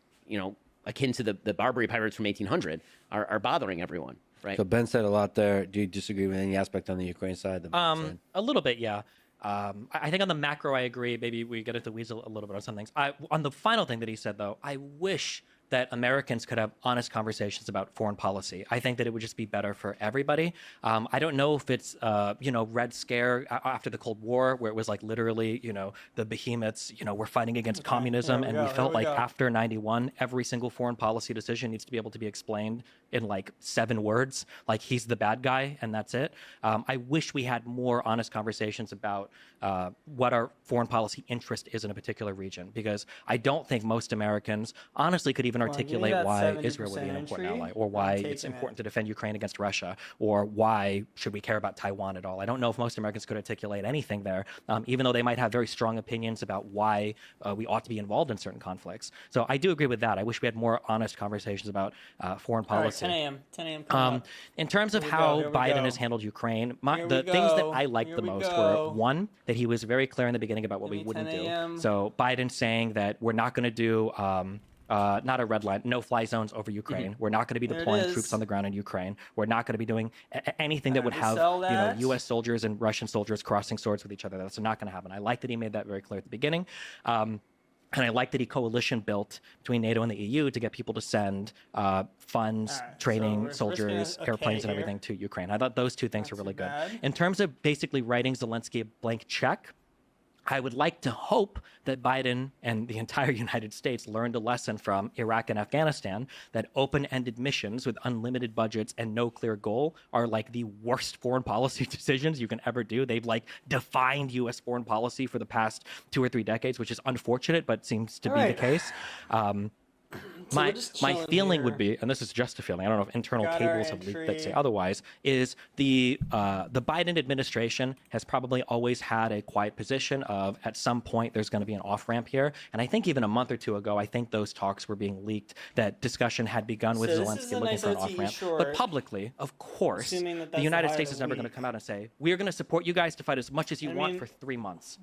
akin to the Barbary pirates from 1800, are bothering everyone, right? So Ben said a lot there. Do you disagree with any aspect on the Ukraine side? That Ben said? A little bit, yeah. I think on the macro, I agree. Maybe we get into the weeds a little bit on some things. On the final thing that he said, though, I wish that Americans could have honest conversations about foreign policy. I think that it would just be better for everybody. I don't know if it's, Red Scare after the Cold War, where it was like literally, the behemoths, we're fighting against communism. And we felt like after 91, every single foreign policy decision needs to be able to be explained in like 7 words, like he's the bad guy and that's it. I wish we had more honest conversations about what our foreign policy interest is in a particular region, because I don't think most Americans honestly could even articulate why Israel would be an important ally, or why it's important to defend Ukraine against Russia, or why should we care about Taiwan at all. I don't know if most Americans could articulate anything there, even though they might have very strong opinions about why we ought to be involved in certain conflicts. So I do agree with that. I wish we had more honest conversations about foreign policy. All right, 10 a.m. coming up. In terms of how Biden has handled Ukraine, the things that I liked the most were, one, that he was very clear in the beginning about what we wouldn't do. So Biden saying that we're not going to do not a red line, no-fly zones over Ukraine. We're not going to be deploying troops on the ground in Ukraine. We're not going to be doing anything that would have U.S. soldiers and Russian soldiers crossing swords with each other. That's not going to happen. I like that he made that very clear at the beginning. And I like that he coalition built between NATO and the EU to get people to send funds, training, soldiers, airplanes, and everything to Ukraine. I thought those two things were really good. In terms of basically writing Zelensky a blank check, I would like to hope that Biden and the entire United States learned a lesson from Iraq and Afghanistan, that open-ended missions with unlimited budgets and no clear goal are like the worst foreign policy decisions you can ever do. They've like defined U.S. foreign policy for the past 2 or 3 decades, which is unfortunate, but seems to be the case. My feeling would be, and this is just a feeling, I don't know if internal cables have leaked that say otherwise, is the Biden administration has probably always had a quiet position of at some point there's going to be an off-ramp here. And I think even a month or two ago, I think those talks were being leaked, that discussion had begun with Zelensky looking for an off-ramp. But publicly, of course, the United States is never going to come out and say, we're going to support you guys to fight as much as you want for 3 months.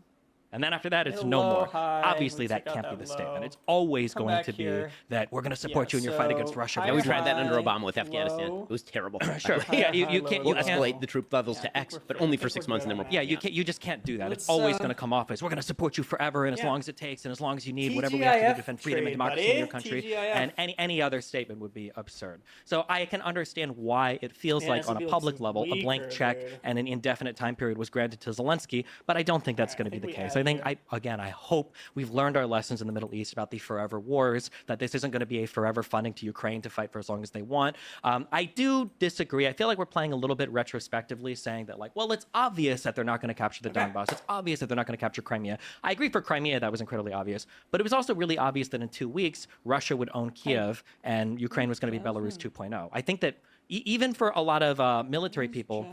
And then after that, it's no more. Obviously, that can't be the statement. It's always going to be that we're going to support you in your fight against Russia. Yeah, we tried that under Obama with Afghanistan. It was terrible. Sure. Yeah, you can't escalate the troop levels to X, but only for 6 months, and then we're you just can't do that. It's always going to come off as we're going to support you forever and as long as it takes and as long as you need whatever we have to do to defend freedom and democracy in your country. And any other statement would be absurd. So I can understand why it feels like on a public level a blank check and an indefinite time period was granted to Zelensky, but I don't think that's going to be the case. I think I hope we've learned our lessons in the Middle East about the forever wars, that this isn't going to be a forever funding to Ukraine to fight for as long as they want. I do disagree. I feel like we're playing a little bit retrospectively, saying that like, well, it's obvious that they're not going to capture the Donbass. It's obvious that they're not going to capture Crimea. I agree for Crimea, that was incredibly obvious. But it was also really obvious that in 2 weeks, Russia would own Kiev and Ukraine was going to be Belarus 2.0. I think that even for a lot of military people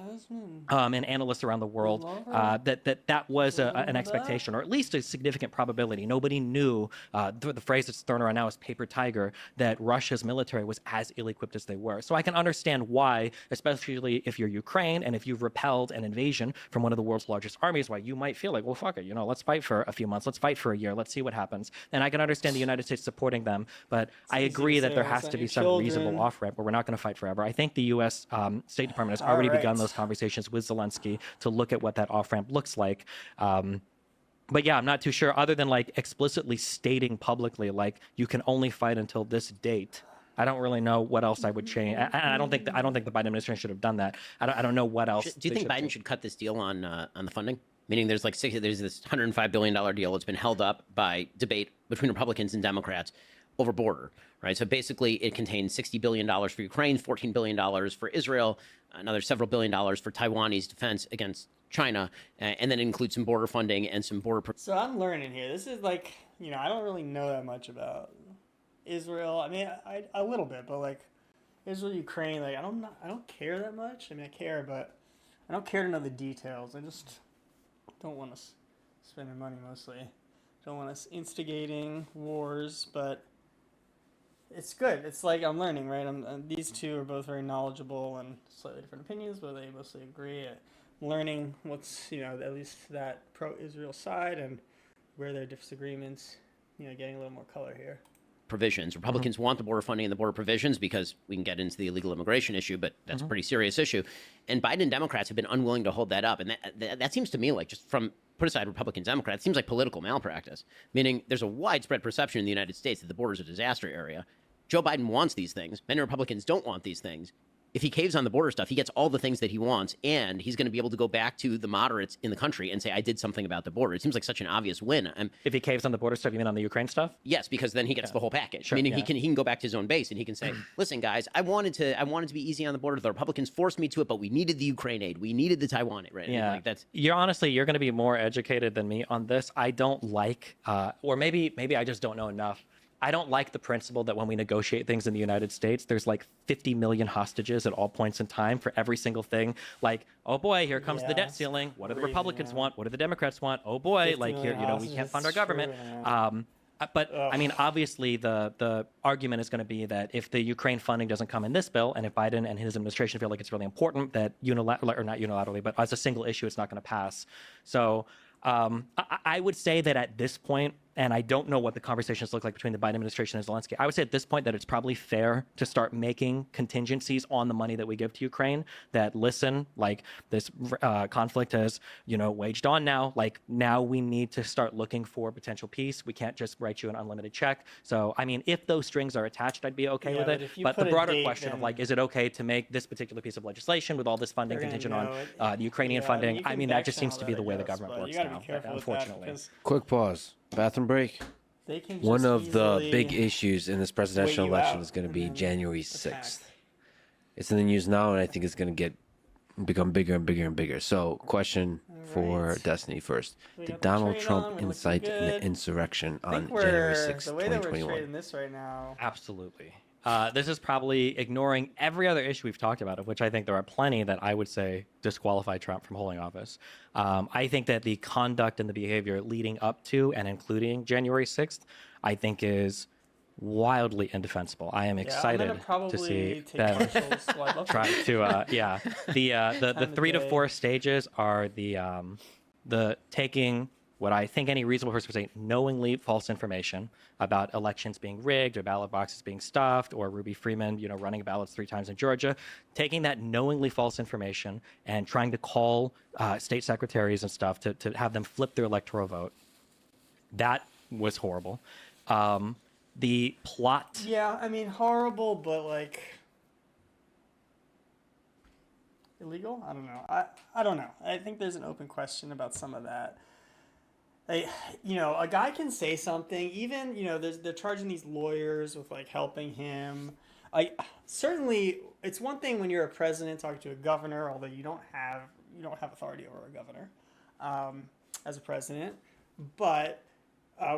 and analysts around the world, that was an expectation, or at least a significant probability. Nobody knew, the phrase that's thrown around now is paper tiger, that Russia's military was as ill-equipped as they were. So I can understand why, especially if you're Ukraine and if you've repelled an invasion from one of the world's largest armies, why you might feel like, well, fuck it, let's fight for a few months, let's fight for a year, let's see what happens. And I can understand the United States supporting them, but I agree that there has to be some reasonable off-ramp where we're not going to fight forever. I think the U.S. State Department has already begun those conversations with Zelensky to look at what that off-ramp looks like. But yeah, I'm not too sure, other than like explicitly stating publicly, like you can only fight until this date. I don't really know what else I would change. I don't think the Biden administration should have done that. I don't know what else. Do you think Biden should cut this deal on the funding? Meaning there's this $105 billion deal that's been held up by debate between Republicans and Democrats over border, right? So basically it contains $60 billion for Ukraine, $14 billion for Israel, another several $billion for Taiwanese defense against China, and then it includes some border funding and some border... So I'm learning here. This is like, I don't really know that much about Israel. I mean, I a little bit, but like Israel, Ukraine, like I don't care that much. I mean, I care, but I don't care to know the details. I just don't want to spend money mostly. Don't want us instigating wars, but it's good. It's like I'm learning, right? These two are both very knowledgeable and slightly different opinions, but they mostly agree. I'm learning what's, at least that pro-Israel side and where there are disagreements, getting a little more color here. Provisions. Republicans want the border funding and the border provisions because we can get into the illegal immigration issue, but that's a pretty serious issue. And Biden and Democrats have been unwilling to hold that up. And that seems to me like, just from put aside Republicans, Democrats, seems like political malpractice, meaning there's a widespread perception in the United States that the border is a disaster area. Joe Biden wants these things. Many Republicans don't want these things. If he caves on the border stuff, he gets all the things that he wants, and he's going to be able to go back to the moderates in the country and say, I did something about the border. It seems like such an obvious win. If he caves on the border stuff, you mean on the Ukraine stuff? Yes, because then he gets the whole package. Sure, Meaning he can go back to his own base and he can say, listen, guys, I wanted to be easy on the border. The Republicans forced me to it, but we needed the Ukraine aid. We needed the Taiwan aid, right? Yeah. Like You're going to be more educated than me on this. I don't like, or maybe I just don't know enough. I don't like the principle that when we negotiate things in the United States, there's like 50 million hostages at all points in time for every single thing. Like, oh boy, here comes the debt ceiling. What do the Republicans want? What do the Democrats want? Oh boy, like here, we can't fund our government. But I mean, obviously, the argument is going to be that if the Ukraine funding doesn't come in this bill, and if Biden and his administration feel like it's really important, that not unilaterally, but as a single issue, it's not going to pass. So I would say that at this point, and I don't know what the conversations look like between the Biden administration and Zelensky, I would say at this point that it's probably fair to start making contingencies on the money that we give to Ukraine that listen, like this conflict has, waged on now. Like now we need to start looking for potential peace. We can't just write you an unlimited check. So, I mean, if those strings are attached, I'd be okay with it. But the broader question of like, is it okay to make this particular piece of legislation with all this funding contingent on the Ukrainian funding? I mean, that just seems to be the way the government works now, unfortunately. Quick pause. Bathroom break. They can One just of the easily big issues in this presidential wait you election out is going to and be then January attack. 6th. It's in the news now, and I think it's going to become bigger and bigger and bigger. So, question for right. Destiny first. We Did got the Donald trade on, Trump we're looking incite an good. insurrection I think on January we're 6th, the way that we're 2021? trading this right now. Absolutely. This is probably ignoring every other issue we've talked about, of which I think there are plenty that I would say disqualify Trump from holding office. I think that the conduct and the behavior leading up to and including January 6th, I think is wildly indefensible. I am excited to see them try to, the 3 to 4 stages are the taking what I think any reasonable person would say knowingly false information about elections being rigged or ballot boxes being stuffed or Ruby Freeman, running ballots 3 times in Georgia, taking that knowingly false information and trying to call state secretaries and stuff to have them flip their electoral vote. That was horrible. The plot. Yeah, I mean, horrible, but like illegal? I don't know. I don't know. I think there's an open question about some of that. A guy can say something, even, they're charging these lawyers with like helping him. Certainly it's one thing when you're a president talking to a governor, although you don't have authority over a governor as a president. But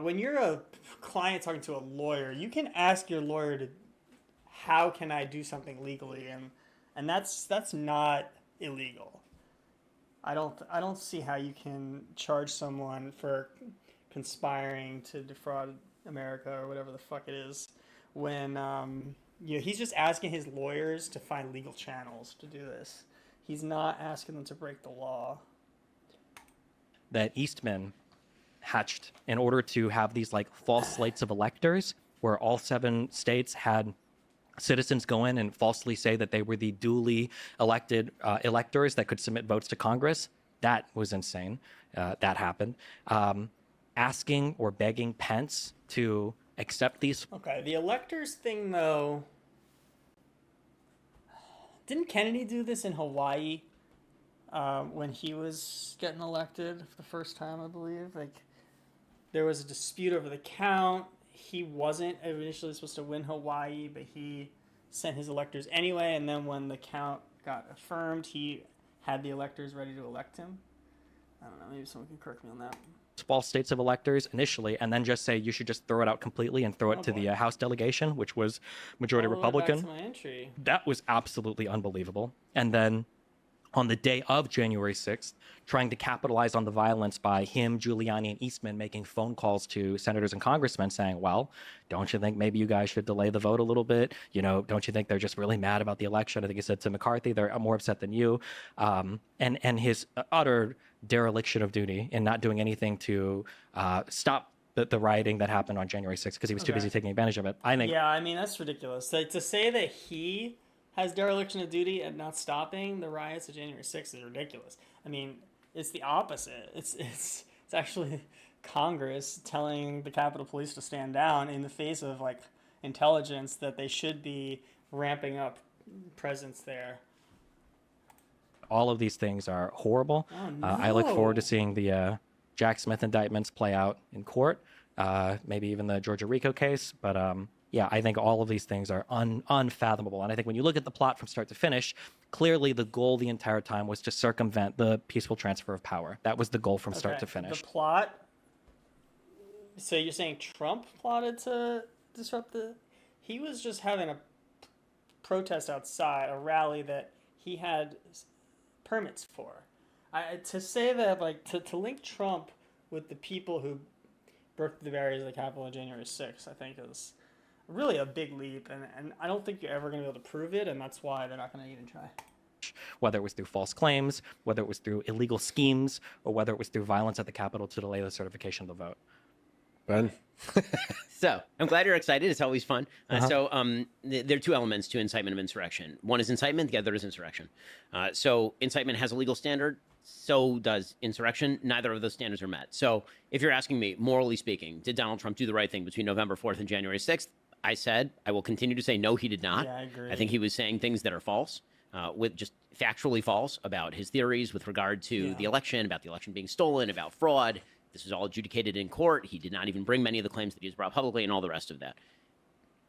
when you're a client talking to a lawyer, you can ask your lawyer how can I do something legally, and that's not illegal. I don't see how you can charge someone for conspiring to defraud America or whatever the fuck it is when he's just asking his lawyers to find legal channels to do this. He's not asking them to break the law. That Eastman hatched in order to have these like false slates of electors where all 7 states had citizens go in and falsely say that they were the duly elected electors that could submit votes to Congress. That was insane. That happened. Asking or begging Pence to accept these. Okay, the electors thing though. Didn't Kennedy do this in Hawaii when he was getting elected for the first time, I believe? Like, there was a dispute over the count. He wasn't initially supposed to win Hawaii, but he sent his electors anyway, and then when the count got affirmed, he had the electors ready to elect him. I don't know, maybe someone can correct me on that. False states of electors initially, and then just say you should just throw it out completely and throw it to the House delegation, which was majority All the way Republican. back to my entry. That was absolutely unbelievable. And then on the day of January 6th, trying to capitalize on the violence by him, Giuliani, and Eastman making phone calls to senators and congressmen saying, well, don't you think maybe you guys should delay the vote a little bit? You know, don't you think they're just really mad about the election? I think he said to McCarthy, they're more upset than you. And his utter dereliction of duty in not doing anything to stop the rioting that happened on January 6th because he was too busy taking advantage of it. I think. Yeah, I mean, that's ridiculous. Like, to say that he has dereliction of duty and not stopping the riots of January 6th is ridiculous. I mean, it's the opposite. It's actually Congress telling the Capitol Police to stand down in the face of, like, intelligence that they should be ramping up presence there. All of these things are horrible. Oh, no. I look forward to seeing the Jack Smith indictments play out in court, maybe even the Georgia RICO case. But yeah, I think all of these things are unfathomable. And I think when you look at the plot from start to finish, clearly the goal the entire time was to circumvent the peaceful transfer of power. That was the goal from start to finish. The plot. So you're saying Trump plotted to disrupt the? He was just having a protest outside, a rally that he had permits for. To say that, like, to link Trump with the people who broke the barriers of the Capitol on January 6th, I think is really a big leap, and I don't think you're ever going to be able to prove it, and that's why they're not going to even try. Whether it was through false claims, whether it was through illegal schemes, or whether it was through violence at the Capitol to delay the certification of the vote. Ben? So I'm glad you're excited. It's always fun. So there are two elements to incitement of insurrection. One is incitement. The other is insurrection. So incitement has a legal standard. So does insurrection. Neither of those standards are met. So if you're asking me, morally speaking, did Donald Trump do the right thing between November 4th and January 6th? I said, I will continue to say, no, he did not. Yeah, I agree. I think he was saying things that are false, with just factually false about his theories with regard to the election, about the election being stolen, about fraud. This was all adjudicated in court. He did not even bring many of the claims that he has brought publicly and all the rest of that.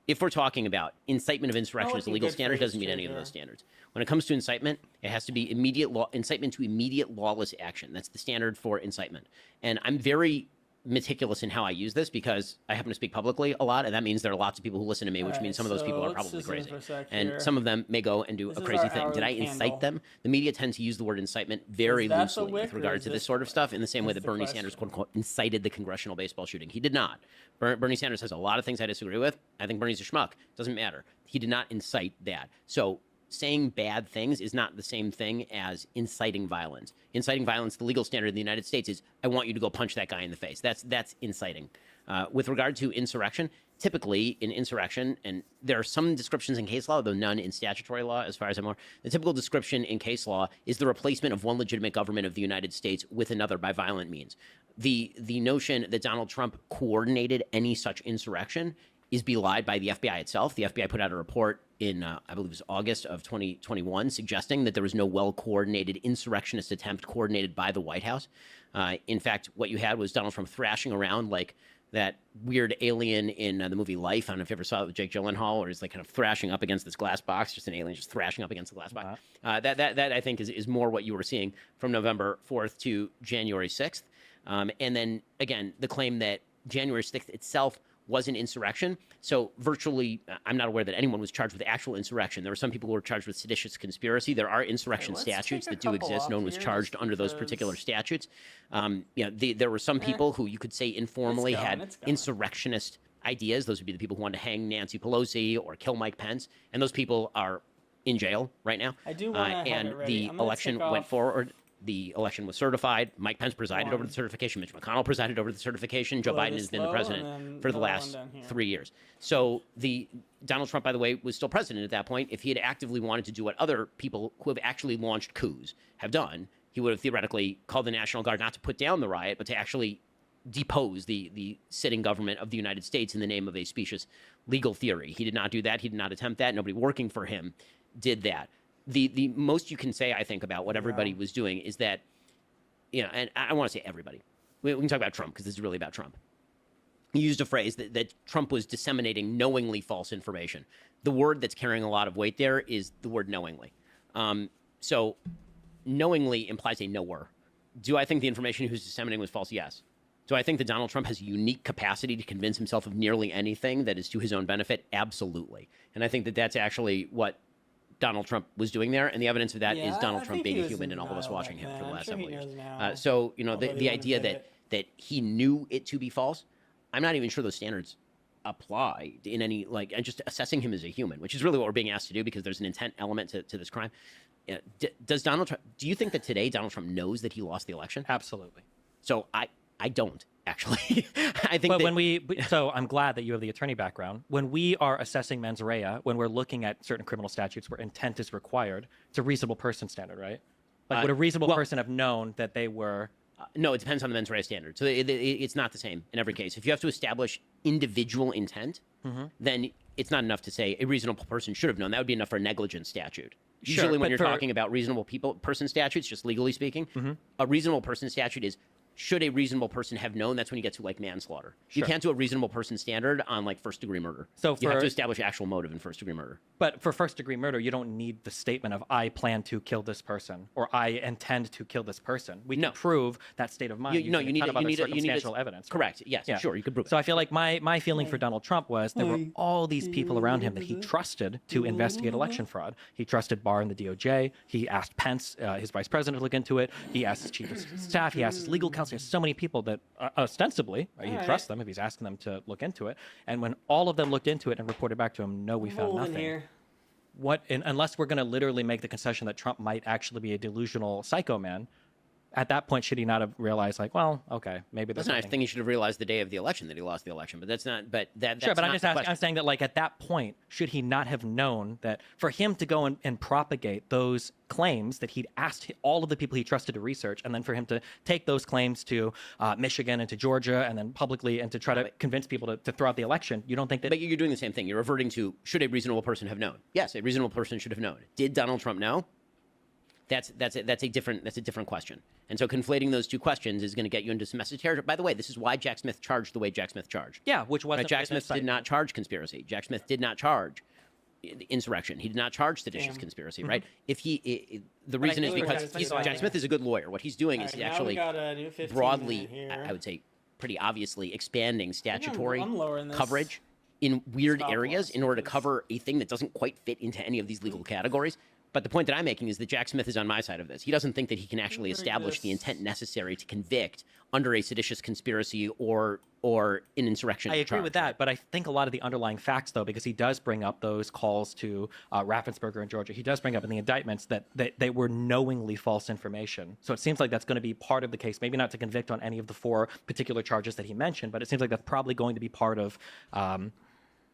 If we're talking about incitement of insurrection as a legal standard, it doesn't meet any of those standards. When it comes to incitement, it has to be incitement to immediate lawless action. That's the standard for incitement. And I'm very meticulous in how I use this because I happen to speak publicly a lot, and that means there are lots of people who listen to me, which means some of those people are probably crazy. And some of them may go and do a crazy thing. Did I incite them? The media tends to use the word incitement very loosely with regard to this sort of stuff, in the same way that Bernie Sanders, quote unquote, incited the congressional baseball shooting. He did not. Bernie Sanders has a lot of things I disagree with. I think Bernie's a schmuck. Doesn't matter. He did not incite that. So saying bad things is not the same thing as inciting violence. Inciting violence, the legal standard in the United States is, I want you to go punch that guy in the face. That's inciting. With regard to insurrection, typically in insurrection, and there are some descriptions in case law, though none in statutory law, as far as I'm aware, the typical description in case law is the replacement of one legitimate government of the United States with another by violent means. The notion that Donald Trump coordinated any such insurrection is belied by the FBI itself. The FBI put out a report in, I believe it was August of 2021, suggesting that there was no well-coordinated insurrectionist attempt coordinated by the White House. In fact, what you had was Donald Trump thrashing around like that weird alien in the movie Life. I don't know if you ever saw it with Jake Gyllenhaal, or he's like kind of thrashing up against this glass box, just an alien just thrashing up against the glass box. That I think is more what you were seeing from November 4th to January 6th. And then, again, the claim that January 6th itself was an insurrection. So virtually, I'm not aware that anyone was charged with actual insurrection. There were some people who were charged with seditious conspiracy. There are insurrection statutes that do exist. No one was charged under those particular statutes. There were some people who you could say informally had insurrectionist ideas. Those would be the people who wanted to hang Nancy Pelosi or kill Mike Pence. And those people are in jail right now. I do want to have and it ready. the election went forward. The election was certified. Mike Pence presided over the certification. Mitch McConnell presided over the certification. Joe Biden has been the president for the last 3 years. So Donald Trump, by the way, was still president at that point. If he had actively wanted to do what other people who have actually launched coups have done, he would have theoretically called the National Guard not to put down the riot, but to actually depose the sitting government of the United States in the name of a specious legal theory. He did not do that. He did not attempt that. Nobody working for him did that. The most you can say, I think, about what everybody was doing is that, and I want to say everybody. We can talk about Trump because this is really about Trump. He used a phrase that Trump was disseminating knowingly false information. The word that's carrying a lot of weight there is the word knowingly. So knowingly implies a knower. Do I think the information he was disseminating was false? Yes. Do I think that Donald Trump has a unique capacity to convince himself of nearly anything that is to his own benefit? Absolutely. And I think that that's actually what Donald Trump was doing there, and the evidence of that is Yeah, Donald I Trump think being he a was human in and all of us denial watching back him for the then. I'm last sure he several years. knows now, So you know although he the wouldn't idea admit that it. he knew it to be false, I'm not even sure those standards apply in any like, and just assessing him as a human, which is really what we're being asked to do because there's an intent element to this crime. Does Donald Trump? Do you think that today Donald Trump knows that he lost the election? Absolutely. So I don't actually. I think. But that, so I'm glad that you have the attorney background. When we are assessing mens rea, when we're looking at certain criminal statutes where intent is required, it's a reasonable person standard, right? Like, would a reasonable person have known that they were? No, it depends on the mens rea standard. So it's not the same in every case. If you have to establish individual intent, then it's not enough to say a reasonable person should have known. That would be enough for a negligence statute. Sure, Usually, when but you're for- talking about reasonable person statutes, just legally speaking, a reasonable person statute is should a reasonable person have known? That's when you get to like manslaughter. You Sure. can't do a reasonable person standard on like first degree murder. So you have for- to establish actual motive in first degree murder. But for first degree murder, you don't need the statement of "I plan to kill this person" or "I intend to kill this person." We No. can prove that state of mind. You using need a ton it- of you other need it- you need it- circumstantial evidence. right? Correct. Yes. Yeah. Sure. You could prove it. So I feel like my feeling for Donald Trump was there were Hey. all these people around him that he trusted to investigate election fraud. He trusted Barr and the DOJ. He asked Pence, his vice president, to look into it. He asked his chief of staff. He asked his legal counsel. He has so many people that ostensibly he All trusts them if he's asking them to look into it. And when all of them looked into it and reported back to him, no, we found Rolling nothing. here. Unless we're going to literally make the concession that Trump might actually be a delusional psycho man, at that point, should he not have realized, like, well, okay, maybe there's That's not a something. thing he should have realized the day of the election that he lost the election. But that's not. But that's Sure, but I'm not just the asking, question. I'm saying that, like, at that point, should he not have known that for him to go and propagate those claims that he'd asked all of the people he trusted to research, and then for him to take those claims to Michigan and to Georgia, and then publicly, and to try to convince people to throw out the election, you don't think that? But you're doing the same thing. You're reverting to should a reasonable person have known? Yes, a reasonable person should have known. Did Donald Trump know? That's a different question. And so conflating those two questions is going to get you into some messy territory. By the way, this is why Jack Smith charged the way Jack Smith charged. Yeah, which wasn't Jack Smith written in did not charge conspiracy. Jack Smith did not charge insurrection. He did not charge seditious conspiracy. Right? If the reason is think because Jack Smith- Jack Smith is a good lawyer. What he's doing is All right, now actually we got a new 15 broadly, minute here. I would say, pretty obviously expanding statutory I'm lowering this. coverage in weird Stop areas loss in order to because- cover a thing that doesn't quite fit into any of these legal categories. But the point that I'm making is that Jack Smith is on my side of this. He doesn't think that he can actually establish the intent necessary to convict under a seditious conspiracy or an insurrection I agree charge, with that, but I think a lot of the underlying facts, though, because he does bring up those calls to Raffensperger in Georgia, he does bring up in the indictments that they were knowingly false information. So it seems like that's going to be part of the case, maybe not to convict on any of the four particular charges that he mentioned, but it seems like that's probably going to be part of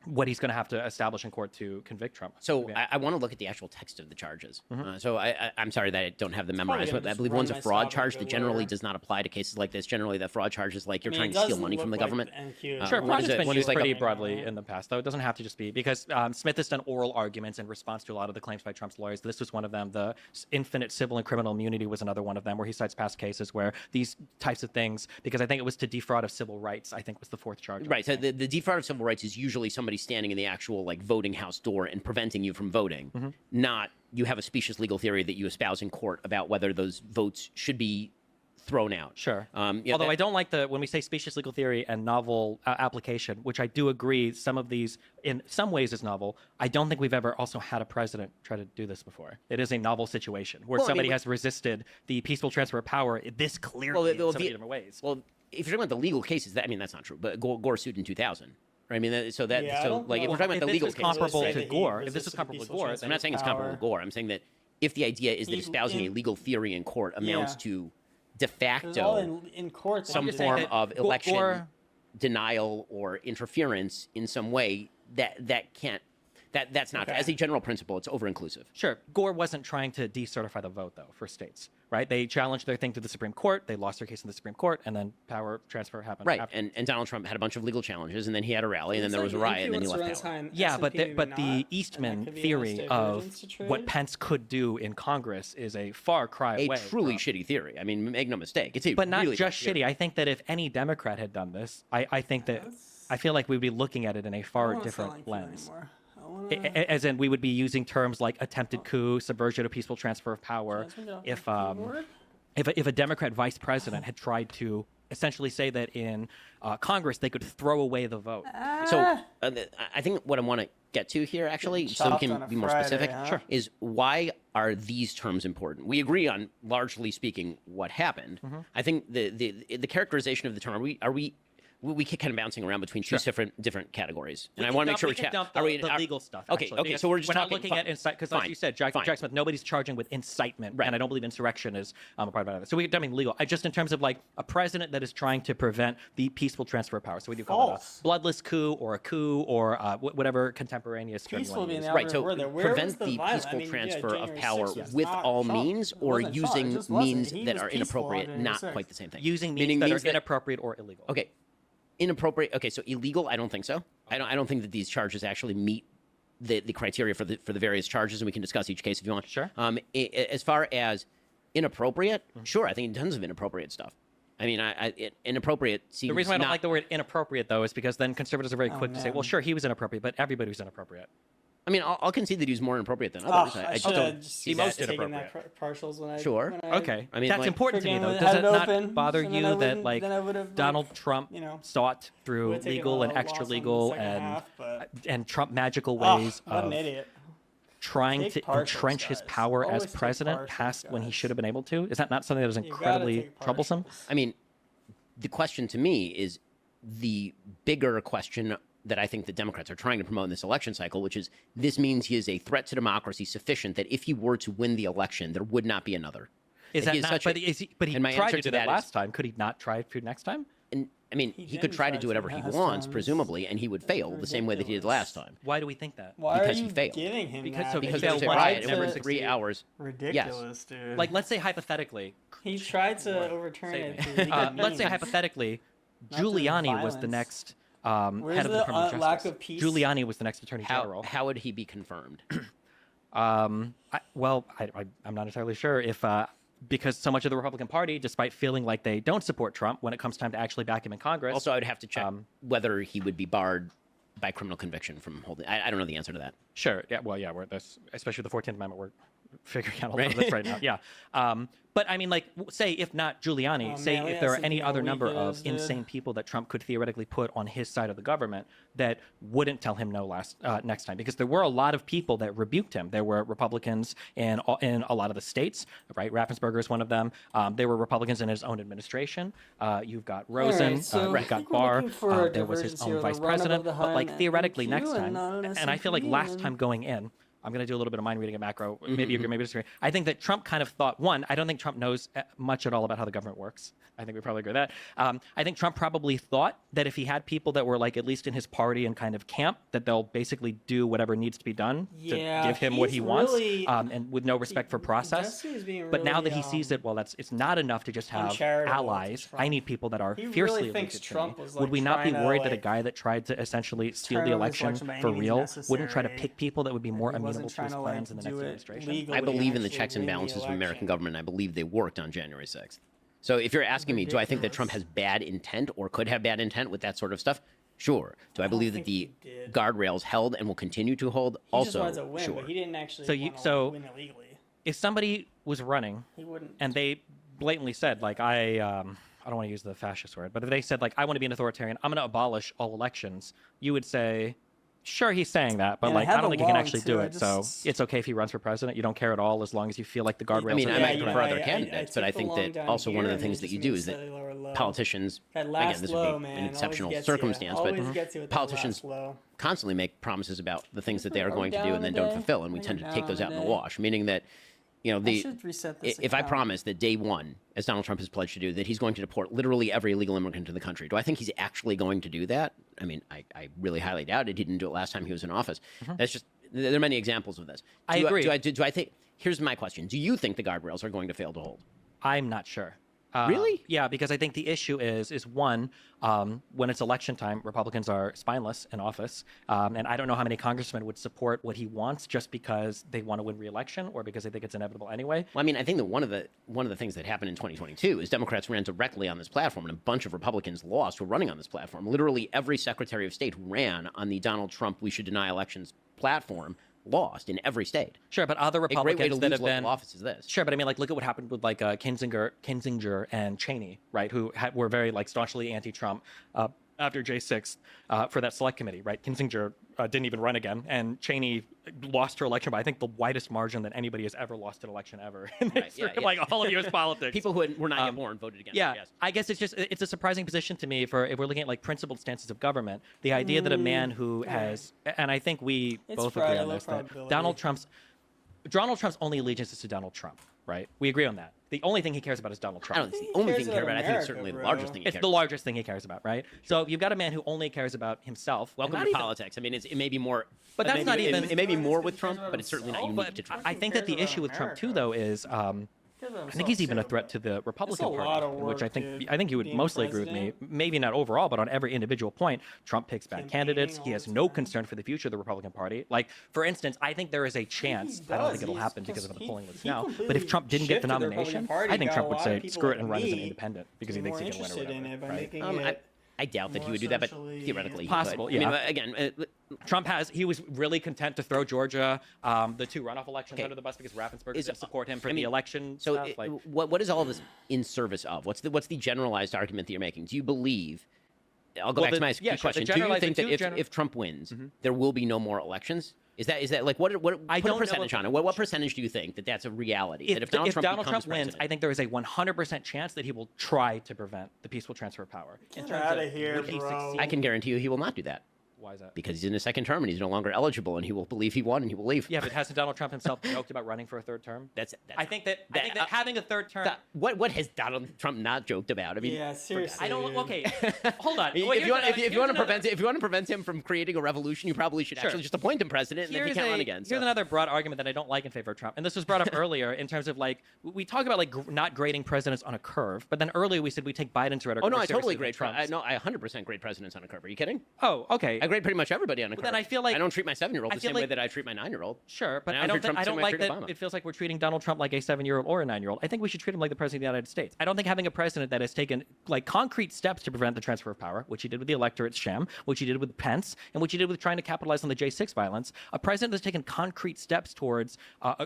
what he's going to have to establish in court to convict Trump. So Yeah. I want to look at the actual text of the charges. So I'm sorry that I don't have them memorized, gonna but I just believe run one's a my fraud stop charge and that go generally where- does not apply to cases like this. Generally, the fraud charge is like you're I mean, trying it to steal doesn't money from look the like government. NQ. Sure, one fraud is has it- been one is used like a- pretty broadly in the past, though. It doesn't have to just be because Smith has done oral arguments in response to a lot of the claims by Trump's lawyers. This was one of them. The infinite civil and criminal immunity was another one of them, where he cites past cases where these types of things, because I think it was to defraud of civil rights, I think was the fourth charge. Right. So the defraud of civil rights is usually somebody standing in the actual like voting house door and preventing you from voting, not you have a specious legal theory that you espouse in court about whether those votes should be thrown out. Sure. Yeah, Although that- I don't like when we say specious legal theory and novel application, which I do agree some of these in some ways is novel. I don't think we've ever also had a president try to do this before. It is a novel situation where Well, I mean, somebody has resisted the peaceful transfer of power this clearly in so many different ways. Well, if you're talking about the legal cases, that's not true. But Gore sued in 2000. Right? I mean, Yeah, I so don't like if know. we're talking about If the this legal is cases, comparable Say to that he Gore, if this is resisted comparable to peaceful Gore, transfer I'm not saying it's comparable to power. Gore. I'm saying that if the idea is that He's espousing a in- legal theory in court amounts Yeah. to de It's all facto in court. some just saying form that of election Gore- denial or interference in some way, that can't. That's not Okay. as a general principle. It's over inclusive. Sure. Gore wasn't trying to decertify the vote, though, for states, right? They challenged their thing to the Supreme Court. They lost their case in the Supreme Court, and then power transfer happened. Right, after. and Donald Trump had a bunch of legal challenges, and then he had a rally, and then there was a riot, and then he left power. Yeah, but the Eastman theory of what Pence could do in Congress is a far cry A away. truly from- shitty theory. I mean, make no mistake. It's a but not really just bad theory. shitty. I think that if any Democrat had done this, I think that I feel like we'd be looking at it in a far different lens. As in, we would be using terms like attempted coup, subversion of peaceful transfer of power. If a Democrat vice president had tried to essentially say that in Congress they could throw away the vote. So I think what I want to get to here, actually, so we chopped on can a be more Friday, specific, huh? Sure. is why are these terms important? We agree on, largely speaking, what happened. I think the characterization of the term, we keep kind of bouncing around between two different categories, and I want to make sure we can dump are we the legal stuff. Okay, actually, okay, because so we're just we're not talking, looking at incite because, like you said, Jack Smith, nobody's charging with incitement, and I don't believe insurrection is a part of it. So we're dumping legal. Just in terms of like a president that is trying to prevent the peaceful transfer of power. So we do call it a bloodless coup or whatever contemporaneous term you want to use. Right, so prevent the peaceful transfer of power with all means, or using means that are inappropriate, not quite the same thing. Using means that are inappropriate or illegal. Okay. Inappropriate. Okay, so illegal. I don't think so. I don't think that these charges actually meet the criteria for the various charges, and we can discuss each case if you want. Sure. As far as inappropriate, sure. I think tons of inappropriate stuff. I mean, inappropriate seems. The reason why I don't not, like the word inappropriate though is because then conservatives are very quick to say, well, sure, he was inappropriate, but everybody was inappropriate. I mean, I'll concede that he's more inappropriate than others. I I should just have don't just see most that. taken that partials when I Sure. when I, Okay. I mean, that's like, important to me, though. freaking Does had it it not open, bother and then you I that, wouldn't- like, then I would've, Donald like, Trump you know, sought through would've taken legal a and loss extra on the legal second half, and Trump magical Oh, ways what an of idiot. trying Take to partials, entrench his guys. power Always as take president partials, past when he guys. should have been able to? Is that not something that is You gotta incredibly take troublesome? partials. I mean, the question to me is the bigger question that I think the Democrats are trying to promote in this election cycle, which is this means he is a threat to democracy sufficient that if he were to win the election, there would not be another. Is that not? But he and my tried answer to to do that that last is- time. Could he not try to next time? And I mean, he could didn't try to try do whatever to he last wants, time. presumably, and he would fail the same way that he did last time. Why do we think that? Why Because are he you failed. giving him Because- that? so Because He there's failed a once riot in every every 3 hours. Ridiculous, dude. Like, let's say hypothetically, he tried to overturn Say it. me. through legal let's say means. hypothetically, Not through Giuliani was the violence. next Where's head of the the, Department of lack Justice. of peace? Giuliani was the next Attorney General. How would he be confirmed? I'm not entirely sure if because so much of the Republican Party, despite feeling like they don't support Trump when it comes time to actually back him in Congress. Also, I would have to check whether he would be barred by criminal conviction from holding. I don't know the answer to that. Sure. Yeah. Well, yeah. Especially the 14th Amendment. We're figuring out a lot of this right now. Yeah. But I mean, like, say if not Giuliani, Oh, say man, we if there are have any something other all number week of is, dude. insane people that Trump could theoretically put on his side of the government that wouldn't tell him no next time, because there were a lot of people that rebuked him. There were Republicans in a lot of the states, right? Raffensperger is one of them. There were Republicans in his own administration. You've got Rosen, Alright, so you've I got think we're Barr. looking for a There was his divergence here, own the vice run president. above the But like Hun theoretically and next Q and time, not an and I feel like SVP, last and- time going in, I'm going to do a little bit of mind reading at macro. Maybe you agree, maybe disagree. I think that Trump kind of thought, one, I don't think Trump knows much at all about how the government works. I think we probably agree with that. I think Trump probably thought that if he had people that were like at least in his party and kind of camp, that they'll basically do whatever needs to be done to give him what he wants, really- and with no respect for process. Destiny's being But now that really, he sees that, well, it's not enough to just have uncharitable to allies. Trump. I need people that are He really fiercely thinks allegiant to Trump me. was, Would like, we not be trying to, worried that a like, guy that tried to essentially steal turn the over his election election by for any means real wouldn't try to necessary. pick people that would be more He wasn't amenable to trying his to, plans in the next do it administration? legally I believe in the and checks and actually win the balances of American election. government. I believe they worked on January 6th. So if you're asking me, do I think that Trump has bad intent or could have bad intent with that sort of stuff? Sure. Do I believe that the think he did. guardrails held and will continue to hold? He just Also, wanted to win, sure. but he didn't actually So win illegally. if somebody was running He wouldn't. and they blatantly said, like, I don't want to use the fascist word, but if they said, like, I want to be an authoritarian, I'm going to abolish all elections, you would say, sure, he's saying that, but And I like, had I don't the think he can long, actually too. do I it. So just- it's okay if he runs for president. You don't care at all as long as you feel like the guardrails. I mean, are I there. might prefer other I candidates, but I took the think long that down also one of here, the and things it that you just do made is that slightly lower low. politicians, That again, last this low, would be man, an always exceptional gets you. circumstance, Always but gets you with that politicians last low. constantly make promises about the things that they are Are we going to do down and then today? don't fulfill, and we I tend think to take those down out in the today. wash, meaning that, you know, the should reset this if I account. promise that day one, as Donald Trump has pledged to do, that he's going to deport literally every illegal immigrant to the country, do I think he's actually going to do that? I mean, I really highly doubt it. He didn't do it last time he was in office. That's just, there are many examples of this. I agree. Do I think, here's my question. Do you think the guardrails are going to fail to hold? I'm not sure. Really? Yeah, because I think the issue is one, when it's election time, Republicans are spineless in office, and I don't know how many congressmen would support what he wants just because they want to win re-election or because they think it's inevitable anyway. Well, I mean, I think that one of the things that happened in 2022 is Democrats ran directly on this platform, and a bunch of Republicans lost who were running on this platform. Literally every Secretary of State who ran on the Donald Trump "we should deny elections" platform lost in every state. Sure, but other A great way to Republicans that lose have local been office is this. Sure, but I mean, like, look at what happened with like Kinzinger and Cheney, right? Who were very like staunchly anti-Trump after J6 for that select committee, right? Kinzinger didn't even run again, and Cheney lost her election by I think the widest margin that anybody has ever lost an election ever in the history of, like all of U.S. politics. People who were not yet born voted against. Yeah, Yes. I guess it's a surprising position to me for if we're looking at like principled stances of government. The idea that a man who has, and I think we It's both Friday, agree on low this, that probability. Donald Trump's only allegiance is to Donald Trump, right? We agree on that. The only thing he cares about is Donald I Trump. don't think it's He the only cares thing he cares about about. I think it's America, certainly the bro. largest thing he It's cares the largest thing he cares about, right? So you've got a man who only cares about himself. and Welcome not to even- politics. I mean, it may be more, But that's not even- It may be more with Trump, but it's certainly not Oh, unique but to Trump. I think that the issue with Trump too, though, is I think he's even a threat to the Republican a lot Party, of which work, dude, I think you would being mostly agree with me. president. Maybe not overall, but on every individual point, Trump picks bad candidates. all He has the no time. concern for the future of the Republican Party. Like, for instance, I think there is a chance. I don't think it'll happen because of the polling that's now. But if Trump didn't get the nomination, I think Trump would say screw it and run as an independent because he thinks he can win or whatever. Right? I doubt that he would do that, but theoretically, he Possible, could. yeah. I mean, again, He was really content to throw Georgia, the two runoff elections under the bus because Raffensperger didn't support him for the election so stuff. Like, what is all of this in service of? What's the generalized argument that you're making? Do you believe? I'll go back to my question. Do you think that if Trump wins, there will be no more elections? Is that like what put I a don't know percentage on it? What percentage do you think that that's a reality? That if Donald Trump becomes wins, president, I think there is a 100% chance that he will try to prevent the peaceful transfer of power. Get outta here, would he bro. succeed? I can guarantee you he will not do that Why is that? because he's in his second term and he's no longer eligible, and he will believe he won and he will leave. Yeah, but hasn't Donald Trump himself joked about running for a third term? I think that having a third term. What has Donald Trump not joked about? I mean, Yeah, seriously. I don't. dude. Okay, hold on. if you want to prevent him from creating a revolution, you probably should Sure. actually just appoint him president, and then he can't run again. Here's another broad argument that I don't like in favor of Trump, and this was brought up earlier in terms of like we talk about like not grading presidents on a curve, but then earlier we said we take Biden's rhetoric. Oh no, more I totally seriously than grade Trump's. I 100% grade presidents on a curve. Are you kidding? Oh, okay. I grade pretty much everybody on a curve. then I feel like- I don't treat my 7-year-old I the feel same way like- that I treat my 9-year-old. Sure, but And I don't treat Trump the same way like treat that. Obama. It feels like we're treating Donald Trump like a 7-year-old or a 9-year-old. I think we should treat him like the president of the United States. I don't think having a president that has taken like concrete steps to prevent the transfer of power, which he did with the electorate's sham, which he did with Pence, and which he did with trying to capitalize on the J6 violence, a president that's taken concrete steps towards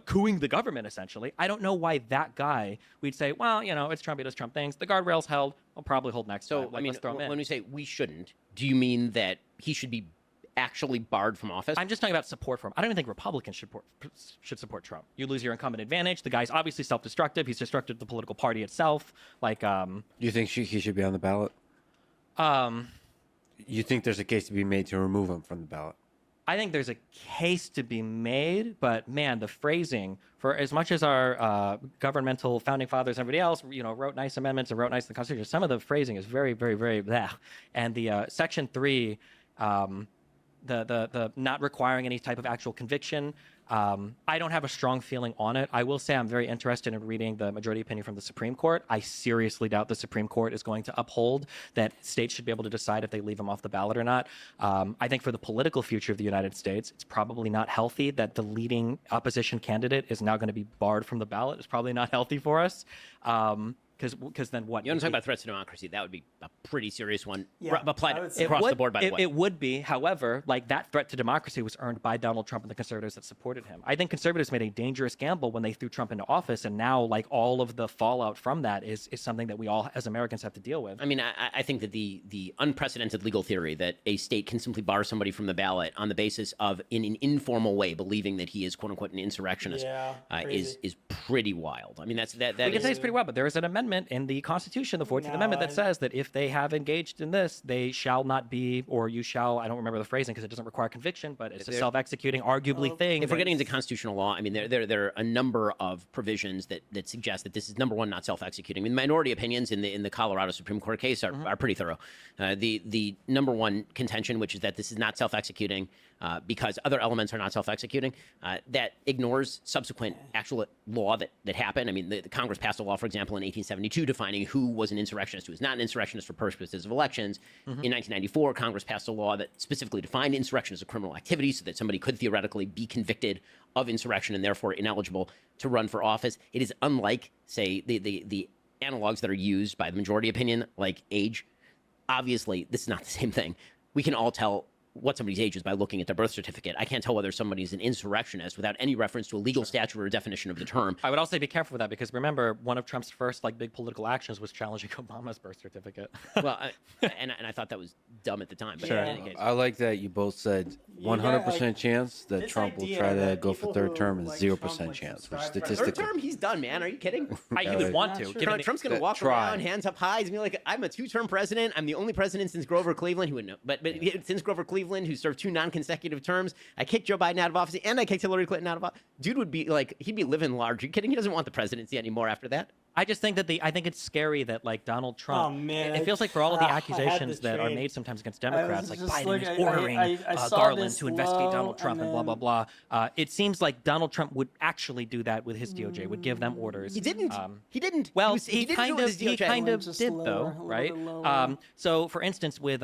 cooing the government, essentially. I don't know why that guy we'd say, well, you know, it's Trump, he does Trump things. The guardrails held. I'll probably hold next So time. Like, I mean, let's throw him in. when we say we shouldn't, do you mean that he should be actually barred from office? I'm just talking about support for him. I don't even think Republicans should support Trump. You lose your incumbent advantage. The guy's obviously self-destructive. He's destructive to the political party itself. Like, Do you think he should be on the ballot? You think there's a case to be made to remove him from the ballot? I think there's a case to be made, but man, the phrasing for as much as our governmental founding fathers and everybody else, you know, wrote nice amendments and wrote nice in the Constitution, some of the phrasing is very, very, very bleh. And the Section 3, the not requiring any type of actual conviction, I don't have a strong feeling on it. I will say I'm very interested in reading the majority opinion from the Supreme Court. I seriously doubt the Supreme Court is going to uphold that states should be able to decide if they leave them off the ballot or not. I think for the political future of the United States, it's probably not healthy that the leading opposition candidate is now going to be barred from the ballot. It's probably not healthy for us. Because then what? You want to talk about threats to democracy? That would be a pretty serious one. Yeah, applied I would say- across the board, by the way. It would be. However, like that threat to democracy was earned by Donald Trump and the conservatives that supported him. I think conservatives made a dangerous gamble when they threw Trump into office, and now like all of the fallout from that is something that we all as Americans have to deal with. I mean, I think that the unprecedented legal theory that a state can simply bar somebody from the ballot on the basis of, in an informal way, believing that he is "quote unquote" an insurrectionist is pretty wild. I mean, that We can say it's pretty well, but there is an amendment in the Constitution, the 14th Amendment, that says that if they have engaged in this, they shall not be, or you shall, I don't remember the phrasing because it doesn't require conviction, but it's a self-executing, arguably thing. If we're getting into constitutional law, I mean, there are a number of provisions that suggest that this is, number one, not self-executing. I mean, minority opinions in the Colorado Supreme Court case are pretty thorough. The number one contention, which is that this is not self-executing because other elements are not self-executing, that ignores subsequent actual law that happened. I mean, the Congress passed a law, for example, in 1872 defining who was an insurrectionist, who was not an insurrectionist for purposes of elections. In 1994, Congress passed a law that specifically defined insurrection as a criminal activity so that somebody could theoretically be convicted of insurrection and therefore ineligible to run for office. It is unlike, say, the analogs that are used by the majority opinion, like age. Obviously, this is not the same thing. We can all tell what somebody's age is by looking at their birth certificate. I can't tell whether somebody's an insurrectionist without any reference to a legal statute or a definition of the term. I would also say be careful with that because remember, one of Trump's first like big political actions was challenging Obama's birth certificate. Well, and I thought that was dumb at the time. But Sure. in any case, I like that you both said 100% chance that this Trump will idea try to that go for people third who term and like 0% Trump, like, chance, which subscribe for- third statistically. term, he's done, man. Are you kidding? He would want to. Not sure. given the- Trump's going to walk try. around, hands up high. He's going to be like, I'm a 2-term president. I'm the only president since Grover Cleveland. He wouldn't know. But since Grover Cleveland, who served 2 non-consecutive terms, I kicked Joe Biden out of office and I kicked Hillary Clinton out of office. Dude would be like, he'd be living large. Are you kidding? He doesn't want the presidency anymore after that. I just think that I think it's scary that like Donald Trump. Oh, man, it feels like for all of the I had accusations the that are train. made sometimes against I Democrats, was like just Biden like, is I ordering saw Garland this to investigate low, Donald Trump and blah blah then- blah. It seems like Donald Trump would actually do that with his DOJ, would give them orders. He didn't. He didn't. Well, he didn't kind do it of with his DOJ. kind of Just did lower, a though, little right? bit lower. So, for instance, with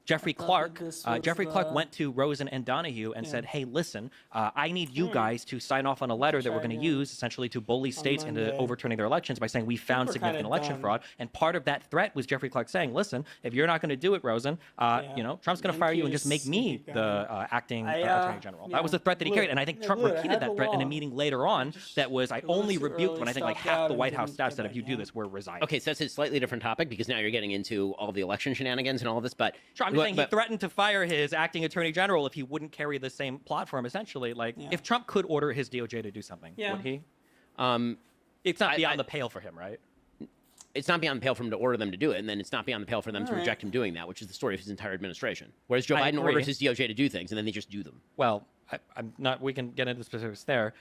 Jeffrey thought Clark, that this was Jeffrey Clark the- went to Rosen and Donahue and said, "Hey, listen, I need you guys to sign off on a letter that we're going to Try use essentially to bully states into Monday. overturning their elections by saying we found we're significant kinda election done. fraud." And part of that threat was Jeffrey Clark saying, "Listen, if you're not going to do it, Rosen, Trump's going to fire you and just make me keep going. the acting Attorney General." yeah, that was the threat that he Blue. carried, and I think Yeah, Trump Blue, I repeated had that the threat in a law. meeting later on. That was, I a little only too rebuked early when I think like stopped half out the and White House didn't staff get said, "If back you do in. this, we're resigning." Okay, so that's a slightly different topic because now you're getting into all the election shenanigans and all of this. But Sure, I'm just saying he but- threatened to fire his acting attorney general if he wouldn't carry the same platform. Essentially, like Yeah. if Trump could order his DOJ to do something, Yeah. would he? um, It's not I- beyond I- the pale for him, right? it's not beyond the pale for him to order them to do it, and then it's not beyond the pale for them to All right. reject him doing that, which is the story of his entire administration. Whereas Joe I Biden agree. orders his DOJ to do things, and then they just do them. Well, I'm not. We can get into the specifics there.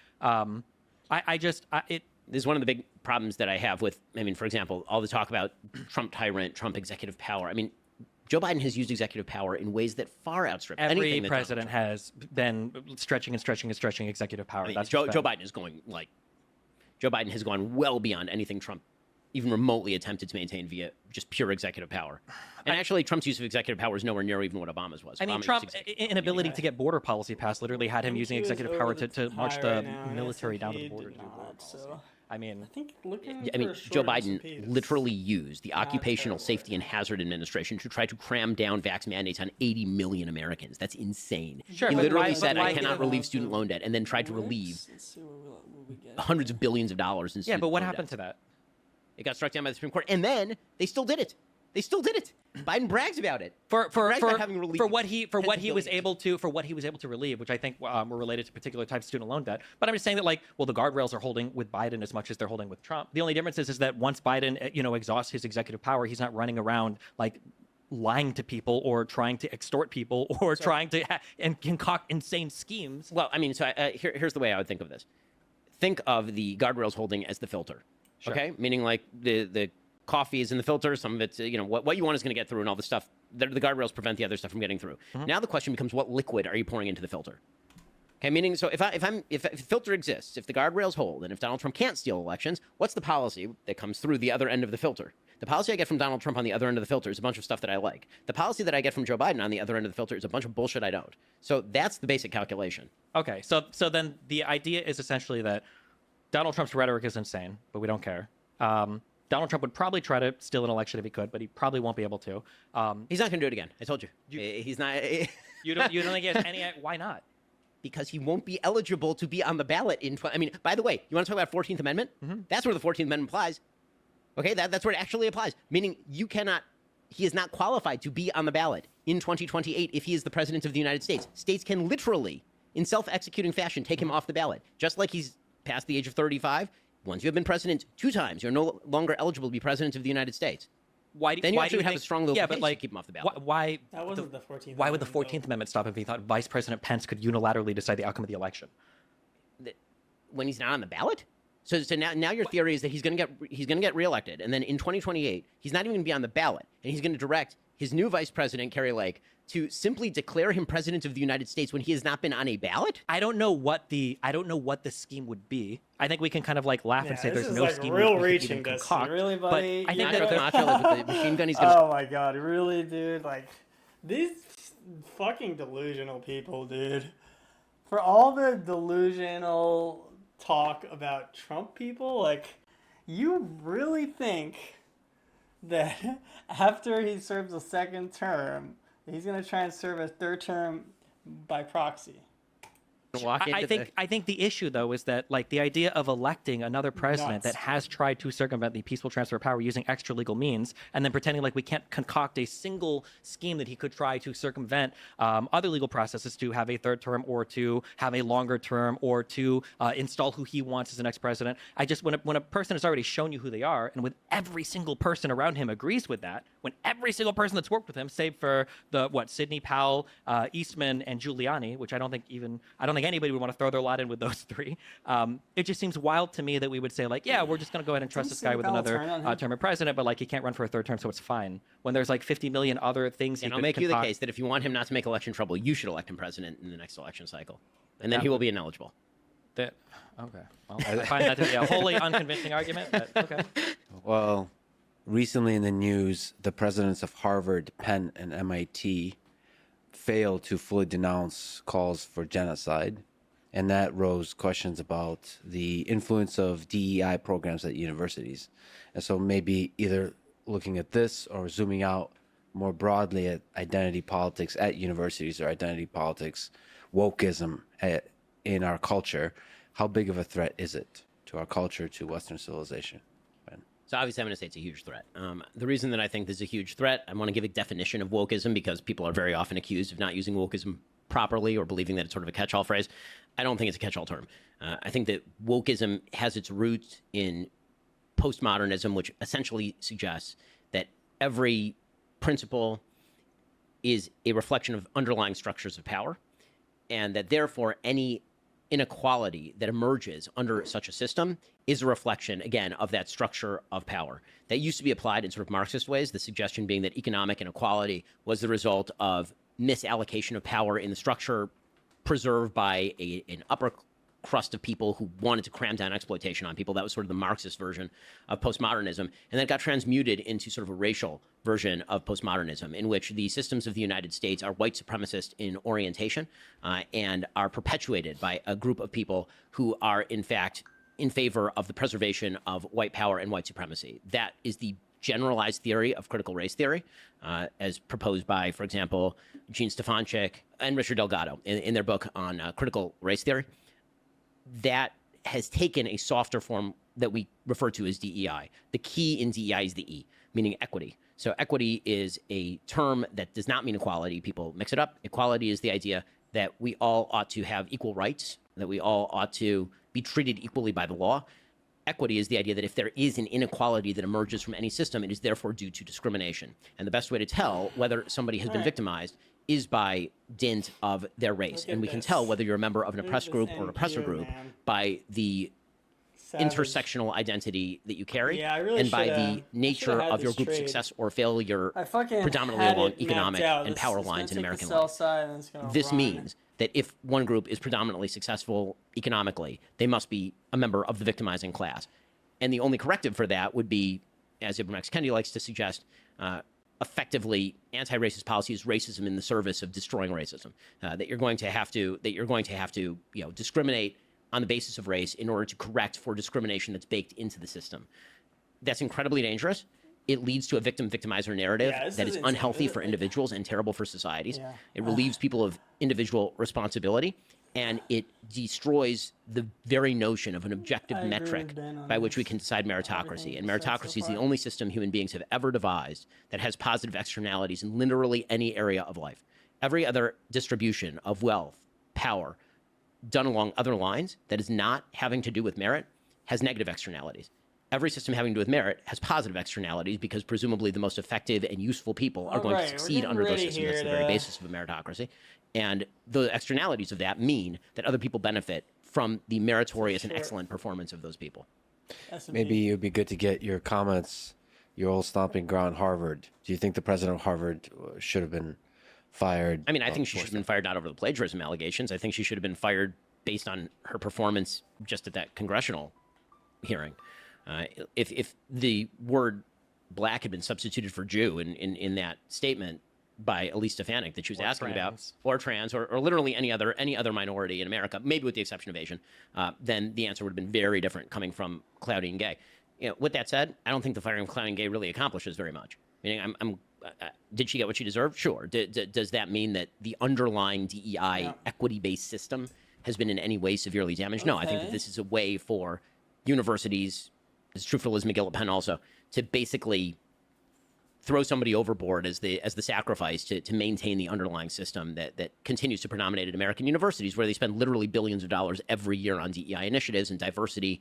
It. This is one of the big problems that I have with, I mean, for example, all the talk about Trump tyrant, Trump executive power. I mean, Joe Biden has used executive power in ways that far outstrip Every anything that Donald president Trump- has been stretching and stretching and stretching executive power. I mean, That's Joe just been- Biden is going Joe Biden has gone well beyond anything Trump even remotely attempted to maintain via just pure executive power. And actually, Trump's use of executive power is nowhere near even what Obama's was. I mean, Obama Trump used executive- inability to get border policy passed literally had him using He was executive over power the to march high the right now, and military down to the S&P border did to do border not, policy. so- I mean, I think looking I mean, for a Joe short Biden S&P is literally used the Occupational terrible Safety right and now. Hazard Administration to try to cram down vax mandates on 80 million Americans. That's insane. Sure, he but literally why- said, but why I cannot did- relieve student loan debt, and then tried to relieve hundreds of billions of dollars in yeah, student but what loan happened debts. to that? It got struck down by the Supreme Court, and then they still did it. They still did it. Biden brags about it. For Brags about having relieved what he tens of was billions. able to relieve, which I think were related to particular types of student loan debt. But I'm just saying that like, well, the guardrails are holding with Biden as much as they're holding with Trump. The only difference is that once Biden exhausts his executive power, he's not running around like lying to people or trying to extort people or trying to and concoct insane schemes. Well, I mean, so here's the way I would think of this. Think of the guardrails holding as the filter, Sure. okay? Meaning like the coffee is in the filter. Some of it's, what you want is going to get through and all the stuff. The guardrails prevent the other stuff from getting through. Now the question becomes, what liquid are you pouring into the filter? Okay, meaning, so if a filter exists, if the guardrails hold, and if Donald Trump can't steal elections, what's the policy that comes through the other end of the filter? The policy I get from Donald Trump on the other end of the filter is a bunch of stuff that I like. The policy that I get from Joe Biden on the other end of the filter is a bunch of bullshit I don't. So that's the basic calculation. Okay, so then the idea is essentially that Donald Trump's rhetoric is insane, but we don't care. Donald Trump would probably try to steal an election if he could, but he probably won't be able to. He's not going to do it again. I told you. He's not. You don't think he has any? Why not? Because he won't be eligible to be on the ballot in. I mean, by the way, you want to talk about 14th Amendment? That's where the 14th Amendment applies. Okay, that's where it actually applies. Meaning you cannot. He is not qualified to be on the ballot in 2028 if he is the president of the United States. States can literally, in self-executing fashion, take him off the ballot, just like he's past the age of 35. Once you have been president 2 times, you're no longer eligible to be president of the United States. Why do Then you why do actually you have think, a strong little yeah, case but to like keep him off the ballot. Why That wasn't the 14th Why would the Amendment, 14th Amendment stop if he thought Vice President Pence could unilaterally decide the outcome of the election? When he's not on the ballot? So now your theory is that he's going to get reelected, and then in 2028 he's not even going to be on the ballot, and he's going to direct his new vice president Kerry Lake to simply declare him president of the United States when he has not been on a ballot. I don't know what the scheme would be. I think we can kind of like laugh and say this there's is no like scheme real we could reaching, even Destiny. concoct. Really, but buddy? I think You're Nacho that Nacho, like, with the machine gun, he's going to. Oh my god, really, dude? Like, these fucking delusional people, dude. For all the delusional talk about Trump people, like, you really think that after he serves a second term, He's gonna try and serve a third term by proxy. Walk I into think I think the issue though is that like the idea of electing another president Nuts. that has tried to circumvent the peaceful transfer of power using extra legal means, and then pretending like we can't concoct a single scheme that he could try to circumvent other legal processes to have a third term or to have a longer term or to install who he wants as the next president. I just when a person has already shown you who they are, and when every single person around him agrees with that, when every single person that's worked with him, save for the Sidney Powell, Eastman, and Giuliani, which I don't think anybody would want to throw their lot in with those three. It just seems wild to me that we would say like, yeah, we're just going to go ahead and trust this guy with another term of president, but like he can't run for a third term, so it's fine. When there's like 50 million other things, and I'll make you the case that if you want him not to make election trouble, you should elect him president in the next election cycle, and then he will be ineligible. Okay, well, I find that to be a wholly unconvincing argument, but okay. Well, recently in the news, the presidents of Harvard, Penn, and MIT failed to fully denounce calls for genocide. And that rose questions about the influence of DEI programs at universities. And so maybe either looking at this or zooming out more broadly at identity politics at universities or identity politics, wokeism in our culture, how big of a threat is it to our culture, to Western civilization? So obviously I'm going to say it's a huge threat. The reason that I think this is a huge threat, I want to give a definition of wokeism because people are very often accused of not using wokeism properly or believing that it's sort of a catch-all phrase. I don't think it's a catch-all term. I think that wokeism has its roots in postmodernism, which essentially suggests that every principle is a reflection of underlying structures of power, and that therefore any inequality that emerges under such a system is a reflection, again, of that structure of power. That used to be applied in sort of Marxist ways, the suggestion being that economic inequality was the result of misallocation of power in the structure preserved by an upper crust of people who wanted to cram down exploitation on people. That was sort of the Marxist version of postmodernism. And then it got transmuted into sort of a racial version of postmodernism, in which the systems of the United States are white supremacist in orientation and are perpetuated by a group of people who are, in fact, in favor of the preservation of white power and white supremacy. That is the generalized theory of critical race theory, as proposed by, for example, Gene Stefanchik and Richard Delgado in their book on critical race theory. That has taken a softer form that we refer to as DEI. The key in DEI is the E, meaning equity. So equity is a term that does not mean equality. People mix it up. Equality is the idea that we all ought to have equal rights, that we all ought to be treated equally by the law. Equity is the idea that if there is an inequality that emerges from any system, it is therefore due to discrimination. And the best way to tell whether somebody has been victimized is by dint of their race. And we can tell whether you're a member of an oppressed group or an oppressor group by the intersectional identity that you carry and by the nature of your group's success or failure predominantly along economic and power lines in American life. This means that if one group is predominantly successful economically, they must be a member of the victimizing class. And the only corrective for that would be, as Ibram X. Kendi likes to suggest, effectively anti-racist policy is racism in the service of destroying racism. That you're going to have to discriminate on the basis of race in order to correct for discrimination that's baked into the system. That's incredibly dangerous. It leads to a victim-victimizer narrative that is unhealthy for individuals and terrible for societies. It relieves people of individual responsibility, and it destroys the very notion of an objective metric by which we can decide meritocracy. And meritocracy is the only system human beings have ever devised that has positive externalities in literally any area of life. Every other distribution of wealth, power, done along other lines that is not having to do with merit has negative externalities. Every system having to do with merit has positive externalities because presumably the most effective and useful people are going to succeed under those systems. That's the very basis of a meritocracy. And the externalities of that mean that other people benefit from the meritorious and excellent performance of those people. Maybe it would be good to get your comments, your old stomping ground, Harvard. Do you think the president of Harvard should have been fired? I mean, I think she should have been fired not over the plagiarism allegations. I think she should have been fired based on her performance just at that congressional hearing. If the word black had been substituted for Jew in that statement by Elise Stefanik that she was asking about, or trans, or literally any other minority in America, maybe with the exception of Asian, then the answer would have been very different coming from Cloudy and Gay. With that said, I don't think the firing of Clown Gay really accomplishes very much. Meaning, did she get what she deserved? Sure. Does that mean that the underlying DEI equity-based system has been in any way severely damaged? No, I think that this is a way for universities, as truthful as Miguel Pen also, to basically throw somebody overboard as the sacrifice to maintain the underlying system that continues to predominate at American universities, where they spend literally billions of dollars every year on DEI initiatives and diversity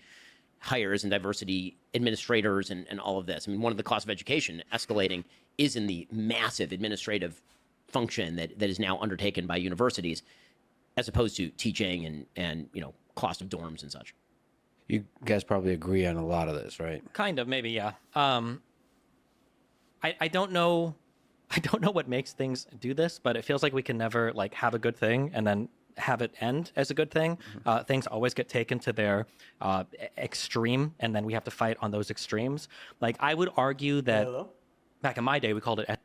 hires and diversity administrators and all of this. I mean, one of the costs of education escalating is in the massive administrative function that is now undertaken by universities, as opposed to teaching and cost of dorms and such. You guys probably agree on a lot of this, right? Kind of, maybe, yeah. I don't know. I don't know what makes things do this, but it feels like we can never like have a good thing and then have it end as a good thing. Things always get taken to their extreme, and then we have to fight on those extremes. Like, I would argue that Hello? back in my day, we called it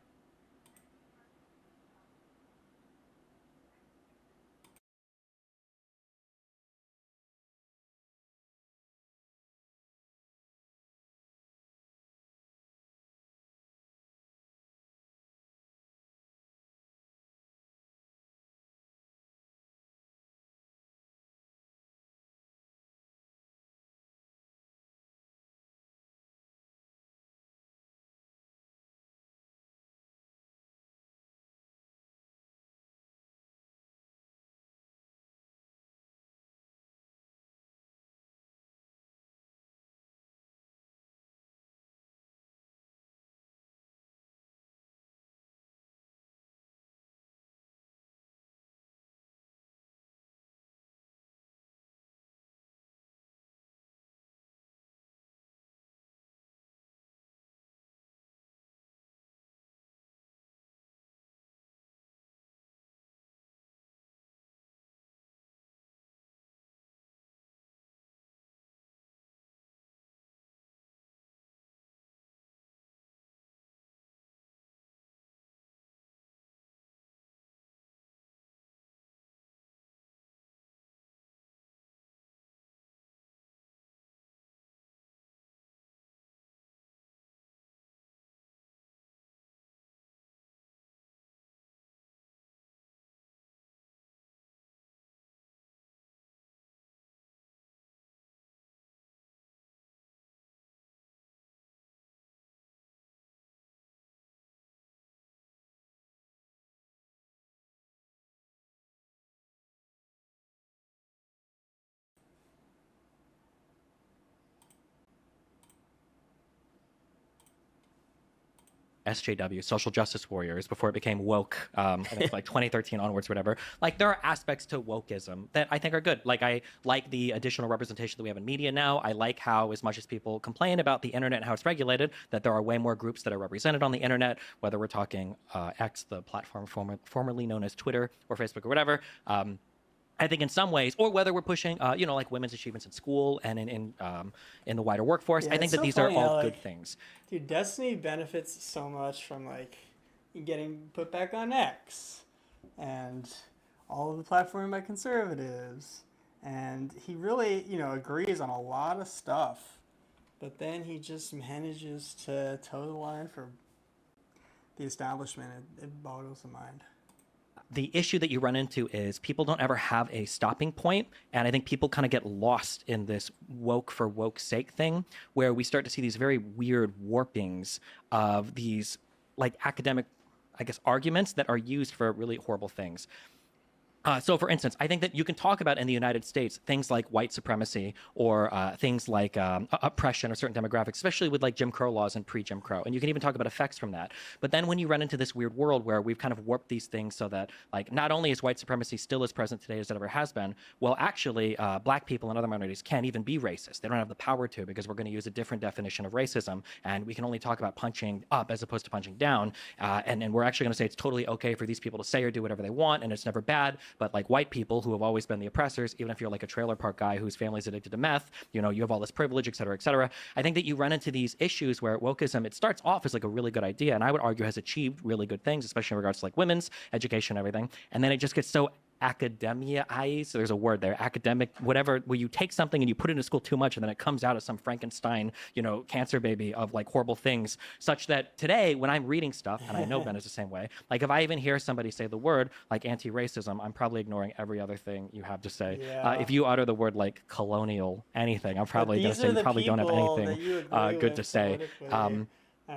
SJW, social justice warriors, before it became woke, and it's like 2013 onwards, whatever. Like, there are aspects to wokeism that I think are good. Like, I like the additional representation that we have in media now. I like how, as much as people complain about the internet and how it's regulated, that there are way more groups that are represented on the internet, whether we're talking X, the platform formerly known as Twitter or Facebook or whatever. I think in some ways, or whether we're pushing, like women's achievements in school and in the wider workforce, Yeah, I think it's that so these funny are how, all like, good things. Dude, Destiny benefits so much from like getting put back on X and all of the platforming by conservatives. And he really, agrees on a lot of stuff. But then he just manages to toe the line for the establishment. It boggles the mind. The issue that you run into is people don't ever have a stopping point, and I think people kind of get lost in this woke for woke's sake thing, where we start to see these very weird warpings of these like academic, I guess, arguments that are used for really horrible things. So, for instance, I think that you can talk about in the United States things like white supremacy or things like oppression of certain demographics, especially with like Jim Crow laws and pre-Jim Crow. And you can even talk about effects from that. But then when you run into this weird world where we've kind of warped these things so that like not only is white supremacy still as present today as it ever has been, well, actually, black people and other minorities can't even be racist. They don't have the power to, because we're going to use a different definition of racism. And we can only talk about punching up as opposed to punching down. And we're actually going to say it's totally okay for these people to say or do whatever they want, and it's never bad. But like white people who have always been the oppressors, even if you're like a trailer park guy whose family's addicted to meth, you have all this privilege, et cetera, et cetera. I think that you run into these issues where wokeism, it starts off as like a really good idea, and I would argue has achieved really good things, especially in regards to like women's education and everything. And then it just gets so academia-ize. So there's a word there, academic, whatever, where you take something and you put it into school too much and then it comes out as some Frankenstein, cancer baby of like horrible things, such that today when I'm reading stuff, and I know Ben is the same way, like if I even hear somebody say the word like anti-racism, I'm probably ignoring every other thing you have to say. Yeah. If you utter the word like colonial anything, I'm probably going to say you probably don't have anything good to say.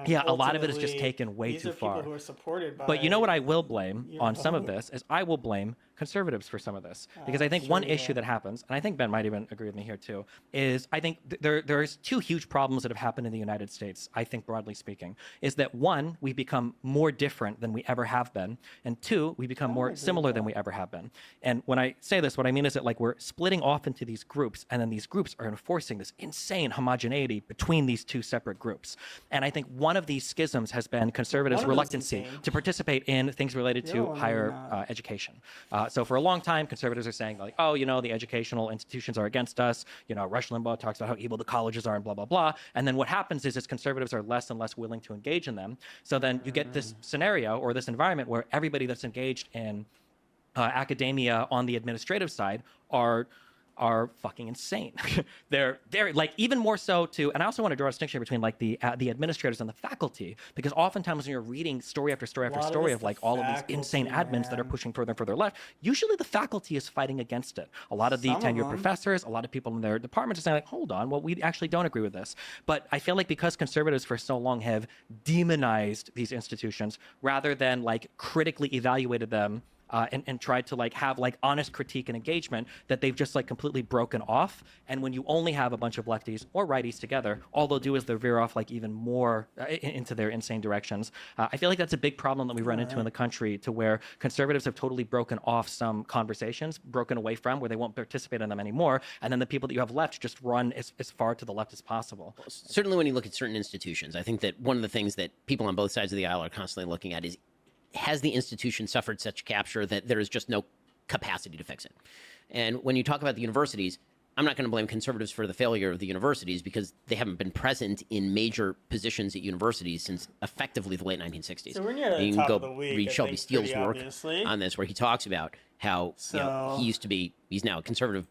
Yeah, a lot of it is just taken way too far. Who are supported by, but you know what I will blame on some of this is I will blame conservatives for some of this, because I think one issue that happens, and I think Ben might even agree with me here too, is I think there's two huge problems that have happened in the United States, I think broadly speaking, is that one, we become more different than we ever have been, and two, we become more similar than we ever have been. And when I say this, what I mean is that like we're splitting off into these groups, and then these groups are enforcing this insane homogeneity between these two separate groups. And I think one of these schisms has been conservatives' reluctancy to participate in things related to higher education. So for a long time, conservatives are saying like, oh, the educational institutions are against us. Rush Limbaugh talks about how evil the colleges are and blah, blah, blah. And then what happens is conservatives are less and less willing to engage in them. So then you get this scenario or this environment where everybody that's engaged in academia on the administrative side are fucking insane. they're like even more so to, and I also want to draw a distinction between like the administrators and the faculty, because oftentimes when you're reading story after story after story of like all of these insane admins that are pushing further and further left, usually the faculty is fighting against it. A lot of the tenured professors, a lot of people in their departments are saying like, hold on, well, we actually don't agree with this. But I feel like because conservatives for so long have demonized these institutions rather than like critically evaluated them and tried to like have like honest critique and engagement, that they've just like completely broken off. And when you only have a bunch of lefties or righties together, all they'll do is they'll veer off like even more into their insane directions. I feel like that's a big problem that we run into in the country, to where conservatives have totally broken off some conversations, broken away from, where they won't participate in them anymore. And then the people that you have left just run as far to the left as possible. Certainly when you look at certain institutions, I think that one of the things that people on both sides of the aisle are constantly looking at is, has the institution suffered such capture that there is just no capacity to fix it? And when you talk about the universities, I'm not going to blame conservatives for the failure of the universities, because they haven't been present in major positions at universities since effectively the late 1960s. So we're near the you top can of the week, read I Shelby think, Steele's pretty work obviously. on this, where he talks about how he used to be, he's now a conservative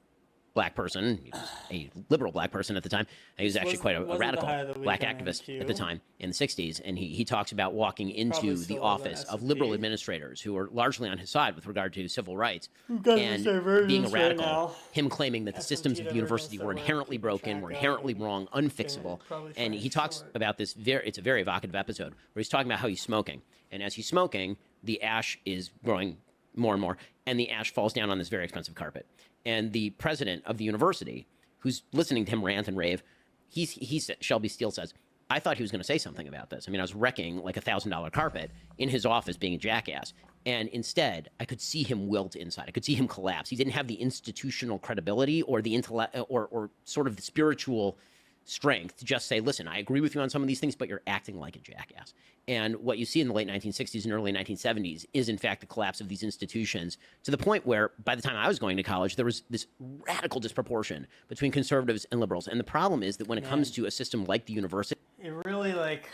black person. He was a liberal black person at the time. He was actually quite a radical black activist at the time in the 60s. And he talks about walking into the office of liberal administrators who are largely on his side with regard to civil rights and being a radical. Him claiming that the systems of the university were inherently broken, were inherently wrong, unfixable. And he talks about this, it's a very evocative episode where he's talking about how he's smoking. And as he's smoking, the ash is growing more and more, and the ash falls down on this very expensive carpet. And the president of the university, who's listening to him rant and rave, Shelby Steele says, I thought he was going to say something about this. I mean, I was wrecking like $1,000 carpet in his office being a jackass. And instead, I could see him wilt inside. I could see him collapse. He didn't have the institutional credibility or the intellect or sort of the spiritual strength to just say, listen, I agree with you on some of these things, but you're acting like a jackass. And what you see in the late 1960s and early 1970s is, in fact, the collapse of these institutions, to the point where by the time I was going to college, there was this radical disproportion between conservatives and liberals. And the problem is that when it comes to a system like the university, it really like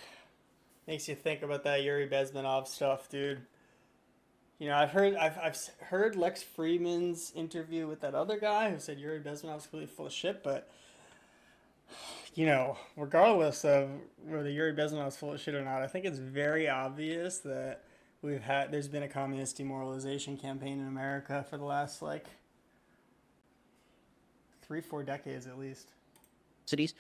makes you think about that Yuri Bezmenov stuff, dude. I've heard Lex Fridman's interview with that other guy who said Yuri Bezmenov's completely full of shit, but regardless of whether Yuri Bezmenov is full of shit or not, I think it's very obvious that there's been a communist demoralization campaign in America for the last 3-4 decades at least. cities.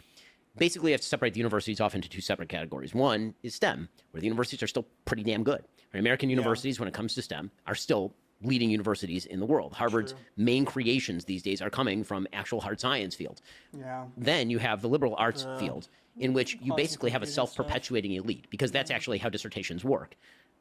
Basically, you have to separate the universities off into two separate categories. One is STEM, where the universities are still pretty damn good. American universities, when it comes to STEM, are still leading universities in the world. Harvard's main creations these days are coming from actual hard science fields. Yeah. Then you have the liberal arts field, in which you basically have a self-perpetuating elite, because that's actually how dissertations work.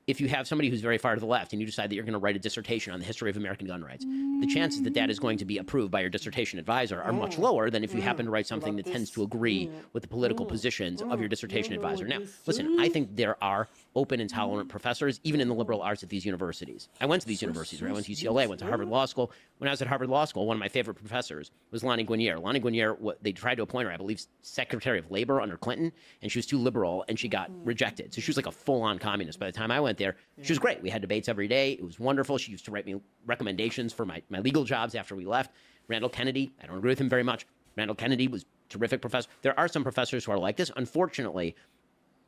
If you have somebody who's very far to the left and you decide that you're going to write a dissertation on the history of American gun rights, the chances that that is going to be approved by your dissertation advisor are much lower than if you happen to write something that tends to agree with the political positions of your dissertation advisor. Now, listen, I think there are open and tolerant professors, even in the liberal arts at these universities. I went to these universities, right? I went to UCLA, I went to Harvard Law School. When I was at Harvard Law School, one of my favorite professors was Lonnie Guinier. Lonnie Guinier, they tried to appoint her, I believe, Secretary of Labor under Clinton, and she was too liberal, and she got rejected. So she was like a full-on communist. By the time I went there, she was great. We had debates every day. It was wonderful. She used to write me recommendations for my legal jobs after we left. Randall Kennedy, I don't agree with him very much. Randall Kennedy was a terrific professor. There are some professors who are like this. Unfortunately,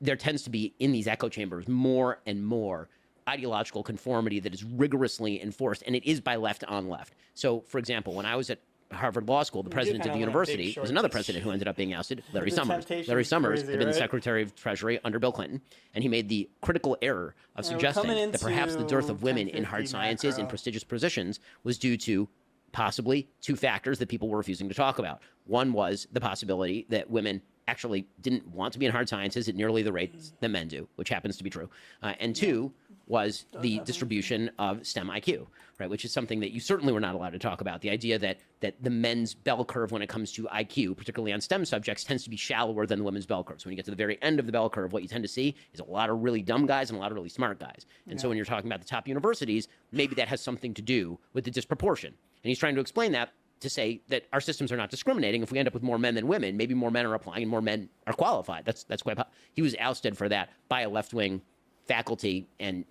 there tends to be in these echo chambers more and more ideological conformity that is rigorously enforced, and it is by left on left. So, for example, when I was at Harvard Law School, the president of the university was another president who ended up being ousted, Larry Summers. Larry Summers had been the Secretary of Treasury under Bill Clinton, and he made the critical error of suggesting that perhaps the dearth of women in hard sciences in prestigious positions was due to possibly two factors that people were refusing to talk about. One was the possibility that women actually didn't want to be in hard sciences at nearly the rates that men do, which happens to be true. And two was the distribution of STEM IQ, right, which is something that you certainly were not allowed to talk about. The idea that the men's bell curve when it comes to IQ, particularly on STEM subjects, tends to be shallower than the women's bell curve. So when you get to the very end of the bell curve, what you tend to see is a lot of really dumb guys and a lot of really smart guys. And so when you're talking about the top universities, maybe that has something to do with the disproportion. And he's trying to explain that to say that our systems are not discriminating. If we end up with more men than women, maybe more men are applying and more men are qualified. That's quite. He was ousted for that by a left-wing faculty and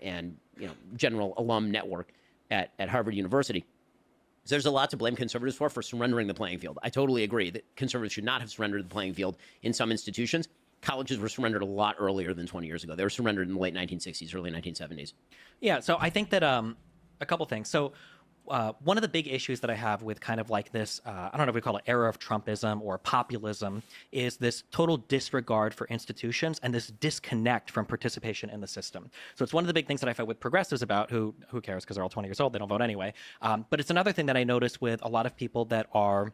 general alum network at Harvard University. So there's a lot to blame conservatives for surrendering the playing field. I totally agree that conservatives should not have surrendered the playing field in some institutions. Colleges were surrendered a lot earlier than 20 years ago. They were surrendered in the late 1960s, early 1970s. Yeah, so I think that a couple things. So one of the big issues that I have with kind of like this, I don't know if we call it era of Trumpism or populism, is this total disregard for institutions and this disconnect from participation in the system. So it's one of the big things that I fight with progressives about, who cares because they're all 20 years old, they don't vote anyway. But it's another thing that I notice with a lot of people that are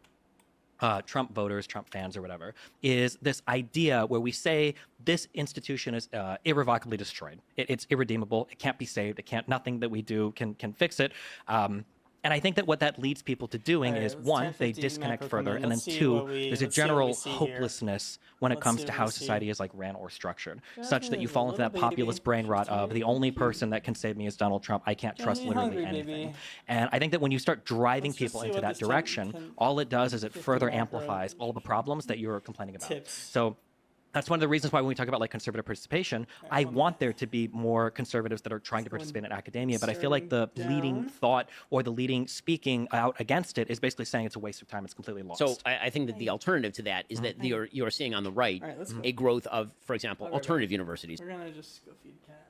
Trump voters, Trump fans or whatever, is this idea where we say this institution is irrevocably destroyed. It's irredeemable. It can't be saved. Nothing that we do can fix it. And I think that what that leads people to doing is, one, they disconnect further, and then two, there's a general hopelessness when it comes to how society is like ran or structured, such that you fall into that populist brain rot of the only person that can save me is Donald Trump. I can't trust literally anything. And I think that when you start driving people into that direction, all it does is it further amplifies all the problems that you're complaining about. So that's one of the reasons why when we talk about like conservative participation, I want there to be more conservatives that are trying to participate in academia, but I feel like the leading thought or the leading speaking out against it is basically saying it's a waste of time, it's completely lost. So I think that the alternative to that is that you're seeing on the right a growth of, for example, alternative universities. We're gonna just go feed cat.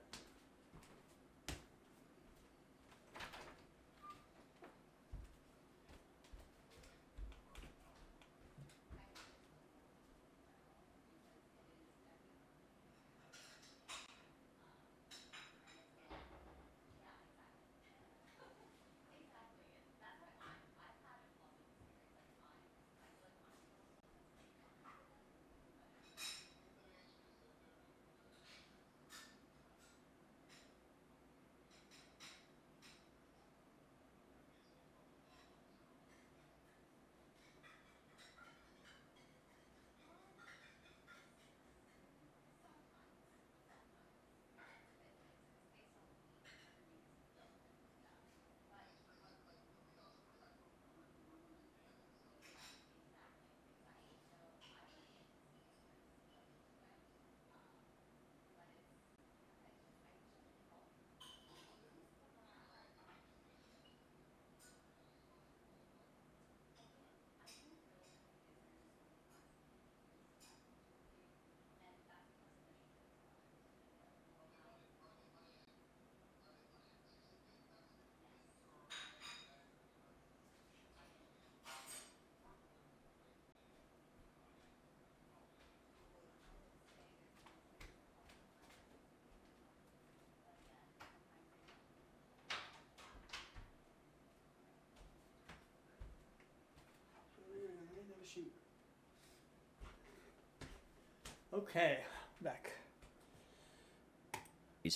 Okay, back.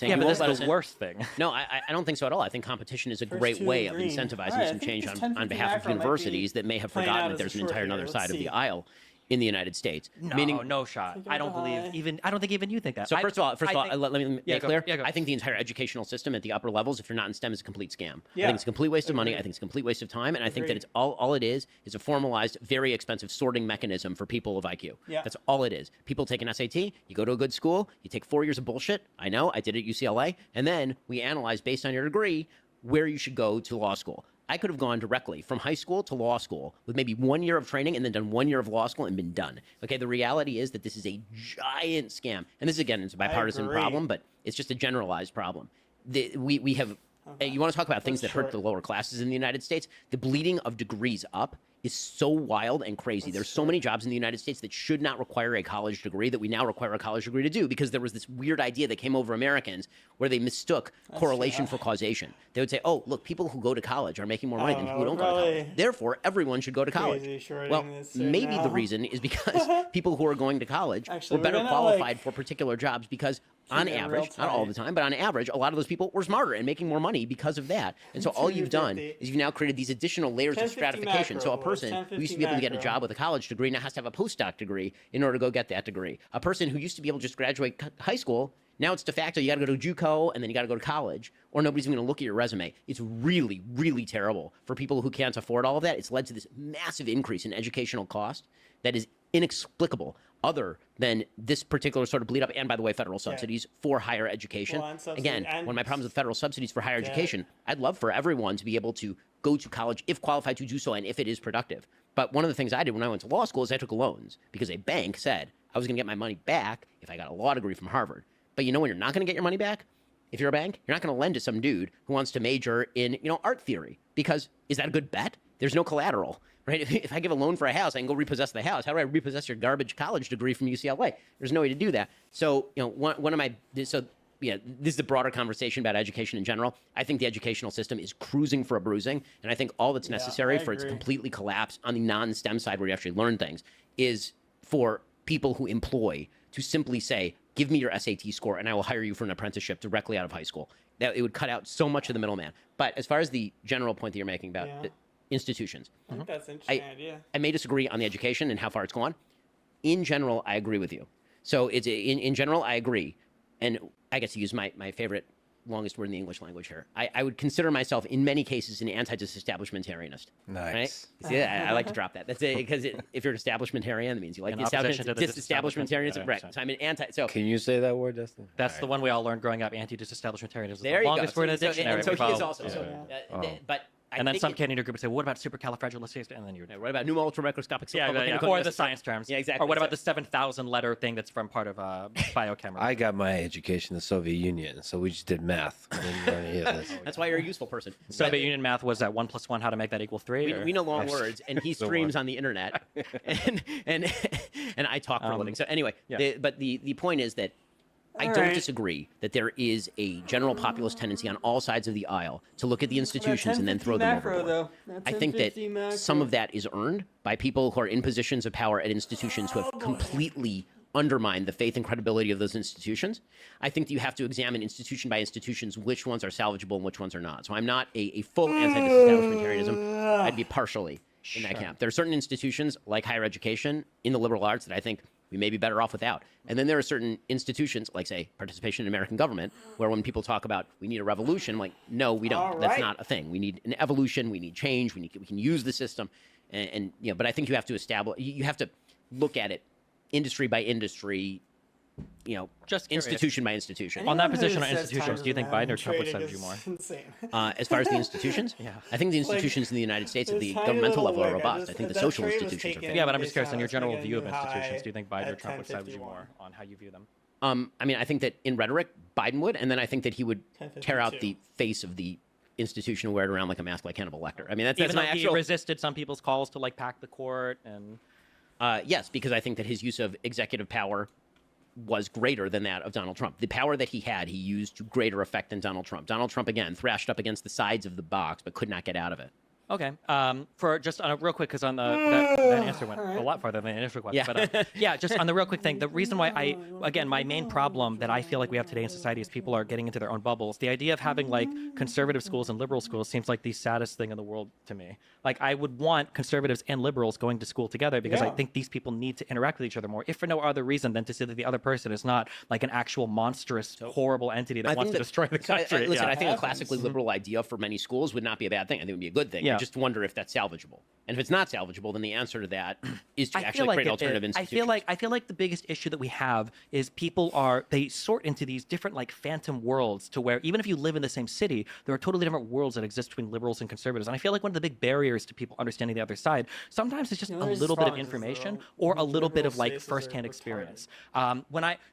Yeah, but that's the worst thing. No, I don't think so at all. I think competition is a great way of incentivizing some change on behalf of universities that may have forgotten that there's an entire other side of the aisle in the United States. No, Meaning, no shot. Think I don't about believe high. even. I don't think even you think that. so first of all, I let me make go- clear. yeah, go. I think the entire educational system at the upper levels, if you're not in STEM, is a complete scam. I Yeah. think it's a complete waste of money. Agreed. I think it's a complete waste of time, and I think that Agreed. it's all it is a formalized, very expensive sorting mechanism for people of IQ. Yeah. That's all it is. People take an SAT, you go to a good school, you take 4 years of bullshit. I know, I did it at UCLA, and then we analyze based on your degree where you should go to law school. I could have gone directly from high school to law school with maybe 1 year of training and then done 1 year of law school and been done. Okay, the reality is that this is a giant scam. And this, again, is a bipartisan agree. problem, but it's just a generalized problem. We have, you want to talk about things that hurt the lower classes in the United States? The bleeding of degrees up is so wild and crazy. There's so many jobs in the United States that should not require a college degree that we now require a college degree to do, because there was this weird idea that came over Americans where they mistook correlation for causation. They would say, oh, look, people who go to college are making more money than people who don't go to college. probably Therefore, everyone should go to college. crazy shorting Well, this right maybe the now. reason is because people who are going to college Actually, were we're better gonna, qualified like, for particular jobs because on keep it real average, not all the tight. time, but on average, a lot of those people were smarter and making more money because of that. And so all you've done 250. is you've now created these additional layers of 1050 stratification. So a macro, boys, person who used to 1050 be able to get a macro. job with a college degree now has to have a postdoc degree in order to go get that degree. A person who used to be able to just graduate high school, now it's de facto you got to go to JUCO and then you got to go to college, or nobody's even going to look at your resume. It's really, really terrible for people who can't afford all of that. It's led to this massive increase in educational cost that is inexplicable, other than this particular sort of bleed up. And by the way, federal subsidies for higher education. Well, and subsidy- Again, and- one of my problems with federal subsidies for higher Yeah. education, I'd love for everyone to be able to go to college if qualified to do so and if it is productive. But one of the things I did when I went to law school is I took loans because a bank said I was going to get my money back if I got a law degree from Harvard. But you know when you're not going to get your money back? If you're a bank, you're not going to lend to some dude who wants to major in, art theory, because is that a good bet? There's no collateral, right? If I give a loan for a house, I can go repossess the house. How do I repossess your garbage college degree from UCLA? There's no way to do that. So, one of my, so yeah, this is a broader conversation about education in general. I think the educational system is cruising for a bruising, and I think all that's necessary I for it to agree. completely collapse on the non-STEM side where you actually learn things is for people who employ to simply say, give me your SAT score and I will hire you for an apprenticeship directly out of high school. That it would cut out so much of the middleman. But as far as the general point that you're making about Yeah. the institutions, I think that's an interesting idea. I may disagree on the education and how far it's gone. In general, I agree with you. So it's in general, I agree. And I get to use my favorite longest word in the English language here. I would consider myself in many cases an anti-disestablishmentarianist. Nice. Right? See, I like to drop that. That's it, because if you're an establishmentarian, that means you like In the opposition to the disestablishmentarianism. Right. disestablishmentarianism. So I'm an anti. So Can you say that word, Dustin? That's the one we all learned growing up. Anti-disestablishmentarianism is there the you longest go. word in the So dictionary. he we is follow. also. So, but I And then think some kid in your group would say, "What about supercalifragilistic?" And then you would. What about pneumo ultramicroscopic? Or the science terms. Yeah, exactly. Or what about So- the 7,000 letter thing that's from part of biochemistry? I got my education in the Soviet Union, so we just did math. I didn't learn any of this. That's why you're a useful person. Soviet Union math was that 1 + 1, how to make that equal 3? We know long words, and he So streams what? on the internet, and I talk for a living. So anyway, yeah. but the point is that I All don't right. disagree that there is a general populist tendency on all sides of the aisle to look at the institutions and then throw them macro, overboard. though. That I think that 1050 macro. some of that is earned by people who are in positions of power at institutions who have completely undermined the faith and credibility of those institutions. I think that you have to examine institution by institutions which ones are salvageable and which ones are not. So I'm not a full anti-disestablishmentarianism. I'd be partially in that camp. There are certain institutions like higher education in the liberal arts that I think we may be better off without. And then there are certain institutions, like, say, participation in American government, where when people talk about we need a revolution, I'm like, no, we don't. All That's right. not a thing. We need an evolution. We need change. We can use the system. And but I think you have to establish, you have to look at it industry by industry, Just curious. institution by institution. On that Anyone who position on says institutions, times do you think are bad Biden or and Trump would trading save you is more? Insane. As far as the institutions, Yeah. I think the institutions in the United States at this the tiny governmental little level are wig, I robust. I just- think the that social trade was institutions are taken- failing. Yeah, but I'm just Based curious on on your let's general make a view of new institutions. high Do you think Biden or at Trump would side with you 1051. more on how you view them? I mean, I think that in rhetoric, Biden would, and then I think that he would tear out 1052. the face of the institution and wear it around like a mask like Hannibal Lecter. I mean, that's Even my though he actual... resisted some people's calls to pack the court and Yes, because I think that his use of executive power was greater than that of Donald Trump. The power that he had, he used to greater effect than Donald Trump. Donald Trump, again, thrashed up against the sides of the box, but could not get out of it. Okay. For just on a real quick, because on that answer went a lot farther than the initial question. Yeah. But yeah, just on the real quick thing, the reason why again, my main problem that I feel like we have today in society is people are getting into their own bubbles. The idea of having like conservative schools and liberal schools seems like the saddest thing in the world to me. Like I would want conservatives and liberals going to school together because I Yeah. think these people need to interact with each other more, if for no other reason than to see that the other person is not like an actual monstrous, horrible entity that wants to destroy the country. Listen, Yeah. I think a classically liberal idea for many schools would not be a bad thing. I think it would be a good thing. Yeah. I just wonder if that's salvageable. And if it's not salvageable, then the answer to that is to actually create alternative institutions. I feel like the biggest issue that we have is they sort into these different like phantom worlds to where even if you live in the same city, there are totally different worlds that exist between liberals and conservatives. And I feel like one of the big barriers to people understanding the other side sometimes it's just a there's little bit of problems as information well. or a little bit of Liberal like spaces are firsthand retarded. experience.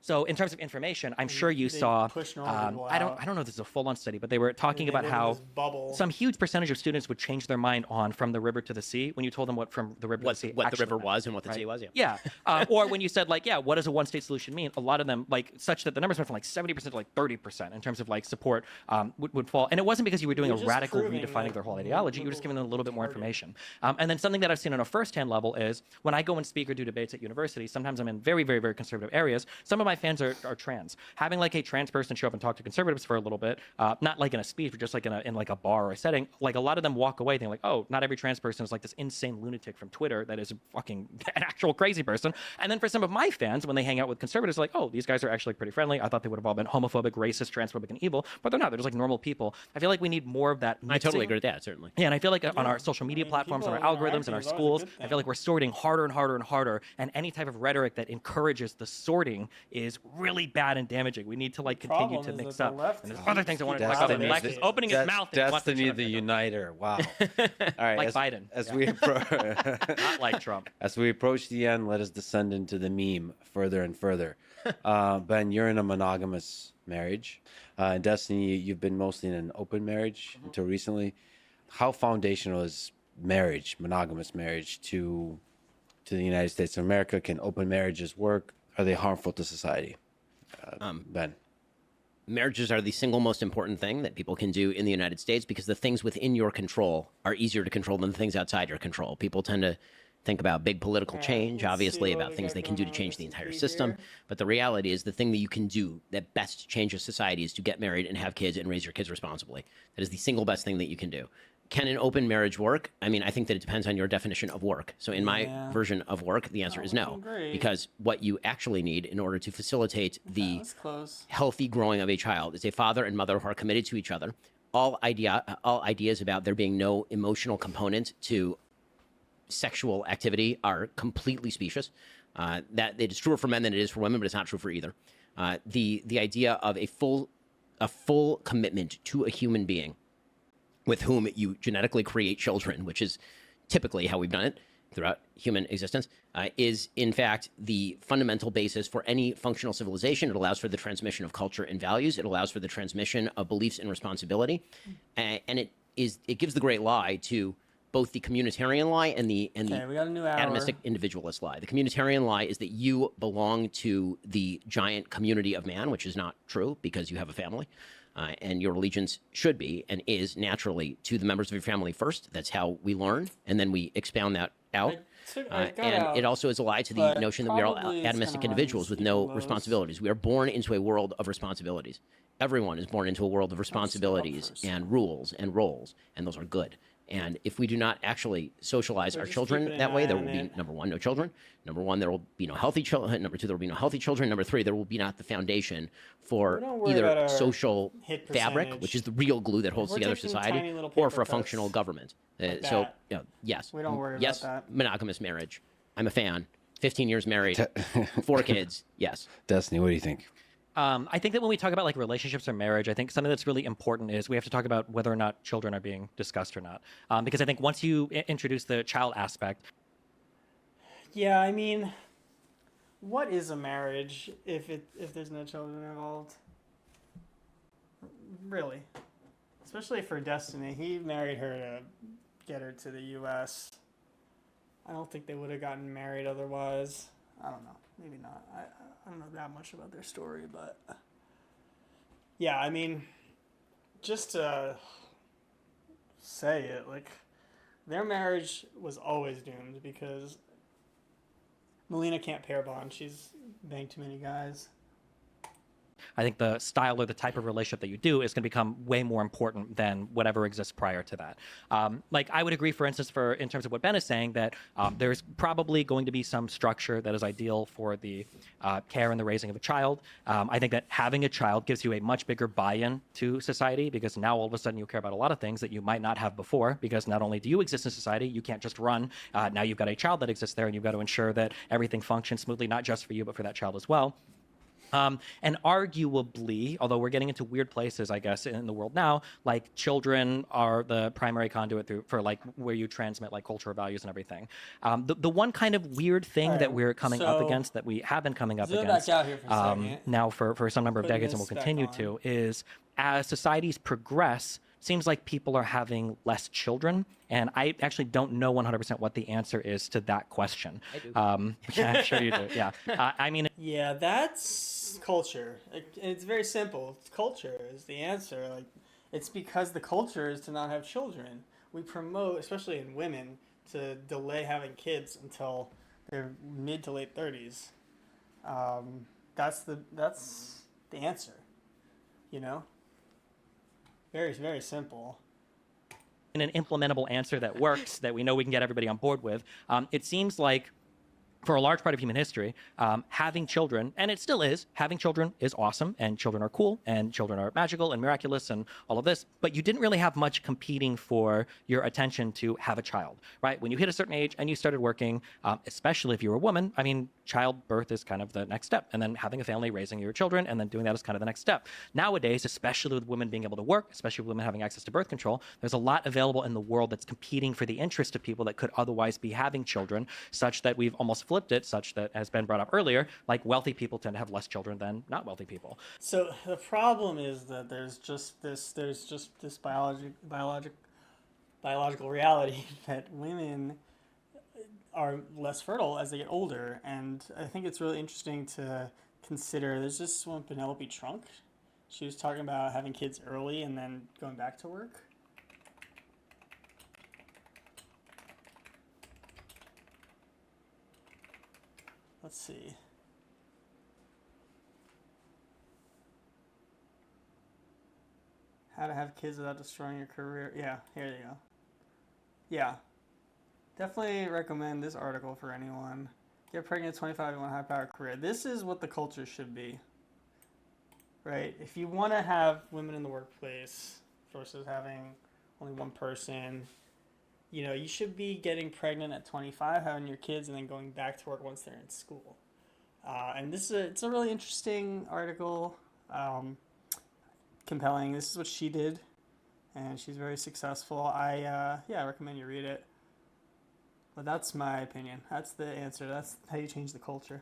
So in terms of information, I'm sure you They saw. push normal people I out. don't know if this is a full-on study, but they were talking They about live in how this bubble. some huge percentage of students would change their mind on From the River to the Sea when you told them what From the River to the Sea What the actually river meant, was and what the right? sea was. Yeah. Or when you said like, yeah, what does a one-state solution mean? A lot of them like such that the numbers went from like 70% to like 30% in terms of like support would fall. And it wasn't because you were doing You're a just radical proving redefining that their whole the ideology. You were just giving them a little bit more target. information. And then something that I've seen on a first-hand level is when I go and speak or do debates at universities, sometimes I'm in very, very, very conservative areas. Some of my fans are trans. Having like a trans person show up and talk to conservatives for a little bit, not like in a speech, but just like in like a bar or a setting, like a lot of them walk away thinking like, oh, not every trans person is like this insane lunatic from Twitter that is fucking an actual crazy person. And then for some of my fans, when they hang out with conservatives, like, oh, these guys are actually pretty friendly. I thought they would have all been homophobic, racist, transphobic, and evil, but they're not. They're just like normal people. I feel like we need more of that mixing. I totally agree with that, certainly. Yeah, and I feel like on our social media platforms, on our people algorithms, and our interacting is always a schools, good I feel like we're sorting harder and harder and harder. And any type of rhetoric that encourages the sorting is really bad and damaging. We need to like continue problem to is mix that up. the left And there's keeps other things I want to talk Destiny- about. Lex is Destiny- opening his mouth. And he wants to Destiny shut the up. Uniter. Wow. All right. Like Biden. As Yeah. we Not like Trump. as we approach the end, let us descend into the meme further and further. Ben, you're in a monogamous marriage. In Destiny, you've been mostly in an open marriage until recently. How foundational is marriage, monogamous marriage, to the United States of America? Can open marriages work? Are they harmful to society? Ben. Marriages are the single most important thing that people can do in the United States because the things within your control are easier to control than the things outside your control. People tend to think about big political change, let's obviously, see what about we things got they can do going to on change with the this entire feed system. here. But the reality is the thing that you can do that best changes society is to get married and have kids and raise your kids responsibly. That is the single best thing that you can do. Can an open marriage work? I mean, I think that it depends on your definition of work. So in my Yeah. version of work, the answer is no. agree. Because what you actually need in order to facilitate the That's close. healthy growing of a child is a father and mother who are committed to each other. All ideas about there being no emotional component to sexual activity are completely specious. That it is truer for men than it is for women, but it's not true for either. The idea of a full commitment to a human being with whom you genetically create children, which is typically how we've done it throughout human existence, is in fact the fundamental basis for any functional civilization. It allows for the transmission of culture and values. It allows for the transmission of beliefs and responsibility, and it gives the great lie to both the communitarian lie and the Okay, we got a new hour. atomistic individualist lie. The communitarian lie is that you belong to the giant community of man, which is not true because you have a family. And your allegiance should be and is naturally to the members of your family first. That's how we learn, and then we expound that out. I got And out, it also is a lie to the but notion that we are all probably it's atomistic gonna run individuals with steep no and lows. responsibilities. We are born into a world of responsibilities. Everyone is born into a world of responsibilities first. and rules and roles, and those are good. And if we do not actually socialize our just children keeping an that way, eye there on will be, it. number one, no children. Number one, there will be no healthy children. Number two, there will be no healthy children. Number three, there will be not the foundation for don't worry about either our social hit fabric, percentage. which is the real glue that holds We're together taking society, tiny little or paper for a cuts functional government. like So, that. yes. We don't worry about yes, that. monogamous marriage. I'm a fan. 15 years married, 4 kids. Yes. Destiny, what do you think? I think that when we talk about like relationships or marriage, I think something that's really important is we have to talk about whether or not children are being discussed or not. Because I think once you introduce the child aspect, Yeah, I mean, what is a marriage if there's no children involved? Really, especially for Destiny, he married her to get her to the U.S. I don't think they would have gotten married otherwise. I don't know, maybe not. I don't know that much about their story, but yeah, I mean, just to say it, like, their marriage was always doomed because Melina can't pair bond. She's banged too many guys. I think the style or the type of relationship that you do is going to become way more important than whatever exists prior to that. Like I would agree, for instance, in terms of what Ben is saying, that there's probably going to be some structure that is ideal for the care and the raising of a child. I think that having a child gives you a much bigger buy-in to society, because now all of a sudden you care about a lot of things that you might not have before, because not only do you exist in society, you can't just run. Now you've got a child that exists there, and you've got to ensure that everything functions smoothly, not just for you, but for that child as well. And arguably, although we're getting into weird places, I guess, in the world now, like children are the primary conduit for like where you transmit like cultural values and everything. The one kind of weird thing that we're coming up against, that we have been coming up against back out here for a second. now for some number of Putting decades, and will this back continue on. to, is as societies progress, seems like people are having less children. And I actually don't know 100% what the answer is to that question. I do. Yeah, I'm sure you do. Yeah. I mean, Yeah, that's culture. It's very simple. It's culture is the answer. Like, it's because the culture is to not have children. We promote, especially in women, to delay having kids until their mid to late 30s. That's the answer. You know? Very, very simple. in an implementable answer that works, that we know we can get everybody on board with. It seems like for a large part of human history, having children, and it still is, having children is awesome, and children are cool, and children are magical and miraculous and all of this, but you didn't really have much competing for your attention to have a child, right? When you hit a certain age and you started working, especially if you were a woman, I mean, childbirth is kind of the next step, and then having a family, raising your children, and then doing that is kind of the next step. Nowadays, especially with women being able to work, especially with women having access to birth control, there's a lot available in the world that's competing for the interest of people that could otherwise be having children, such that we've almost flipped it, such that, as Ben brought up earlier, like wealthy people tend to have less children than not wealthy people. So the problem is that there's just this biological reality that women are less fertile as they get older, and I think it's really interesting to consider. There's this one, Penelope Trunk. She was talking about having kids early and then going back to work. Let's see. How to have kids without destroying your career. Yeah, here you go. Yeah. Definitely recommend this article for anyone. Get pregnant at 25 and want a high-powered career. This is what the culture should be. Right? If you want to have women in the workplace versus having only one person, you know, you should be getting pregnant at 25, having your kids, and then going back to work once they're in school. And it's a really interesting article, compelling. This is what she did, and she's very successful. I recommend you read it. But that's my opinion. That's the answer. That's how you change the culture.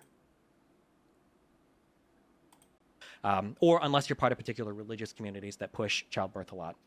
Or unless you're part of particular religious communities that push childbirth a lot.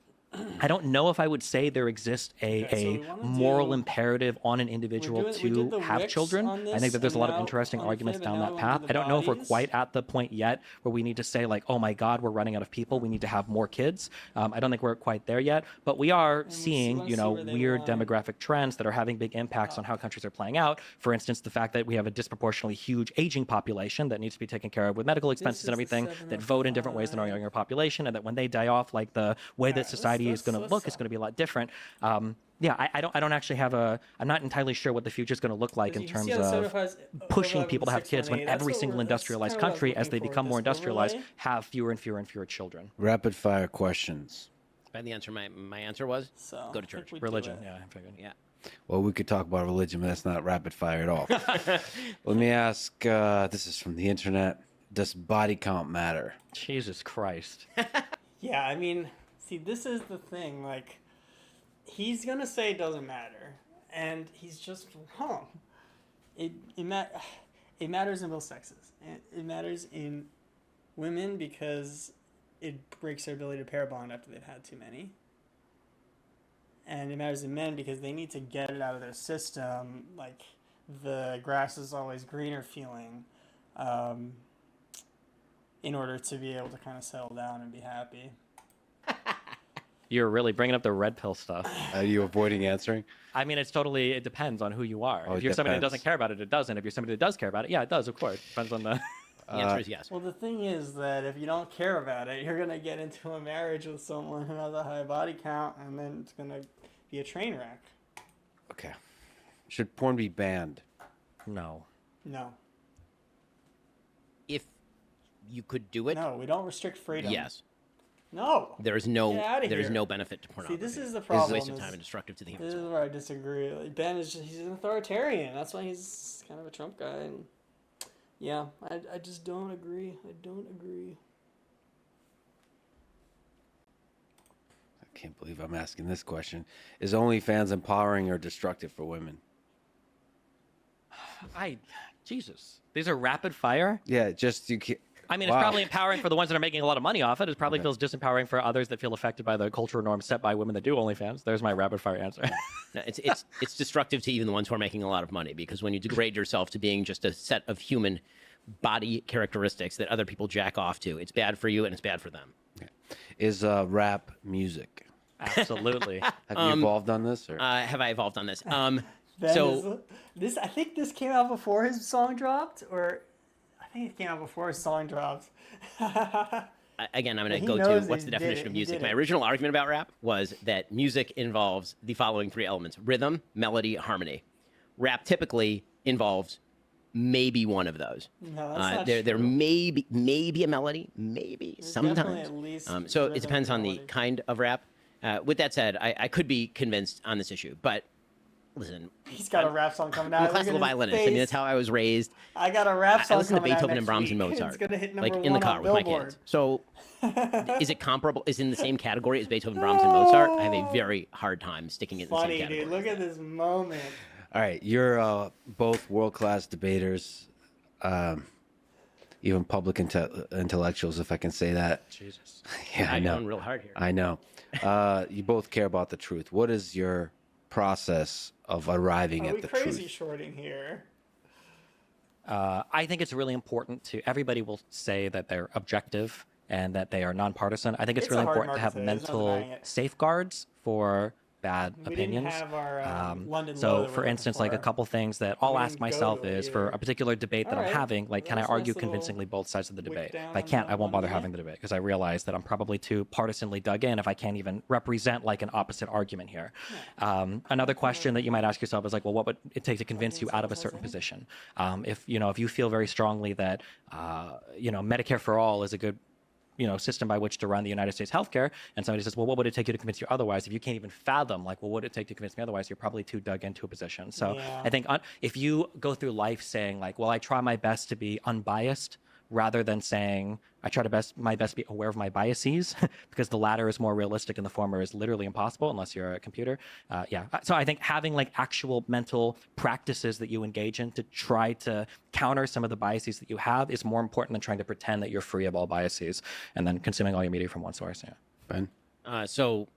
I don't know if I would say there exists a moral imperative on an individual to have children. I think that there's a lot of interesting arguments down that path. I don't know if we're quite at the point yet where we need to say, like, oh my God, we're running out of people, we need to have more kids. I don't think we're quite there yet, but we are seeing, weird demographic trends that are having big impacts on how countries are playing out. For instance, the fact that we have a disproportionately huge aging population that needs to be taken care of with medical expenses and everything, that vote in different ways than our younger population, and that when they die off, like the way that society is going to look is going to be a lot different. I don't actually have I'm not entirely sure what the future is going to look like in terms of pushing people to have kids when every single industrialized country, as they become more industrialized, have fewer and fewer and fewer children. Rapid fire questions. And the answer, my answer was go to church. Religion, yeah, I figured. Yeah. Well, we could talk about religion, but that's not rapid fire at all. Let me ask, this is from the internet. Does body count matter? Jesus Christ. Yeah, I mean, see, this is the thing. Like, he's gonna say it doesn't matter, and he's just wrong. It matters in both sexes. It matters in women because it breaks their ability to pair bond after they've had too many. And it matters in men because they need to get it out of their system, like the grass is always greener feeling, in order to be able to kind of settle down and be happy. You're really bringing up the red pill stuff. Are you avoiding answering? I mean, it depends on who you are. Oh, If it you're somebody that depends. doesn't care about it, it doesn't. If you're somebody that does care about it, yeah, it does, of course. Depends on the... The answer is yes. Well, the thing is that if you don't care about it, you're gonna get into a marriage with someone who has a high body count, and then it's gonna be a train wreck. Okay. Should porn be banned? No. No, If you could do it, no, we don't restrict freedom. yes. No. There is Get outta there is here. no benefit to See, pornography. this is the It's a problem. waste of is- time and destructive to the human This is soul. where I disagree. Like, Ben is he's an authoritarian. That's why he's kind of a Trump guy. And yeah, I just don't agree. I don't agree. I can't believe I'm asking this question. Is OnlyFans empowering or destructive for women? Jesus. These are rapid fire? Yeah, just you can't. I mean, it's Wow. probably empowering for the ones that are making a lot of money off it. It probably feels disempowering for others that feel affected by the cultural norms set by women that do OnlyFans. There's my rapid fire answer. No, it's destructive to even the ones who are making a lot of money, because when you degrade yourself to being just a set of human body characteristics that other people jack off to, it's bad for you and it's bad for them. Is rap music? Absolutely. Have you evolved on this? Or? Have I evolved on this? Ben this I think this came out before his song dropped, or I think it came out before his song dropped. Again, I'm going He to go to knows what's he the did definition it. of He music. did My it. original argument about rap was that music involves the following three elements: rhythm, melody, harmony. Rap typically involves maybe one of those. No, that's not there true. may be a melody, maybe There's definitely sometimes. at least So rhythm it depends and on the melody. kind of rap. With that said, I could be convinced on this issue, but listen, He's got a rap song coming out. I'm a Look at classical his violinist. I mean, face. that's how I was raised. I got a rap I song listen to coming out Beethoven next and Brahms and week. Mozart, It's gonna hit like number in the one car on with my Billboard. kids. So, is it comparable? Is it in the same category as Beethoven, Brahms, and Mozart? I have a very hard time sticking it in the Funny, same category. dude. Look at this moment. All right, you're both world-class debaters, even public intellectuals, if I can say that. Jesus. Yeah, I I'm know. going real hard here. I know. You both care about the truth. What is your process of arriving Are at we the crazy truth? shorting here? I think it's really important to... Everybody will say that they're objective and that they are nonpartisan. I think it's It's really a hard important to have market today. There's no mental denying it. safeguards for bad We opinions. didn't have our London Low So, that we're for looking instance, like a for. couple things that I'll We ask didn't go myself to it is for either. a particular debate that I'm Alright. having, like, can I That's a argue nice little convincingly both sides of the wick debate? down If I on can't, that I won't one bother there. having the debate because I realize that I'm probably too partisanly dug in if I can't even represent like an opposite argument here. Another question that you might ask yourself is like, well, what would it take to convince you out of a certain position? If you feel very strongly that Medicare for all is a good system by which to run the United States healthcare, and somebody says, well, what would it take you to convince you otherwise? If you can't even fathom, like, well, what would it take to convince me otherwise? You're probably too dug into a position. So Yeah. I think if you go through life saying like, well, I try my best to be unbiased, rather than saying I try my best to be aware of my biases, because the latter is more realistic and the former is literally impossible unless you're a computer. So I think having like actual mental practices that you engage in to try to counter some of the biases that you have is more important than trying to pretend that you're free of all biases and then consuming all your media from one source. Yeah. Ben? So,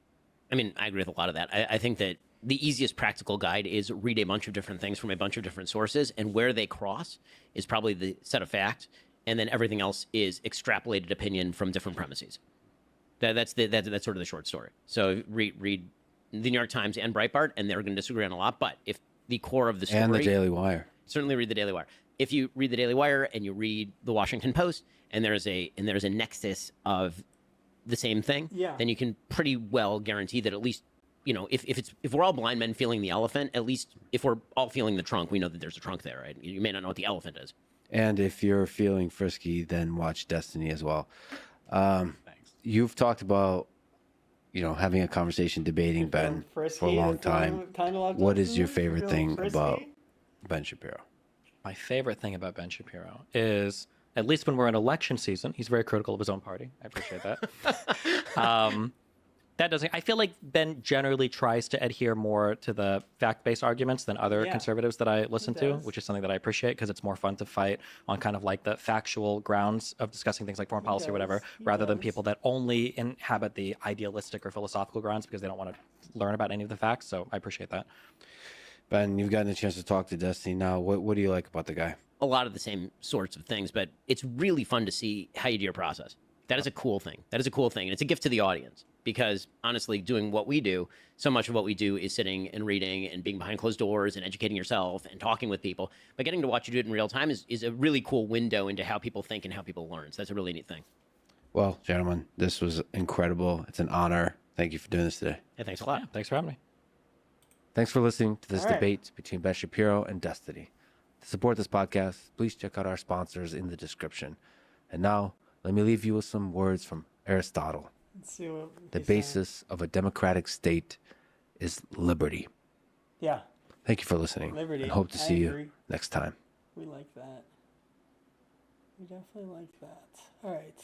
I mean, I agree with a lot of that. I think that the easiest practical guide is read a bunch of different things from a bunch of different sources, and where they cross is probably the set of facts, and then everything else is extrapolated opinion from different premises. That's sort of the short story. So read the New York Times and Breitbart, and they're going to disagree on a lot. But if the core of the story, And the Daily Wire. certainly read the Daily Wire. If you read the Daily Wire and you read the Washington Post, and there's a nexus of the same thing, Yeah. then you can pretty well guarantee that at least, if we're all blind men feeling the elephant, at least if we're all feeling the trunk, we know that there's a trunk there, right? You may not know what the elephant is. And if you're feeling frisky, then watch Destiny as well. Thanks. You've talked about, having a conversation, debating Ben for a long time. What is your favorite thing about Ben Shapiro? My favorite thing about Ben Shapiro is, at least when we're in election season, he's very critical of his own party. I appreciate that. I feel like Ben generally tries to adhere more to the fact-based arguments than other Yeah, conservatives that I listen to, does. which is something that I appreciate because it's more fun to fight on kind of like the factual grounds of discussing things like foreign policy or whatever, does. He rather than does. people that only inhabit the idealistic or philosophical grounds because they don't want to learn about any of the facts. So I appreciate that. Ben, you've gotten a chance to talk to Destiny now. What do you like about the guy? A lot of the same sorts of things, but it's really fun to see how you do your process. That is a cool thing. That is a cool thing. And it's a gift to the audience because honestly, doing what we do, so much of what we do is sitting and reading and being behind closed doors and educating yourself and talking with people. But getting to watch you do it in real time is a really cool window into how people think and how people learn. So that's a really neat thing. Well, gentlemen, this was incredible. It's an honor. Thank you for doing this today. Hey, thanks a lot. Yeah, thanks for having me. Thanks for listening to this All right. debate between Ben Shapiro and Destiny. To support this podcast, please check out our sponsors in the description. And now, let me leave you with some words from Aristotle. Let's see what The he's saying. basis of a democratic state is liberty. Yeah, Thank you for listening. Liberty. And hope to I see agree. you next time. we like that. We definitely like that. All right.